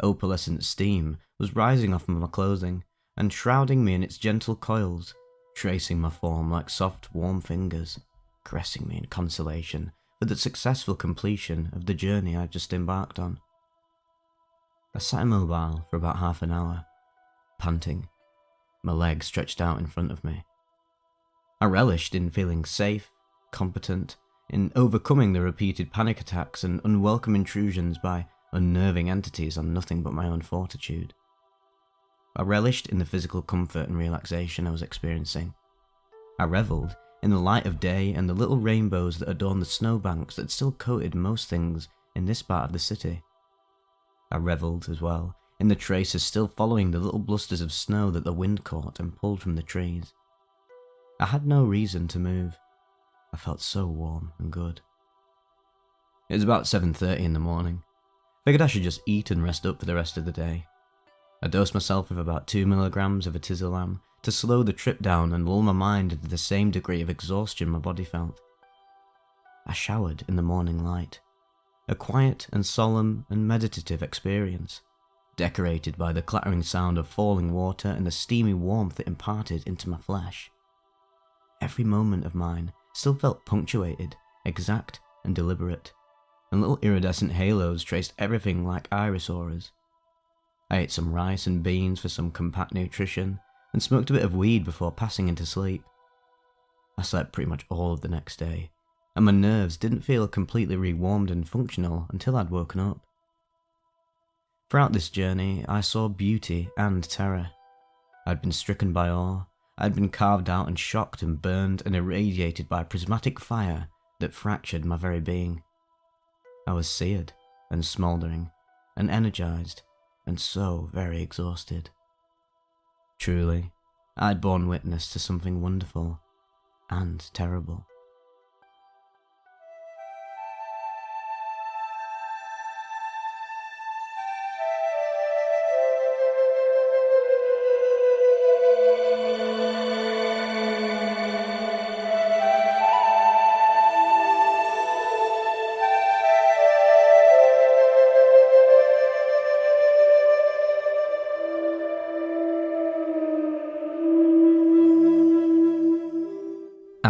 Opalescent steam was rising off my clothing and shrouding me in its gentle coils, tracing my form like soft, warm fingers, caressing me in consolation for the successful completion of the journey I'd just embarked on. I sat immobile for about half an hour, panting, my legs stretched out in front of me. I relished in feeling safe, competent, in overcoming the repeated panic attacks and unwelcome intrusions by unnerving entities on nothing but my own fortitude. I relished in the physical comfort and relaxation I was experiencing. I revelled in the light of day and the little rainbows that adorned the snowbanks that still coated most things in this part of the city. I revelled as well in the traces still following the little blusters of snow that the wind caught and pulled from the trees. I had no reason to move. I felt so warm and good. It was about 7:30 in the morning. Figured I should just eat and rest up for the rest of the day. I dosed myself with about 2 milligrams of atizolam to slow the trip down and lull my mind into the same degree of exhaustion my body felt. I showered in the morning light, a quiet and solemn and meditative experience, decorated by the clattering sound of falling water and the steamy warmth it imparted into my flesh. Every moment of mine still felt punctuated, exact and deliberate, and little iridescent halos traced everything like iris auras. I ate some rice and beans for some compact nutrition, and smoked a bit of weed before passing into sleep. I slept pretty much all of the next day, and my nerves didn't feel completely rewarmed and functional until I'd woken up. Throughout this journey, I saw beauty and terror. I'd been stricken by awe, I'd been carved out and shocked and burned and irradiated by prismatic fire that fractured my very being. I was seared and smouldering and energized and so very exhausted. Truly, I'd borne witness to something wonderful and terrible.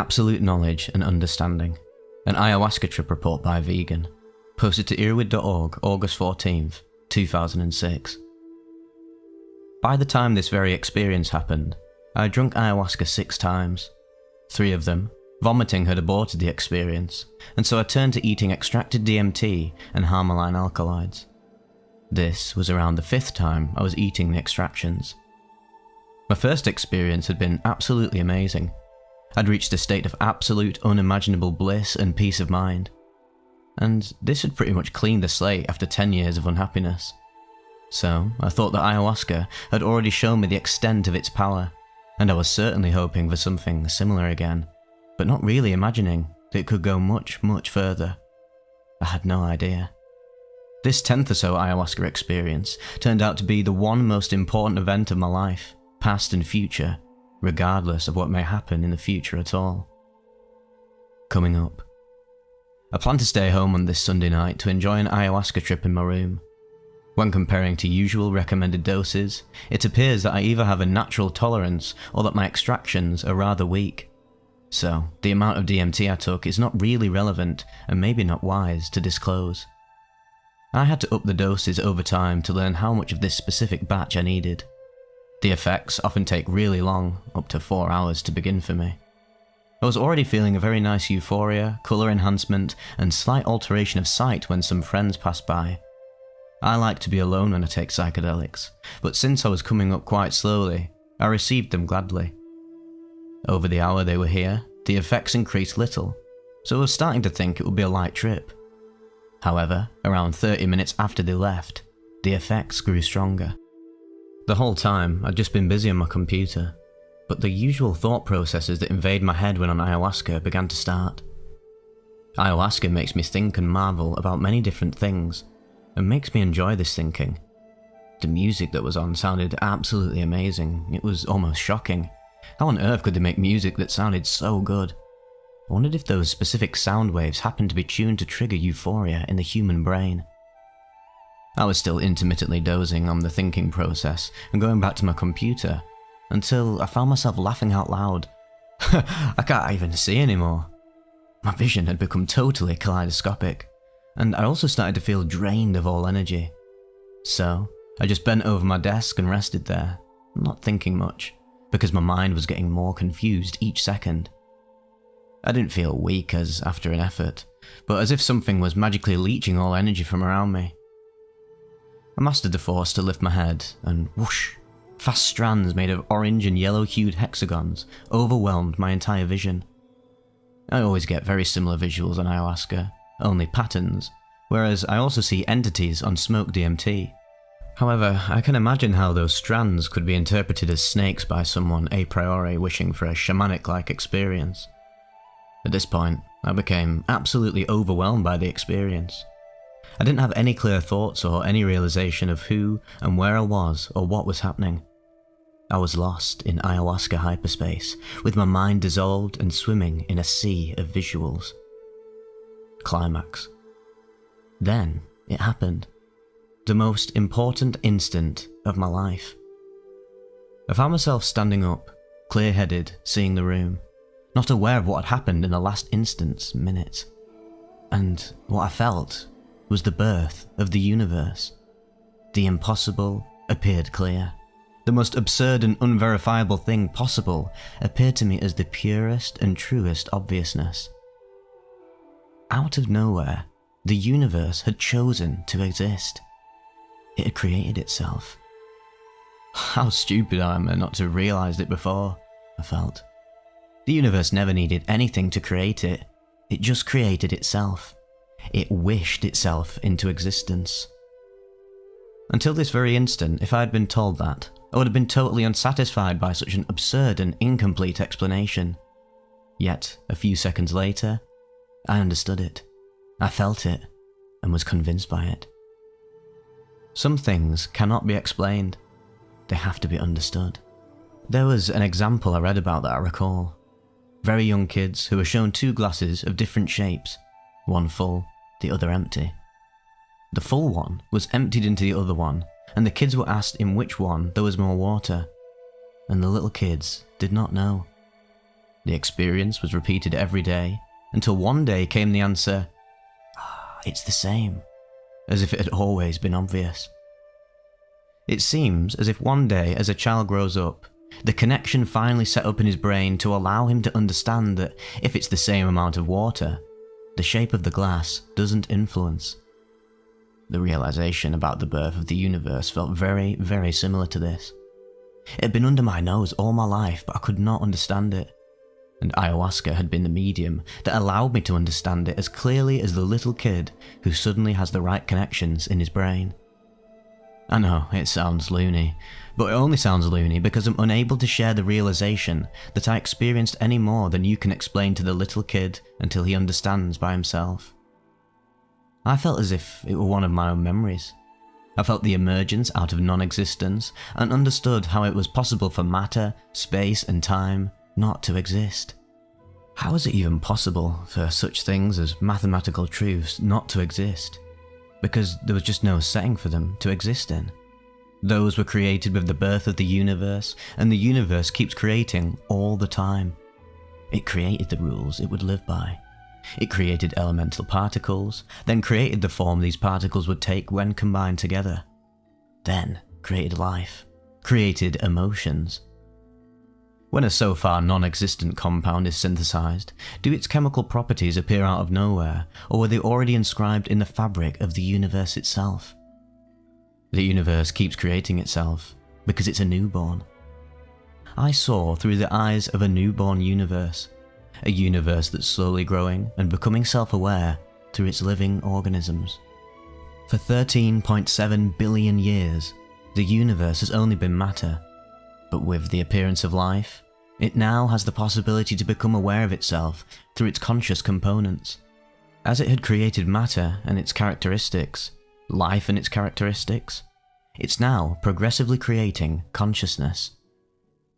Absolute Knowledge and Understanding, an ayahuasca trip report by a vegan, posted to earwid.org August 14th, 2006. By the time this very experience happened, I had drunk ayahuasca 6 times, 3 of them, Vomiting had aborted the experience, and so I turned to eating extracted DMT and harmaline alkaloids. This was around the 5th time I was eating the extractions. My first experience had been absolutely amazing. I'd reached a state of absolute unimaginable bliss and peace of mind. And this had pretty much cleaned the slate after 10 years of unhappiness. So I thought that ayahuasca had already shown me the extent of its power, and I was certainly hoping for something similar again, but not really imagining that it could go much, much further. I had no idea. This 10th or so ayahuasca experience turned out to be the one most important event of my life, past and future, regardless of what may happen in the future at all. Coming up. I plan to stay home on this Sunday night to enjoy an ayahuasca trip in my room. When comparing to usual recommended doses, it appears that I either have a natural tolerance or that my extractions are rather weak. So, the amount of DMT I took is not really relevant and maybe not wise to disclose. I had to up the doses over time to learn how much of this specific batch I needed. The effects often take really long, up to 4 hours to begin for me. I was already feeling a very nice euphoria, colour enhancement, and slight alteration of sight when some friends passed by. I like to be alone when I take psychedelics, but since I was coming up quite slowly, I received them gladly. Over the hour they were here, the effects increased little, so I was starting to think it would be a light trip. However, around 30 minutes after they left, the effects grew stronger. The whole time, I'd just been busy on my computer, but the usual thought processes that invade my head when on ayahuasca began to start. Ayahuasca makes me think and marvel about many different things, and makes me enjoy this thinking. The music that was on sounded absolutely amazing. It was almost shocking. How on earth could they make music that sounded so good? I wondered if those specific sound waves happened to be tuned to trigger euphoria in the human brain. I was still intermittently dozing on the thinking process and going back to my computer, until I found myself laughing out loud. I can't even see anymore. My vision had become totally kaleidoscopic, and I also started to feel drained of all energy. So, I just bent over my desk and rested there, not thinking much, because my mind was getting more confused each second. I didn't feel weak as after an effort, but as if something was magically leeching all energy from around me. I mastered the force to lift my head, and whoosh, fast strands made of orange and yellow-hued hexagons overwhelmed my entire vision. I always get very similar visuals on ayahuasca, only patterns, whereas I also see entities on smoke DMT. However, I can imagine how those strands could be interpreted as snakes by someone a priori wishing for a shamanic-like experience. At this point, I became absolutely overwhelmed by the experience. I didn't have any clear thoughts or any realization of who and where I was or what was happening. I was lost in ayahuasca hyperspace, with my mind dissolved and swimming in a sea of visuals. Climax. Then it happened. The most important instant of my life. I found myself standing up, clear-headed, seeing the room, not aware of what had happened in the last instant's minute. And what I felt was the birth of the universe. The impossible appeared clear. The most absurd and unverifiable thing possible appeared to me as the purest and truest obviousness. Out of nowhere, the universe had chosen to exist. It had created itself. How stupid I am not to have realized it before, I felt. The universe never needed anything to create it. It just created itself. It wished itself into existence. Until this very instant, if I had been told that, I would have been totally unsatisfied by such an absurd and incomplete explanation. Yet, a few seconds later, I understood it. I felt it, and was convinced by it. Some things cannot be explained. They have to be understood. There was an example I read about that I recall. Very young kids who were shown 2 glasses of different shapes, one full, the other empty. The full one was emptied into the other one, and the kids were asked in which one there was more water, and the little kids did not know. The experience was repeated every day, until one day came the answer, "It's the same," as if it had always been obvious. It seems as if one day as a child grows up, The connection finally set up in his brain to allow him to understand that if it's the same amount of water, the shape of the glass doesn't influence. The realization about the birth of the universe felt very, very similar to this. It had been under my nose all my life, but I could not understand it. And ayahuasca had been the medium that allowed me to understand it as clearly as the little kid who suddenly has the right connections in his brain. I know, it sounds loony, but it only sounds loony because I'm unable to share the realization that I experienced any more than you can explain to the little kid until he understands by himself. I felt as if it were one of my own memories. I felt the emergence out of non-existence and understood how it was possible for matter, space and time not to exist. How is it even possible for such things as mathematical truths not to exist? Because there was just no setting for them to exist in. Those were created with the birth of the universe, and the universe keeps creating all the time. It created the rules it would live by. It created elemental particles, then created the form these particles would take when combined together. Then created life, created emotions. When a so far non-existent compound is synthesized, do its chemical properties appear out of nowhere, or were they already inscribed in the fabric of the universe itself? The universe keeps creating itself because it's a newborn. I saw through the eyes of a newborn universe, a universe that's slowly growing and becoming self-aware through its living organisms. For 13.7 billion years, the universe has only been matter, but with the appearance of life, it now has the possibility to become aware of itself through its conscious components. As it had created matter and its characteristics, life and its characteristics, it's now progressively creating consciousness.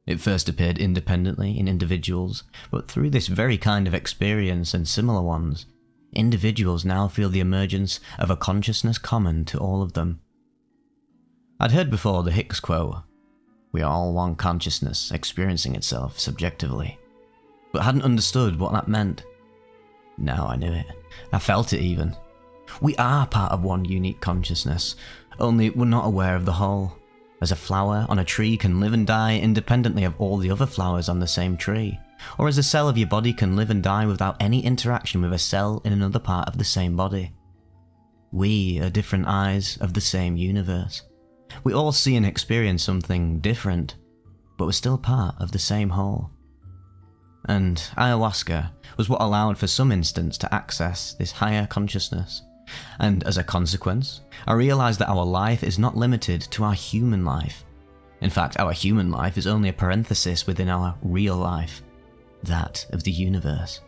It first appeared independently in individuals, but through this very kind of experience and similar ones, individuals now feel the emergence of a consciousness common to all of them. I'd heard before the Hicks quote, "We are all one consciousness experiencing itself subjectively," but hadn't understood what that meant. Now I knew it. I felt it even. We are part of one unique consciousness, only we're not aware of the whole. As a flower on a tree can live and die independently of all the other flowers on the same tree, or as a cell of your body can live and die without any interaction with a cell in another part of the same body. We are different eyes of the same universe. We all see and experience something different, but we're still part of the same whole. And ayahuasca was what allowed for some instance to access this higher consciousness. And as a consequence, I realized that our life is not limited to our human life. In fact, our human life is only a parenthesis within our real life, that of the universe.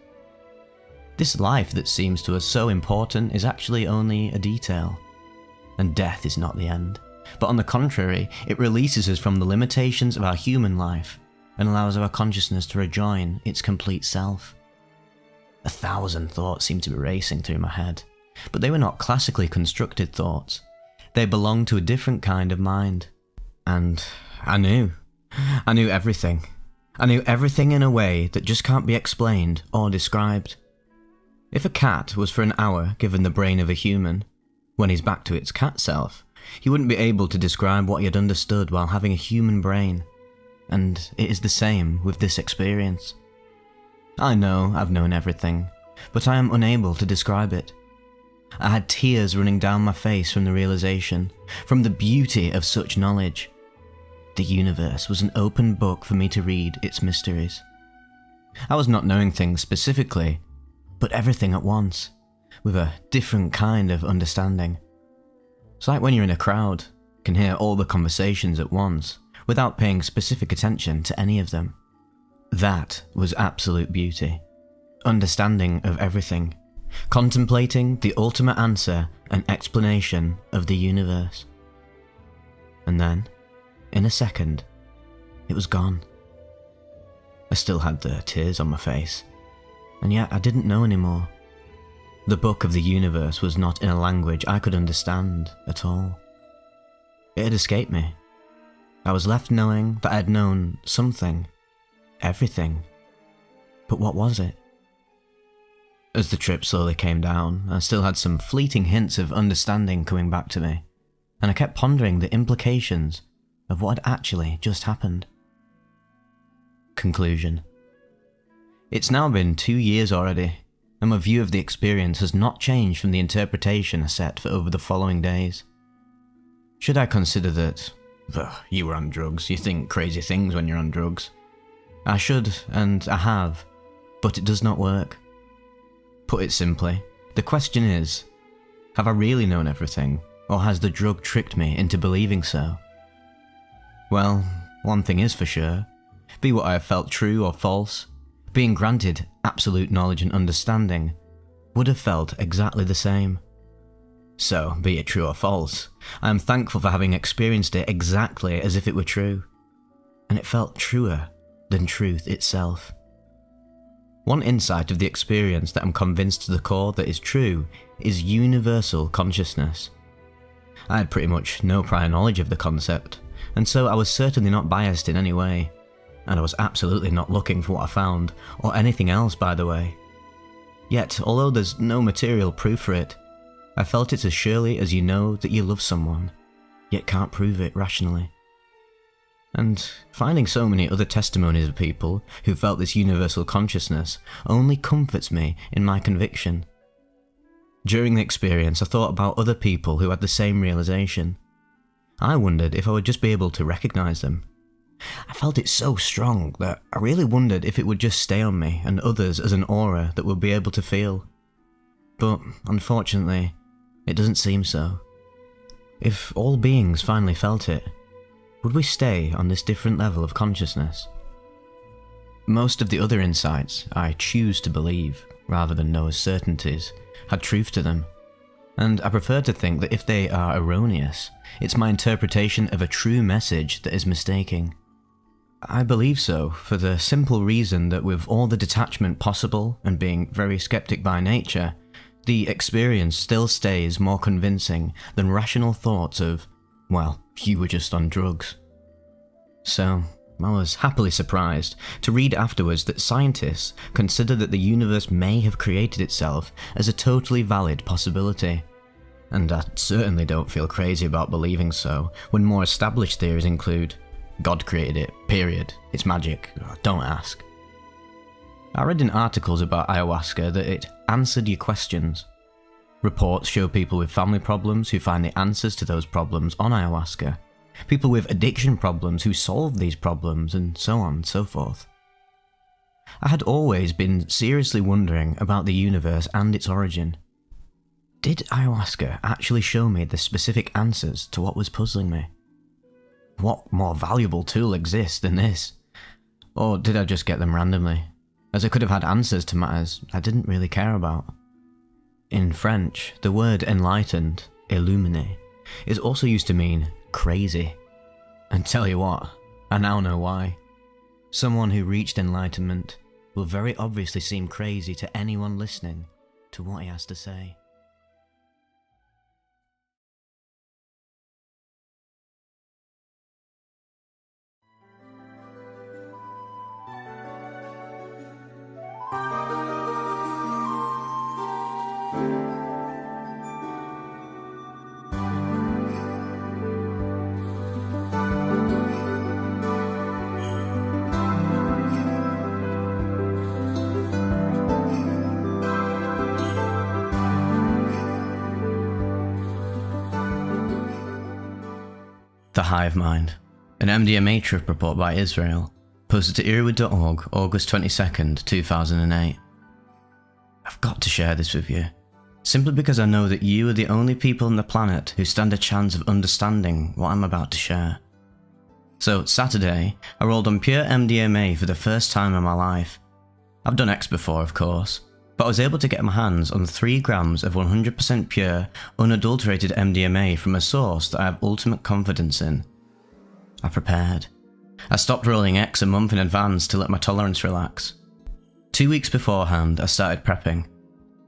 This life that seems to us so important is actually only a detail. And death is not the end, but on the contrary, it releases us from the limitations of our human life and allows our consciousness to rejoin its complete self. 1,000 thoughts seemed to be racing through my head, but they were not classically constructed thoughts. They belonged to a different kind of mind. And I knew everything. I knew everything in a way that just can't be explained or described. If a cat was for an hour given the brain of a human, when he's back to its cat self, he wouldn't be able to describe what he had understood while having a human brain. And it is the same with this experience. I know I've known everything, but I am unable to describe it. I had tears running down my face from the realization, from the beauty of such knowledge. The universe was an open book for me to read its mysteries. I was not knowing things specifically, but everything at once, with a different kind of understanding. It's like when you're in a crowd, can hear all the conversations at once, without paying specific attention to any of them. That was absolute beauty. Understanding of everything. Contemplating the ultimate answer and explanation of the universe. And then, in a second, it was gone. I still had the tears on my face, and yet I didn't know anymore. The book of the universe was not in a language I could understand at all. It had escaped me. I was left knowing that I had known something, everything. But what was it? As the trip slowly came down, I still had some fleeting hints of understanding coming back to me, and I kept pondering the implications of what had actually just happened. Conclusion. It's now been 2 years already, and my view of the experience has not changed from the interpretation I set for over the following days. Should I consider that, you were on drugs, you think crazy things when you're on drugs? I should, and I have, but it does not work. Put it simply, the question is, have I really known everything, or has the drug tricked me into believing so? Well, one thing is for sure, be what I have felt true or false, being granted absolute knowledge and understanding would have felt exactly the same. So, be it true or false, I am thankful for having experienced it exactly as if it were true, and it felt truer than truth itself. One insight of the experience that I'm convinced to the core that is true is universal consciousness. I had pretty much no prior knowledge of the concept, and so I was certainly not biased in any way, and I was absolutely not looking for what I found, or anything else by the way. Yet, although there's no material proof for it, I felt it as surely as you know that you love someone, yet can't prove it rationally. And finding so many other testimonies of people who felt this universal consciousness only comforts me in my conviction. During the experience, I thought about other people who had the same realization. I wondered if I would just be able to recognize them. I felt it so strong that I really wondered if it would just stay on me and others as an aura that we'll be able to feel. But unfortunately, it doesn't seem so. If all beings finally felt it, would we stay on this different level of consciousness? Most of the other insights I choose to believe, rather than know as certainties, had truth to them, and I prefer to think that if they are erroneous, it's my interpretation of a true message that is mistaking. I believe so for the simple reason that with all the detachment possible and being very skeptic by nature, the experience still stays more convincing than rational thoughts of, well, you were just on drugs. So, I was happily surprised to read afterwards that scientists consider that the universe may have created itself as a totally valid possibility. And I certainly don't feel crazy about believing so, when more established theories include, God created it, period, it's magic, don't ask. I read in articles about ayahuasca that it answered your questions. Reports show people with family problems who find the answers to those problems on ayahuasca, people with addiction problems who solve these problems, and so on and so forth. I had always been seriously wondering about the universe and its origin. Did ayahuasca actually show me the specific answers to what was puzzling me? What more valuable tool exists than this? Or did I just get them randomly, as I could have had answers to matters I didn't really care about? In French, the word enlightened, illuminé, is also used to mean crazy. And tell you what, I now know why. Someone who reached enlightenment will very obviously seem crazy to anyone listening to what he has to say. The Hive Mind, an MDMA trip report by Israel, posted to Irwin.org, August 22nd, 2008. I've got to share this with you, simply because I know that you are the only people on the planet who stand a chance of understanding what I'm about to share. So Saturday, I rolled on pure MDMA for the first time in my life. I've done X before, of course, but I was able to get my hands on 3 grams of 100% pure, unadulterated MDMA from a source that I have ultimate confidence in. I prepared. I stopped rolling X a month in advance to let my tolerance relax. 2 weeks beforehand, I started prepping.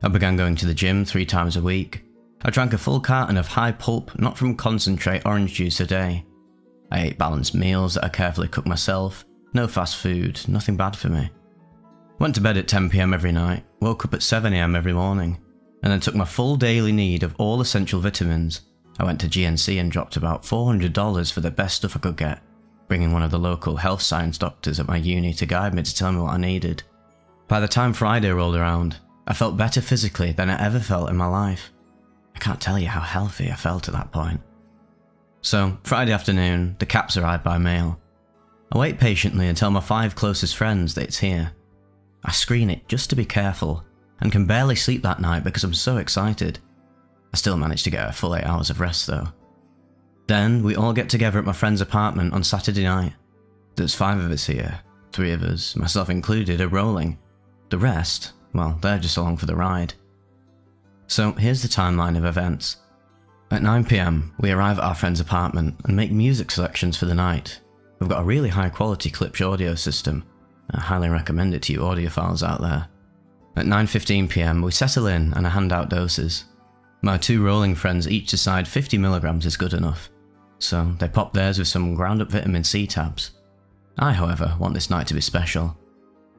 I began going to the gym 3 times a week. I drank a full carton of high pulp, not from concentrate orange juice a day. I ate balanced meals that I carefully cooked myself, no fast food, nothing bad for me. Went to bed at 10 PM every night, woke up at 7 AM every morning, and then took my full daily need of all essential vitamins. I went to GNC and dropped about $400 for the best stuff I could get. bringing one of the local health science doctors at my uni to guide me to tell me what I needed. By the time Friday rolled around, I felt better physically than I ever felt in my life. I can't tell you how healthy I felt at that point. So, Friday afternoon, the caps arrive by mail. I wait patiently and tell my 5 closest friends that it's here. I screen it just to be careful, and can barely sleep that night because I'm so excited. I still manage to get a full 8 hours of rest though. Then, we all get together at my friend's apartment on Saturday night. There's 5 of us here. 3 of us, myself included, are rolling. The rest, well, they're just along for the ride. So here's the timeline of events. At 9 PM, we arrive at our friend's apartment and make music selections for the night. We've got a really high quality Klipsch audio system. I highly recommend it to you audiophiles out there. At 9:15 PM, we settle in and I hand out doses. My 2 rolling friends each decide 50 milligrams is good enough, so they pop theirs with some ground up vitamin C tabs. I, however, want this night to be special.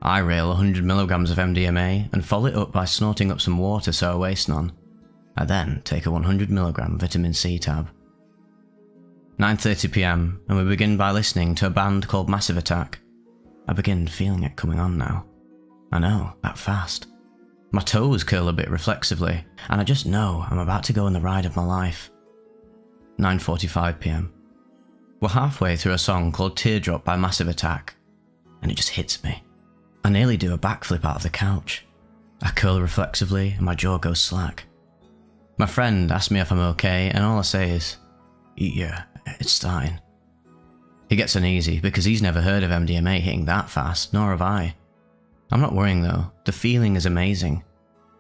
I rail 100 milligrams of MDMA and follow it up by snorting up some water so I waste none. I then take a 100 milligram vitamin C tab. 9:30 PM, and we begin by listening to a band called Massive Attack. I begin feeling it coming on now. I know, that fast. My toes curl a bit reflexively, and I just know I'm about to go on the ride of my life. 9:45 PM. We're halfway through a song called Teardrop by Massive Attack, and it just hits me. I nearly do a backflip out of the couch. I curl reflexively and my jaw goes slack. My friend asks me if I'm okay, and all I say is, "Yeah, it's starting." He gets uneasy because he's never heard of MDMA hitting that fast, nor have I. I'm not worrying though, the feeling is amazing.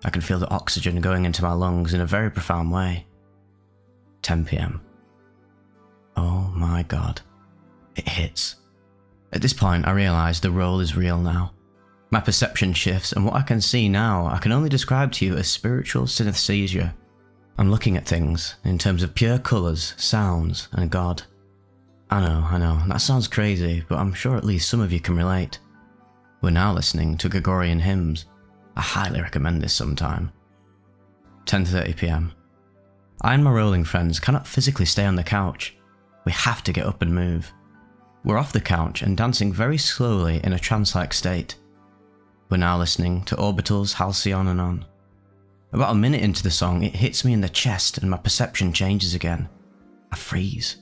I can feel the oxygen going into my lungs in a very profound way. 10 PM. Oh my god. It hits. At this point I realise the roll is real now. My perception shifts, and what I can see now I can only describe to you as spiritual synesthesia. I'm looking at things in terms of pure colours, sounds, and God. I know, that sounds crazy, but I'm sure at least some of you can relate. We're now listening to Gregorian hymns. I highly recommend this sometime. 10:30 PM. I and my rolling friends cannot physically stay on the couch. We have to get up and move. We're off the couch and dancing very slowly in a trance-like state. We're now listening to Orbital's Halcyon and On. About a minute into the song, it hits me in the chest and my perception changes again. I freeze.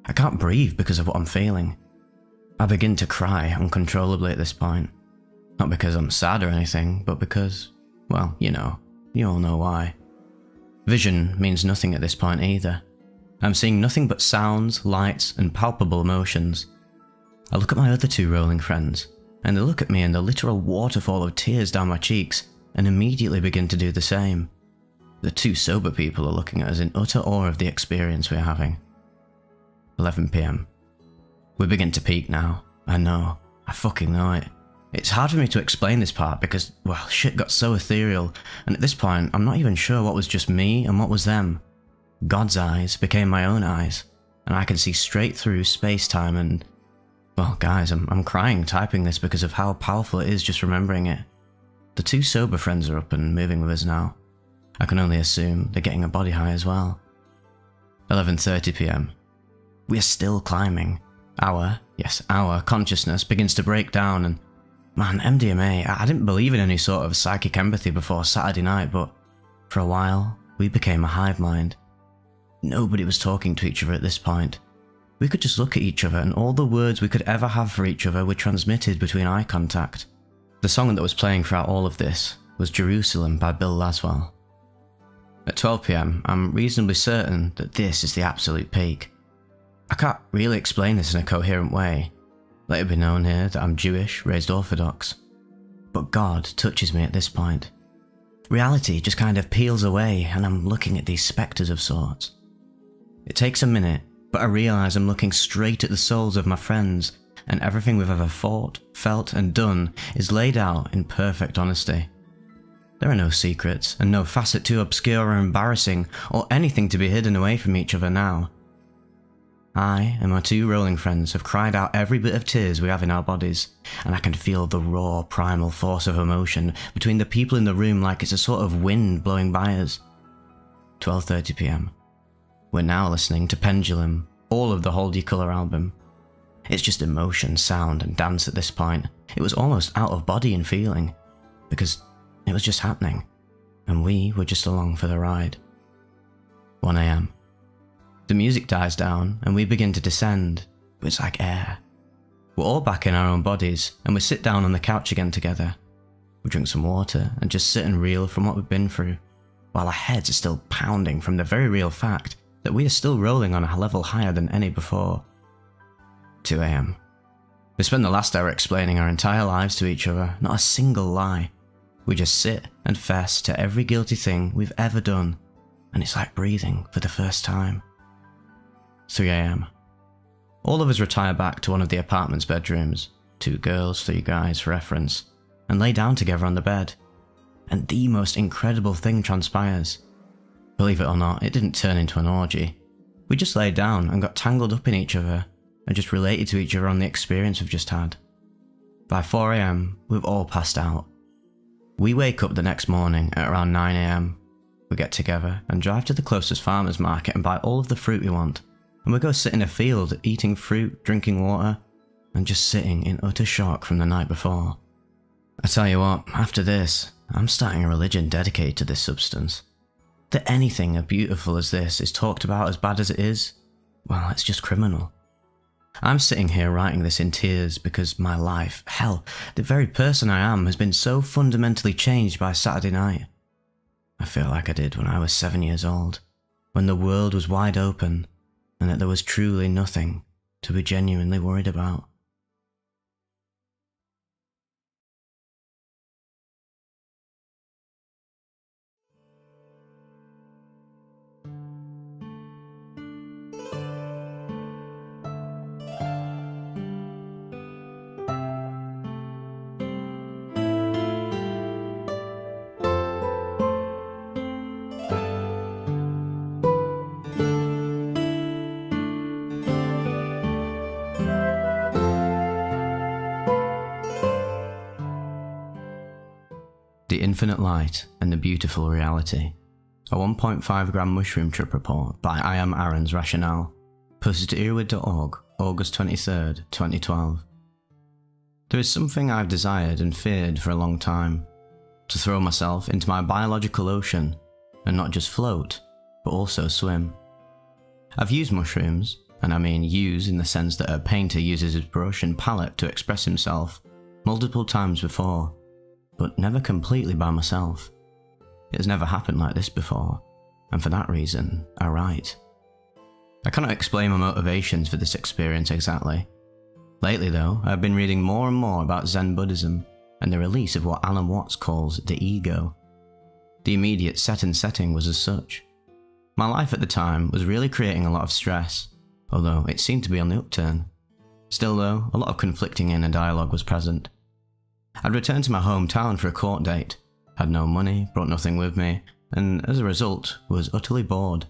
I can't breathe because of what I'm feeling. I begin to cry uncontrollably at this point. Not because I'm sad or anything, but because, well, you all know why. Vision means nothing at this point either. I'm seeing nothing but sounds, lights, and palpable emotions. I look at my other 2 rolling friends, and they look at me in the literal waterfall of tears down my cheeks, and immediately begin to do the same. The 2 sober people are looking at us in utter awe of the experience we're having. 11 PM. We begin to peak now. I know. I fucking know it. It's hard for me to explain this part because, well, shit got so ethereal, and at this point I'm not even sure what was just me and what was them. God's eyes became my own eyes, and I can see straight through space-time and... Well, guys, I'm crying typing this because of how powerful it is just remembering it. The 2 sober friends are up and moving with us now. I can only assume they're getting a body high as well. 11:30 PM. We are still climbing. Our consciousness begins to break down and... Man, MDMA, I didn't believe in any sort of psychic empathy before Saturday night, but for a while, we became a hive mind. Nobody was talking to each other at this point. We could just look at each other and all the words we could ever have for each other were transmitted between eye contact. The song that was playing throughout all of this was Jerusalem by Bill Laswell. At 12 PM, I'm reasonably certain that this is the absolute peak. I can't really explain this in a coherent way. Let it be known here that I'm Jewish, raised Orthodox. But God touches me at this point. Reality just kind of peels away and I'm looking at these spectres of sorts. It takes a minute, but I realise I'm looking straight at the souls of my friends, and everything we've ever thought, felt and done is laid out in perfect honesty. There are no secrets, and no facet too obscure or embarrassing, or anything to be hidden away from each other now. I and my 2 rolling friends have cried out every bit of tears we have in our bodies, and I can feel the raw primal force of emotion between the people in the room like it's a sort of wind blowing by us. 12:30 PM. We're now listening to Pendulum, all of the Hold Your Colour album. It's just emotion, sound, and dance at this point. It was almost out of body and feeling, because it was just happening, and we were just along for the ride. 1 a.m. The music dies down, and we begin to descend. It's like air. We're all back in our own bodies, and we sit down on the couch again together. We drink some water, and just sit and reel from what we've been through, while our heads are still pounding from the very real fact that we are still rolling on a level higher than any before. 2 a.m. We spend the last hour explaining our entire lives to each other, not a single lie. We just sit and fess to every guilty thing we've ever done, and it's like breathing for the first time. 3 a.m. All of us retire back to one of the apartment's bedrooms, 2 girls, 3 guys for reference, and lay down together on the bed. And the most incredible thing transpires. Believe it or not, it didn't turn into an orgy. We just laid down and got tangled up in each other, and just related to each other on the experience we've just had. By 4 a.m, we've all passed out. We wake up the next morning at around 9 a.m. We get together and drive to the closest farmer's market and buy all of the fruit we want, and we go sit in a field eating fruit, drinking water, and just sitting in utter shock from the night before. I tell you what, after this, I'm starting a religion dedicated to this substance. That anything as beautiful as this is talked about as bad as it is, well, it's just criminal. I'm sitting here writing this in tears because my life, hell, the very person I am has been so fundamentally changed by Saturday night. I feel like I did when I was 7 years old, when the world was wide open and that there was truly nothing to be genuinely worried about. The Infinite Light and the Beautiful Reality, a 1.5 gram mushroom trip report by I Am Aaron's Rationale, posted to earwid.org, August 23rd, 2012. There is something I've desired and feared for a long time, to throw myself into my biological ocean, and not just float, but also swim. I've used mushrooms, and I mean use in the sense that a painter uses his brush and palette to express himself, multiple times before, but never completely by myself. It has never happened like this before, and for that reason, I write. I cannot explain my motivations for this experience exactly. Lately though, I have been reading more and more about Zen Buddhism and the release of what Alan Watts calls the ego. The immediate setting was as such. My life at the time was really creating a lot of stress, although it seemed to be on the upturn. Still though, a lot of conflicting inner dialogue was present. I'd returned to my hometown for a court date, had no money, brought nothing with me, and as a result, was utterly bored.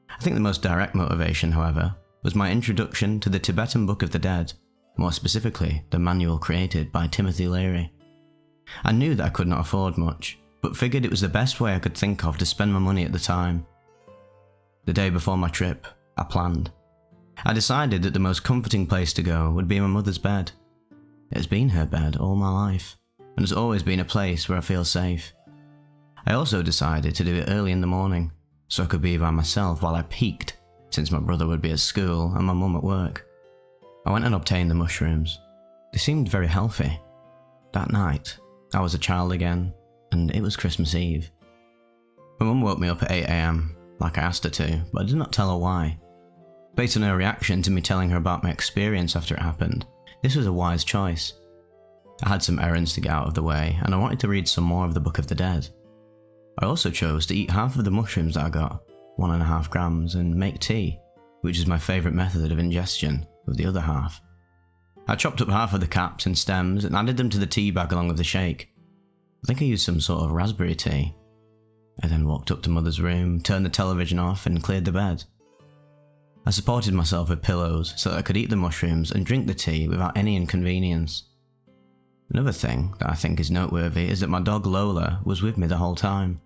I think the most direct motivation, however, was my introduction to the Tibetan Book of the Dead, more specifically the manual created by Timothy Leary. I knew that I could not afford much, but figured it was the best way I could think of to spend my money at the time. The day before my trip, I planned. I decided that the most comforting place to go would be my mother's bed. It has been her bed all my life, and has always been a place where I feel safe. I also decided to do it early in the morning, so I could be by myself while I peaked, since my brother would be at school and my mum at work. I went and obtained the mushrooms. They seemed very healthy. That night, I was a child again, and it was Christmas Eve. My mum woke me up at 8 a.m, like I asked her to, but I did not tell her why. Based on her reaction to me telling her about my experience after it happened, this was a wise choice. I had some errands to get out of the way, and I wanted to read some more of the Book of the Dead. I also chose to eat half of the mushrooms that I got, 1.5 grams, and make tea, which is my favourite method of ingestion, with the other half. I chopped up half of the caps and stems and added them to the tea bag along with the shake. I think I used some sort of raspberry tea. I then walked up to Mother's room, turned the television off and cleared the bed. I supported myself with pillows so that I could eat the mushrooms and drink the tea without any inconvenience. Another thing that I think is noteworthy is that my dog Lola was with me the whole time.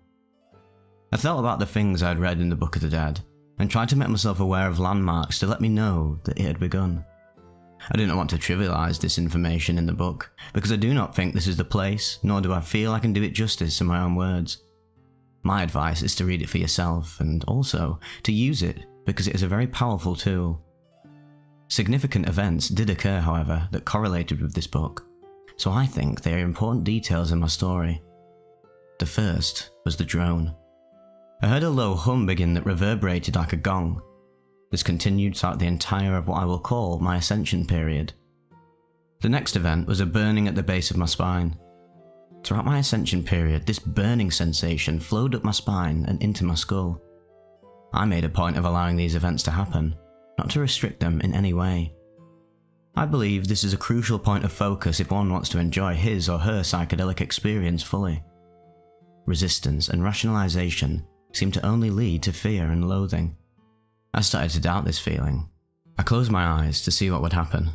I thought about the things I had read in the Book of the Dead, and tried to make myself aware of landmarks to let me know that it had begun. I do not want to trivialize this information in the book, because I do not think this is the place, nor do I feel I can do it justice in my own words. My advice is to read it for yourself, and also to use it, because it is a very powerful tool. Significant events did occur, however, that correlated with this book, so I think they are important details in my story. The first was the drone. I heard a low hum begin that reverberated like a gong. This continued throughout the entire of what I will call my ascension period. The next event was a burning at the base of my spine. Throughout my ascension period, this burning sensation flowed up my spine and into my skull. I made a point of allowing these events to happen, not to restrict them in any way. I believe this is a crucial point of focus if one wants to enjoy his or her psychedelic experience fully. Resistance and rationalization seem to only lead to fear and loathing. I started to doubt this feeling. I closed my eyes to see what would happen.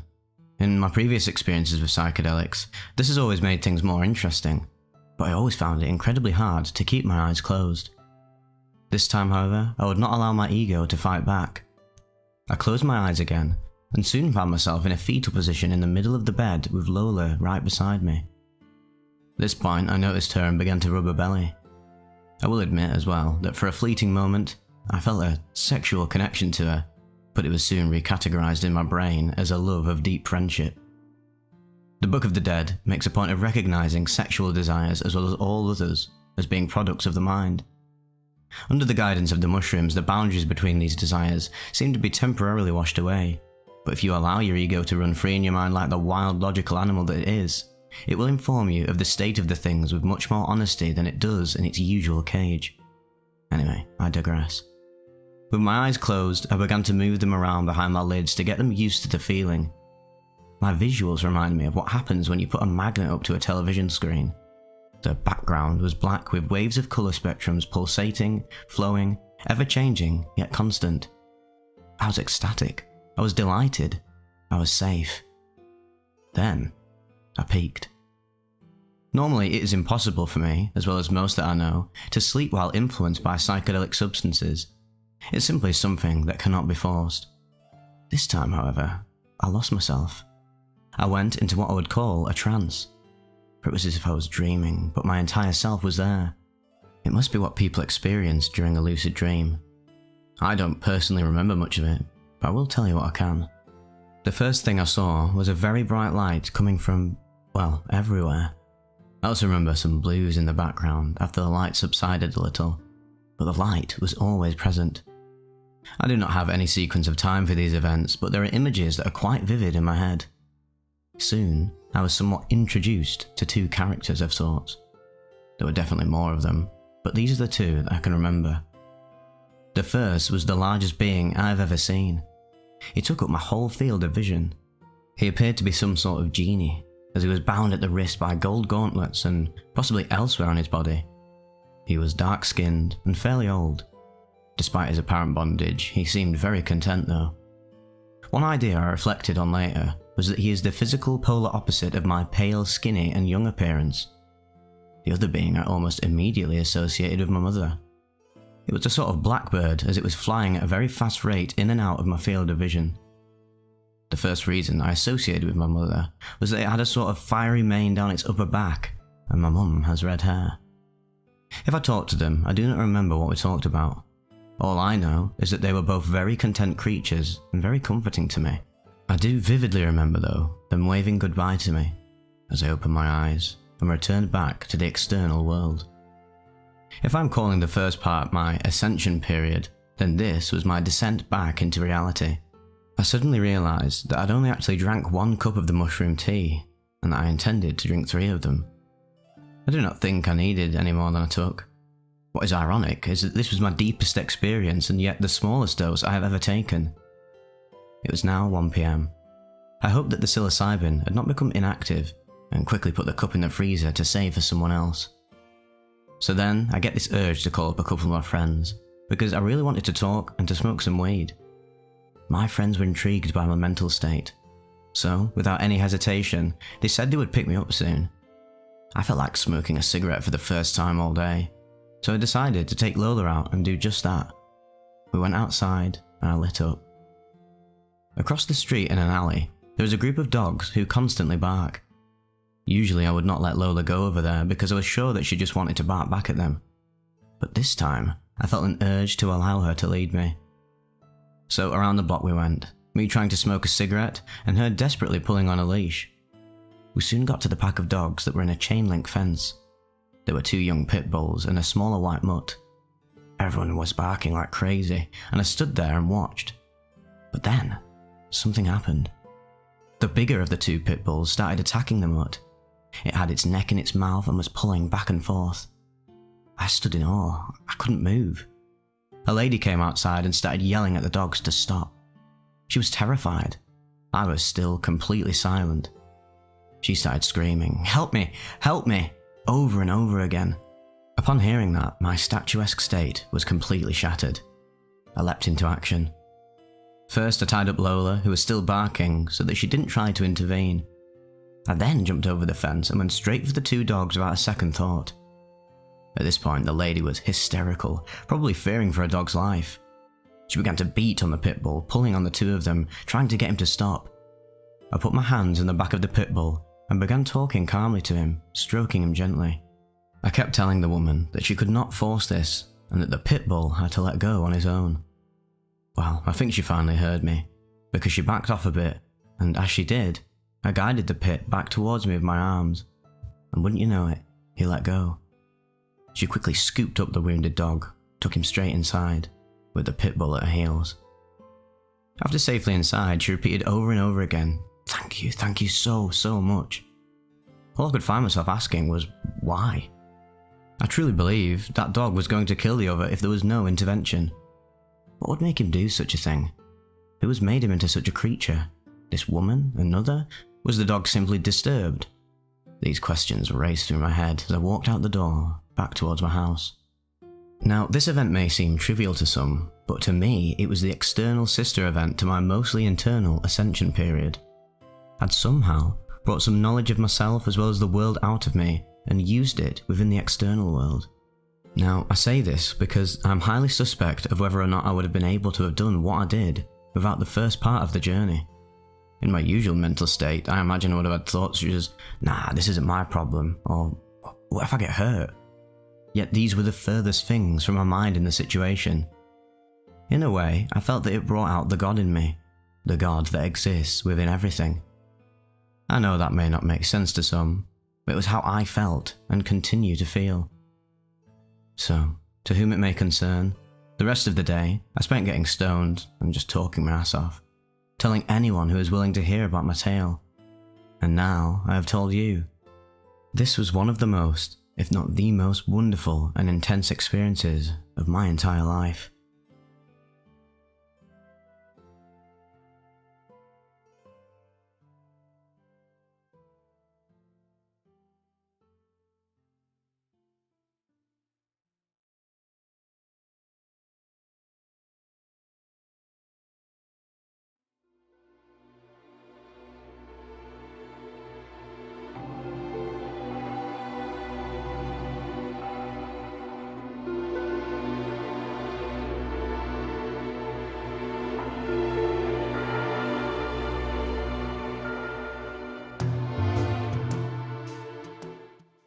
In my previous experiences with psychedelics, this has always made things more interesting, but I always found it incredibly hard to keep my eyes closed. This time, however, I would not allow my ego to fight back. I closed my eyes again, and soon found myself in a fetal position in the middle of the bed with Lola right beside me. At this point, I noticed her and began to rub her belly. I will admit as well that for a fleeting moment, I felt a sexual connection to her, but it was soon recategorized in my brain as a love of deep friendship. The Book of the Dead makes a point of recognizing sexual desires as well as all others as being products of the mind. Under the guidance of the mushrooms, the boundaries between these desires seem to be temporarily washed away, but if you allow your ego to run free in your mind like the wild logical animal that it is, it will inform you of the state of the things with much more honesty than it does in its usual cage. Anyway, I digress. With my eyes closed, I began to move them around behind my lids to get them used to the feeling. My visuals remind me of what happens when you put a magnet up to a television screen. The background was black with waves of colour spectrums pulsating, flowing, ever-changing, yet constant. I was ecstatic. I was delighted. I was safe. Then, I peaked. Normally, it is impossible for me, as well as most that I know, to sleep while influenced by psychedelic substances. It's simply something that cannot be forced. This time, however, I lost myself. I went into what I would call a trance. For it was as if I was dreaming, but my entire self was there. It must be what people experience during a lucid dream. I don't personally remember much of it, but I will tell you what I can. The first thing I saw was a very bright light coming from, well, everywhere. I also remember some blues in the background after the light subsided a little, but the light was always present. I do not have any sequence of time for these events, but there are images that are quite vivid in my head. Soon, I was somewhat introduced to two characters of sorts. There were definitely more of them, but these are the two that I can remember. The first was the largest being I've ever seen. He took up my whole field of vision. He appeared to be some sort of genie, as he was bound at the wrist by gold gauntlets and possibly elsewhere on his body. He was dark-skinned and fairly old. Despite his apparent bondage, he seemed very content though. One idea I reflected on later was that he is the physical polar opposite of my pale, skinny and young appearance. The other being I almost immediately associated with my mother. It was a sort of blackbird as it was flying at a very fast rate in and out of my field of vision. The first reason I associated with my mother was that it had a sort of fiery mane down its upper back, and my mum has red hair. If I talked to them, I do not remember what we talked about. All I know is that they were both very content creatures and very comforting to me. I do vividly remember though, them waving goodbye to me as I opened my eyes and returned back to the external world. If I'm calling the first part my ascension period, then this was my descent back into reality. I suddenly realised that I'd only actually drank 1 cup of the mushroom tea, and that I intended to drink 3 of them. I do not think I needed any more than I took. What is ironic is that this was my deepest experience and yet the smallest dose I have ever taken. It was now 1 PM. I hoped that the psilocybin had not become inactive and quickly put the cup in the freezer to save for someone else. So then I get this urge to call up a couple of my friends because I really wanted to talk and to smoke some weed. My friends were intrigued by my mental state, so without any hesitation, they said they would pick me up soon. I felt like smoking a cigarette for the first time all day, so I decided to take Lola out and do just that. We went outside and I lit up. Across the street in an alley, There was a group of dogs who constantly bark. Usually I would not let Lola go over there because I was sure that she just wanted to bark back at them. But this time, I felt an urge to allow her to lead me. So around the block we went, me trying to smoke a cigarette and her desperately pulling on a leash. We soon got to the pack of dogs that were in a chain link fence. There were 2 young pit bulls and a smaller white mutt. Everyone was barking like crazy, and I stood there and watched. But then, something happened. The bigger of the 2 pit bulls started attacking the mutt. It had its neck in its mouth and was pulling back and forth. I stood in awe. I couldn't move. A lady came outside and started yelling at the dogs to stop. She was terrified. I was still completely silent. She started screaming, "Help me! Help me!" over and over again. Upon hearing that, my statuesque state was completely shattered. I leapt into action. First, I tied up Lola, who was still barking, so that she didn't try to intervene. I then jumped over the fence and went straight for the 2 dogs without a second thought. At this point, the lady was hysterical, probably fearing for her dog's life. She began to beat on the pit bull, pulling on the 2 of them, trying to get him to stop. I put my hands in the back of the pit bull and began talking calmly to him, stroking him gently. I kept telling the woman that she could not force this and that the pit bull had to let go on his own. Well, I think she finally heard me, because she backed off a bit, and as she did, I guided the pit back towards me with my arms, and wouldn't you know it, he let go. She quickly scooped up the wounded dog, took him straight inside, with the pit bull at her heels. After safely inside, she repeated over and over again, thank you so much." All I could find myself asking was, why? I truly believed that dog was going to kill the other if there was no intervention. What would make him do such a thing? Who has made him into such a creature? This woman? Another? Was the dog simply disturbed? These questions raced through my head as I walked out the door, back towards my house. Now, this event may seem trivial to some, but to me, it was the external sister event to my mostly internal ascension period. I'd somehow brought some knowledge of myself as well as the world out of me and used it within the external world. Now, I say this because I'm highly suspect of whether or not I would have been able to have done what I did without the first part of the journey. In my usual mental state, I imagine I would have had thoughts such as, nah, this isn't my problem, or what if I get hurt? Yet these were the furthest things from my mind in the situation. In a way, I felt that it brought out the God in me, the God that exists within everything. I know that may not make sense to some, but it was how I felt and continue to feel. So, to whom it may concern, the rest of the day I spent getting stoned and just talking my ass off, telling anyone who was willing to hear about my tale. And now I have told you. This was one of the most, if not the most wonderful and intense experiences of my entire life.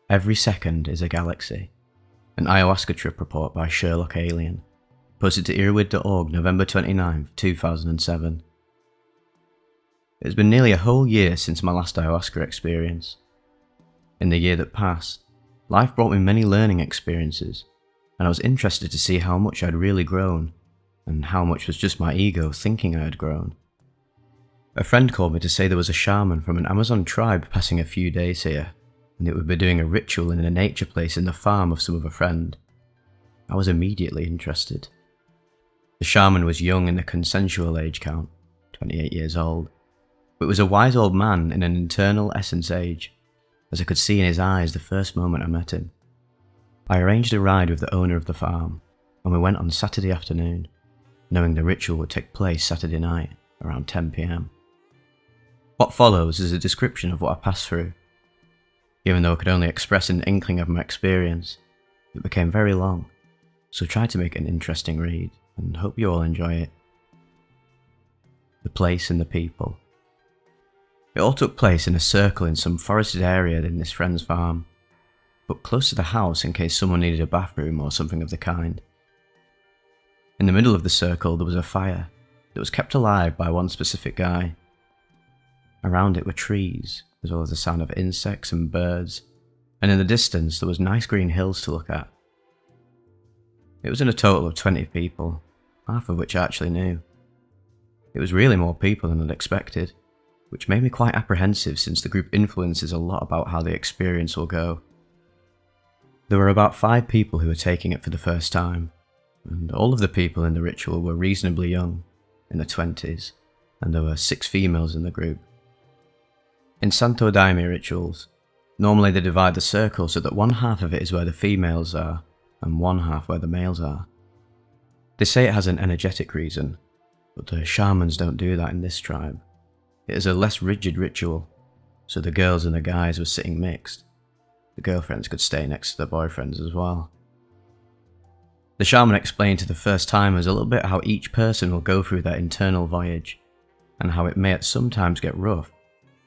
Every Second is a Galaxy. An ayahuasca trip report by Sherlock Alien. Posted to earwid.org November 29, 2007. It's been nearly a whole year since my last ayahuasca experience. In the year that passed, life brought me many learning experiences, and I was interested to see how much I'd really grown, and how much was just my ego thinking I had grown. A friend called me to say there was a shaman from an Amazon tribe passing a few days here, and it would be doing a ritual in a nature place in the farm of some other friend. I was immediately interested. The shaman was young in the consensual age count, 28 years old, but was a wise old man in an internal essence age, as I could see in his eyes the first moment I met him. I arranged a ride with the owner of the farm, and we went on Saturday afternoon, knowing the ritual would take place Saturday night, around 10 p.m. What follows is a description of what I passed through. Even though I could only express an inkling of my experience, it became very long, so try to make it an interesting read, and hope you all enjoy it. The place and the people. It all took place in a circle in some forested area in this friend's farm, but close to the house in case someone needed a bathroom or something of the kind. In the middle of the circle there was a fire that was kept alive by one specific guy. Around it were trees, as well as the sound of insects and birds, and in the distance there was nice green hills to look at. It was in a total of 20 people, half of which I actually knew. It was really more people than I'd expected, which made me quite apprehensive since the group influences a lot about how the experience will go. There were about 5 people who were taking it for the first time, and all of the people in the ritual were reasonably young, in their 20s, and there were 6 females in the group. In Santo Daime rituals, normally they divide the circle so that one half of it is where the females are, and one half where the males are. They say it has an energetic reason, but the shamans don't do that in this tribe. It is a less rigid ritual, so the girls and the guys were sitting mixed. The girlfriends could stay next to their boyfriends as well. The shaman explained to the first timers a little bit how each person will go through their internal voyage, and how it may at some times get rough,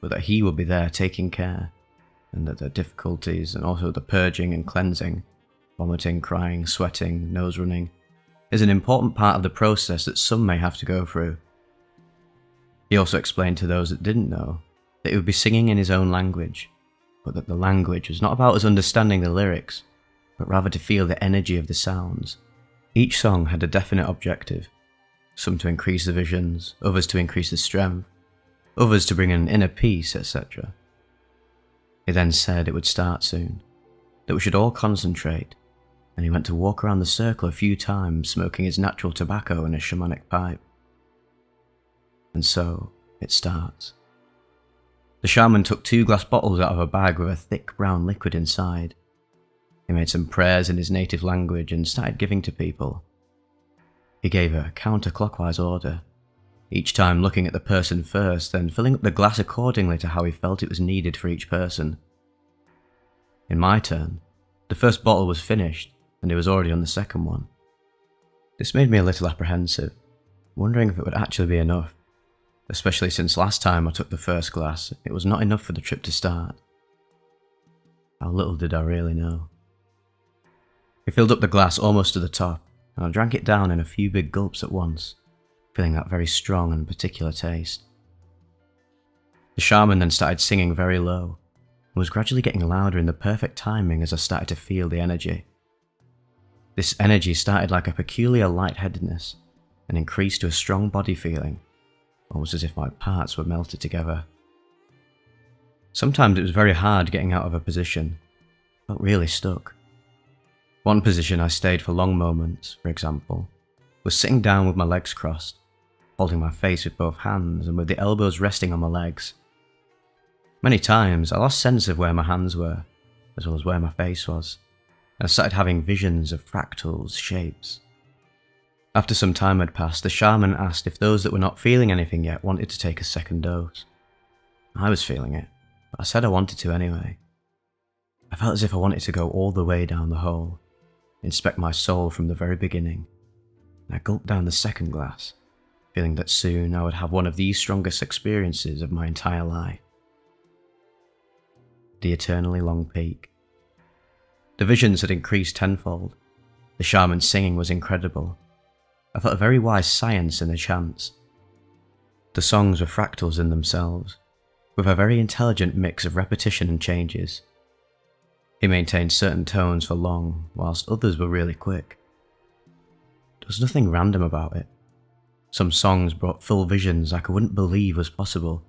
but that he will be there taking care, and that the difficulties and also the purging and cleansing, vomiting, crying, sweating, nose running, is an important part of the process that some may have to go through. He also explained to those that didn't know that he would be singing in his own language, but that the language was not about us understanding the lyrics, but rather to feel the energy of the sounds. Each song had a definite objective, some to increase the visions, others to increase the strength, others to bring an inner peace, etc. He then said it would start soon, that we should all concentrate, and he went to walk around the circle a few times smoking his natural tobacco in a shamanic pipe. And so, it starts. The shaman took 2 glass bottles out of a bag with a thick brown liquid inside. He made some prayers in his native language and started giving to people. He gave a counterclockwise order, each time looking at the person first, then filling up the glass accordingly to how he felt it was needed for each person. In my turn, the first bottle was finished, and he was already on the second one. This made me a little apprehensive, wondering if it would actually be enough, especially since last time I took the first glass, it was not enough for the trip to start. How little did I really know. He filled up the glass almost to the top, and I drank it down in a few big gulps at once, feeling that very strong and particular taste. The shaman then started singing very low, and was gradually getting louder in the perfect timing as I started to feel the energy. This energy started like a peculiar lightheadedness, and increased to a strong body feeling, almost as if my parts were melted together. Sometimes it was very hard getting out of a position, but really stuck. One position I stayed for long moments, for example, was sitting down with my legs crossed, holding my face with both hands and with the elbows resting on my legs. Many times I lost sense of where my hands were, as well as where my face was, and I started having visions of fractals, shapes. After some time had passed, the shaman asked if those that were not feeling anything yet wanted to take a second dose. I was feeling it, but I said I wanted to anyway. I felt as if I wanted to go all the way down the hole, inspect my soul from the very beginning, and I gulped down the second glass, feeling that soon I would have one of the strongest experiences of my entire life. The eternally long peak. The visions had increased tenfold. The shaman's singing was incredible. I felt a very wise science in the chants. The songs were fractals in themselves, with a very intelligent mix of repetition and changes. He maintained certain tones for long, whilst others were really quick. There was nothing random about it. Some songs brought full visions like I wouldn't believe was possible.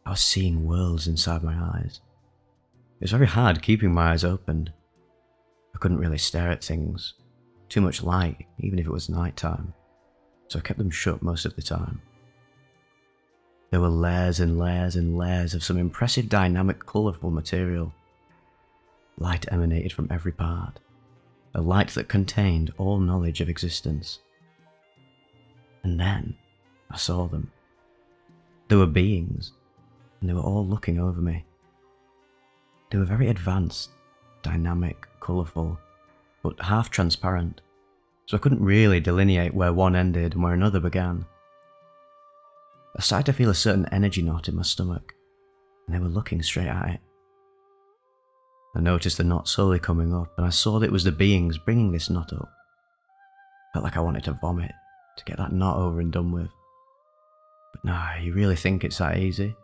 I was seeing worlds inside my eyes. It was very hard keeping my eyes open. I couldn't really stare at things. Too much light, even if it was night time, so I kept them shut most of the time. There were layers and layers and layers of some impressive dynamic, colourful material. Light emanated from every part, a light that contained all knowledge of existence. And then I saw them. They were beings, and they were all looking over me. They were very advanced, dynamic, colourful, but half transparent, so I couldn't really delineate where one ended and where another began. I started to feel a certain energy knot in my stomach, and they were looking straight at it. I noticed the knot slowly coming up, and I saw that it was the beings bringing this knot up. Felt like I wanted to vomit, to get that knot over and done with. But nah, you really think it's that easy?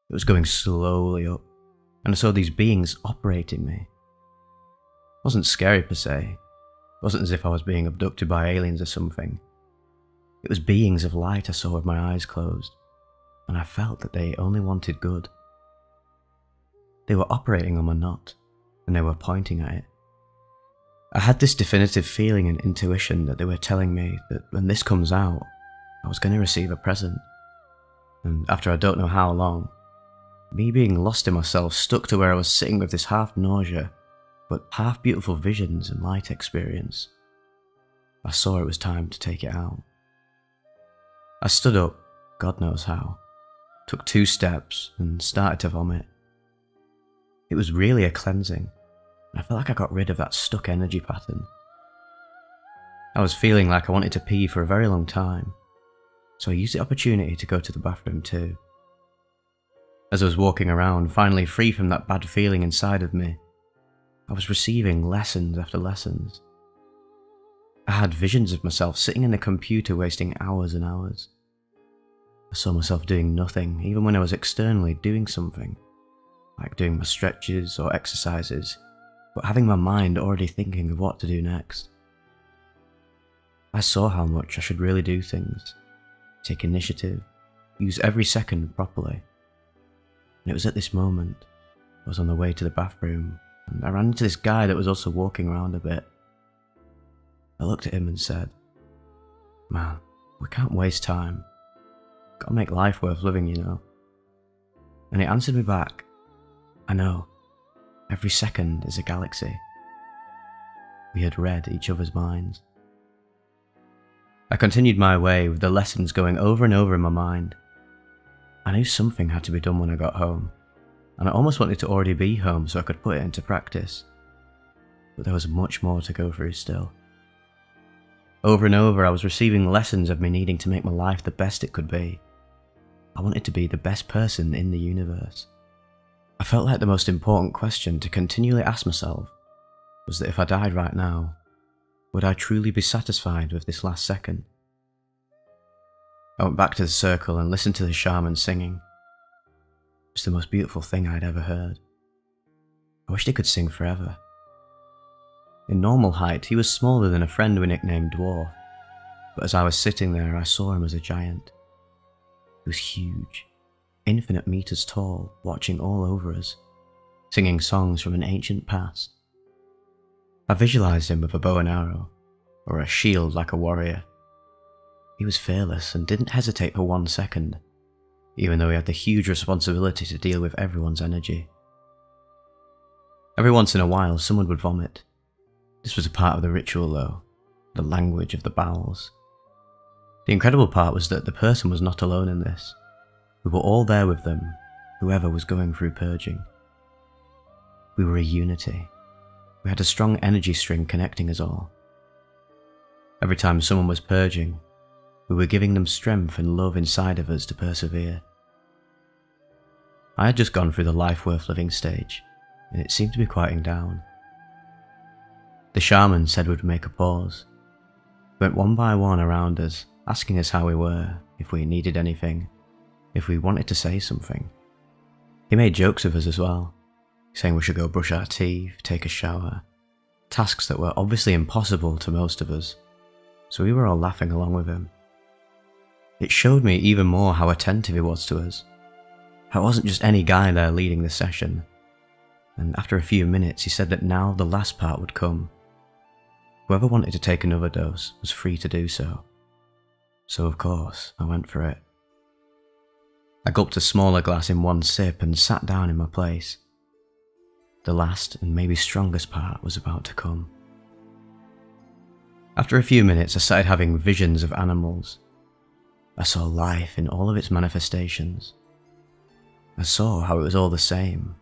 It was going slowly up, and I saw these beings operating me. It wasn't scary per se. It wasn't as if I was being abducted by aliens or something. It was beings of light I saw with my eyes closed, and I felt that they only wanted good. They were operating on my knot, and they were pointing at it. I had this definitive feeling and intuition that they were telling me that when this comes out, I was going to receive a present. And after I don't know how long, me being lost in myself stuck to where I was sitting with this half nausea, but half beautiful visions and light experience. I saw it was time to take it out. I stood up, God knows how, took 2 steps and started to vomit. It was really a cleansing. I felt like I got rid of that stuck energy pattern. I was feeling like I wanted to pee for a very long time, so I used the opportunity to go to the bathroom too. As I was walking around, finally free from that bad feeling inside of me, I was receiving lessons after lessons. I had visions of myself sitting in the computer wasting hours and hours. I saw myself doing nothing, even when I was externally doing something, like doing my stretches or exercises, but having my mind already thinking of what to do next. I saw how much I should really do things, take initiative, use every second properly. And it was at this moment, I was on the way to the bathroom, and I ran into this guy that was also walking around a bit. I looked at him and said, "Man, we can't waste time. Gotta make life worth living, you know." And he answered me back, "I know. Every second is a galaxy." We had read each other's minds. I continued my way with the lessons going over and over in my mind. I knew something had to be done when I got home, and I almost wanted to already be home so I could put it into practice. But there was much more to go through still. Over and over I was receiving lessons of me needing to make my life the best it could be. I wanted to be the best person in the universe. I felt like the most important question to continually ask myself was that if I died right now, would I truly be satisfied with this last second? I went back to the circle and listened to the shaman singing. It was the most beautiful thing I'd ever heard. I wished he could sing forever. In normal height, he was smaller than a friend we nicknamed Dwarf, but as I was sitting there, I saw him as a giant. He was huge, infinite meters tall, watching all over us, singing songs from an ancient past. I visualized him with a bow and arrow, or a shield like a warrior. He was fearless and didn't hesitate for 1 second, even though he had the huge responsibility to deal with everyone's energy. Every once in a while, someone would vomit. This was a part of the ritual though, the language of the bowels. The incredible part was that the person was not alone in this. We were all there with them, whoever was going through purging. We were a unity. We had a strong energy string connecting us all. Every time someone was purging, we were giving them strength and love inside of us to persevere. I had just gone through the life worth living stage, and it seemed to be quieting down. The shaman said we'd make a pause. Went one by one around us, asking us how we were, if we needed anything, if we wanted to say something. He made jokes of us as well, saying we should go brush our teeth, take a shower, tasks that were obviously impossible to most of us, so we were all laughing along with him. It showed me even more how attentive he was to us. I wasn't just any guy there leading the session, and after a few minutes he said that now the last part would come. Whoever wanted to take another dose was free to do so. So of course, I went for it. I gulped a smaller glass in one sip and sat down in my place. The last and maybe strongest part was about to come. After a few minutes I started having visions of animals. I saw life in all of its manifestations. I saw how it was all the same.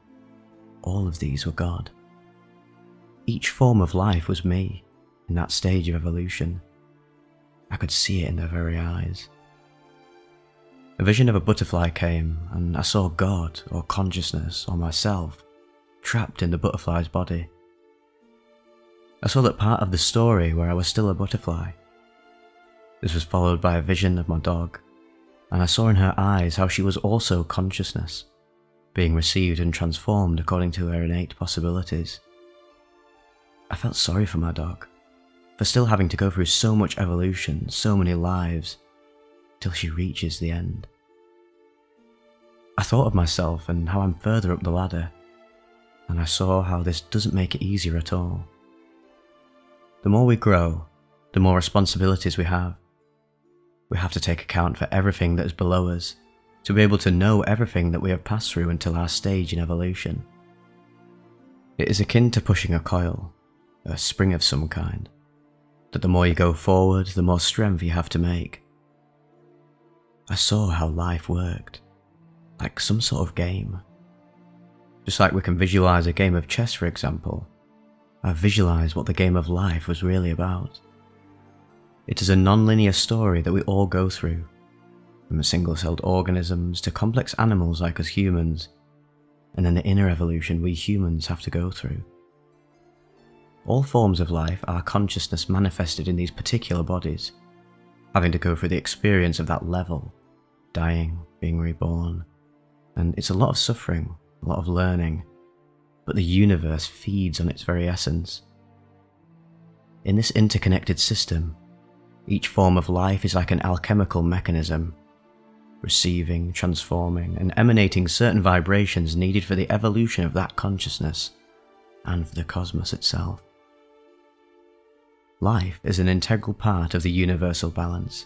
All of these were God. Each form of life was me, in that stage of evolution. I could see it in their very eyes. A vision of a butterfly came, and I saw God, or consciousness, or myself, trapped in the butterfly's body. I saw that part of the story where I was still a butterfly. This was followed by a vision of my dog, and I saw in her eyes how she was also consciousness, being received and transformed according to her innate possibilities. I felt sorry for my dog, for still having to go through so much evolution, so many lives, till she reaches the end. I thought of myself and how I'm further up the ladder, and I saw how this doesn't make it easier at all. The more we grow, the more responsibilities we have. We have to take account for everything that is below us, to be able to know everything that we have passed through until our stage in evolution. It is akin to pushing a coil, a spring of some kind, that the more you go forward, the more strength you have to make. I saw how life worked, like some sort of game. Just like we can visualize a game of chess, for example, I visualized what the game of life was really about. It is a non-linear story that we all go through, from single-celled organisms to complex animals like us humans, and then the inner evolution we humans have to go through. All forms of life are consciousness manifested in these particular bodies, having to go through the experience of that level, dying, being reborn, and it's a lot of suffering, a lot of learning, but the universe feeds on its very essence. In this interconnected system, each form of life is like an alchemical mechanism, receiving, transforming, and emanating certain vibrations needed for the evolution of that consciousness and for the cosmos itself. Life is an integral part of the universal balance.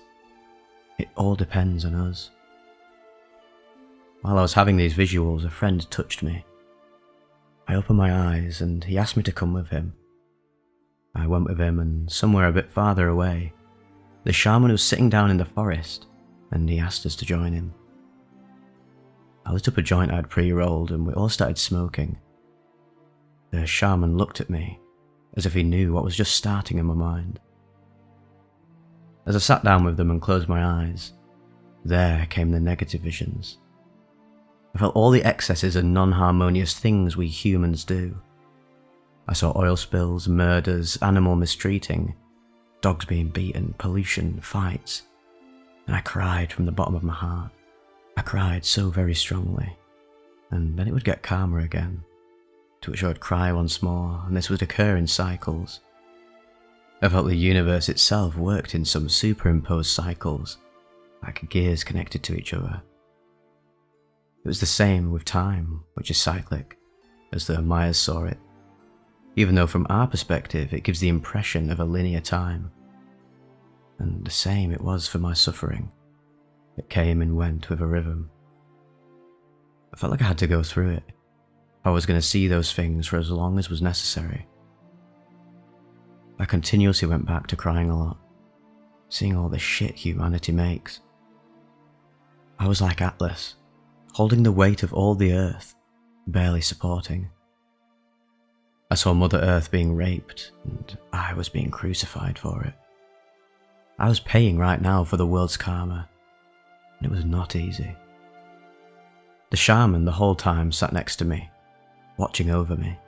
It all depends on us. While I was having these visuals, a friend touched me. I opened my eyes and he asked me to come with him. I went with him, and somewhere a bit farther away, the shaman was sitting down in the forest and he asked us to join him. I lit up a joint I'd pre-rolled and we all started smoking. The shaman looked at me as if he knew what was just starting in my mind. As I sat down with them and closed my eyes, there came the negative visions. I felt all the excesses and non-harmonious things we humans do. I saw oil spills, murders, animal mistreating, dogs being beaten, pollution, fights, and I cried from the bottom of my heart. I cried so very strongly, and then it would get calmer again, to which I would cry once more, and this would occur in cycles. I felt the universe itself worked in some superimposed cycles, like gears connected to each other. It was the same with time, which is cyclic, as the Mayas saw it, even though from our perspective it gives the impression of a linear time. And the same it was for my suffering. It came and went with a rhythm. I felt like I had to go through it. I was going to see those things for as long as was necessary. I continuously went back to crying a lot, seeing all the shit humanity makes. I was like Atlas, holding the weight of all the earth, barely supporting. I saw Mother Earth being raped, and I was being crucified for it. I was paying right now for the world's karma, and it was not easy. The shaman the whole time sat next to me, watching over me.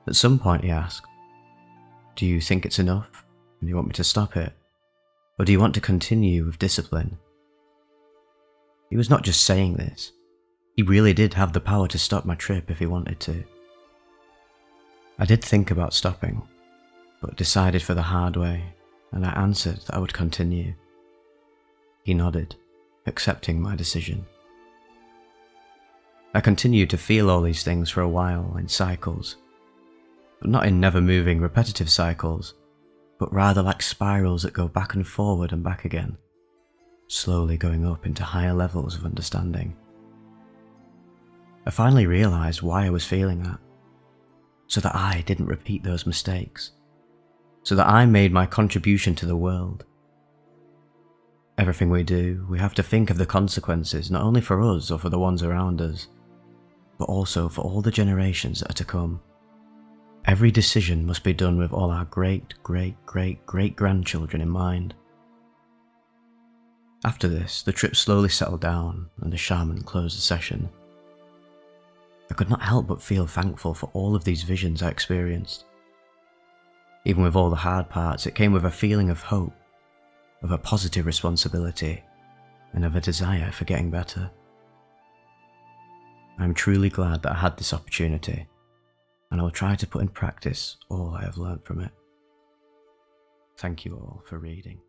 At some point he asked, "Do you think it's enough, and you want me to stop it? Or do you want to continue with discipline?" He was not just saying this. He really did have the power to stop my trip if he wanted to. I did think about stopping, but decided for the hard way, and I answered that I would continue. He nodded, accepting my decision. I continued to feel all these things for a while in cycles, but not in never-moving repetitive cycles, but rather like spirals that go back and forward and back again, slowly going up into higher levels of understanding. I finally realized why I was feeling that, so that I didn't repeat those mistakes, so that I made my contribution to the world. Everything we do, we have to think of the consequences, not only for us or for the ones around us, but also for all the generations that are to come. Every decision must be done with all our great-great-great-great-grandchildren in mind. After this, the trip slowly settled down and the shaman closed the session. I could not help but feel thankful for all of these visions I experienced. Even with all the hard parts, it came with a feeling of hope, of a positive responsibility, and of a desire for getting better. I am truly glad that I had this opportunity, and I will try to put in practice all I have learned from it. Thank you all for reading.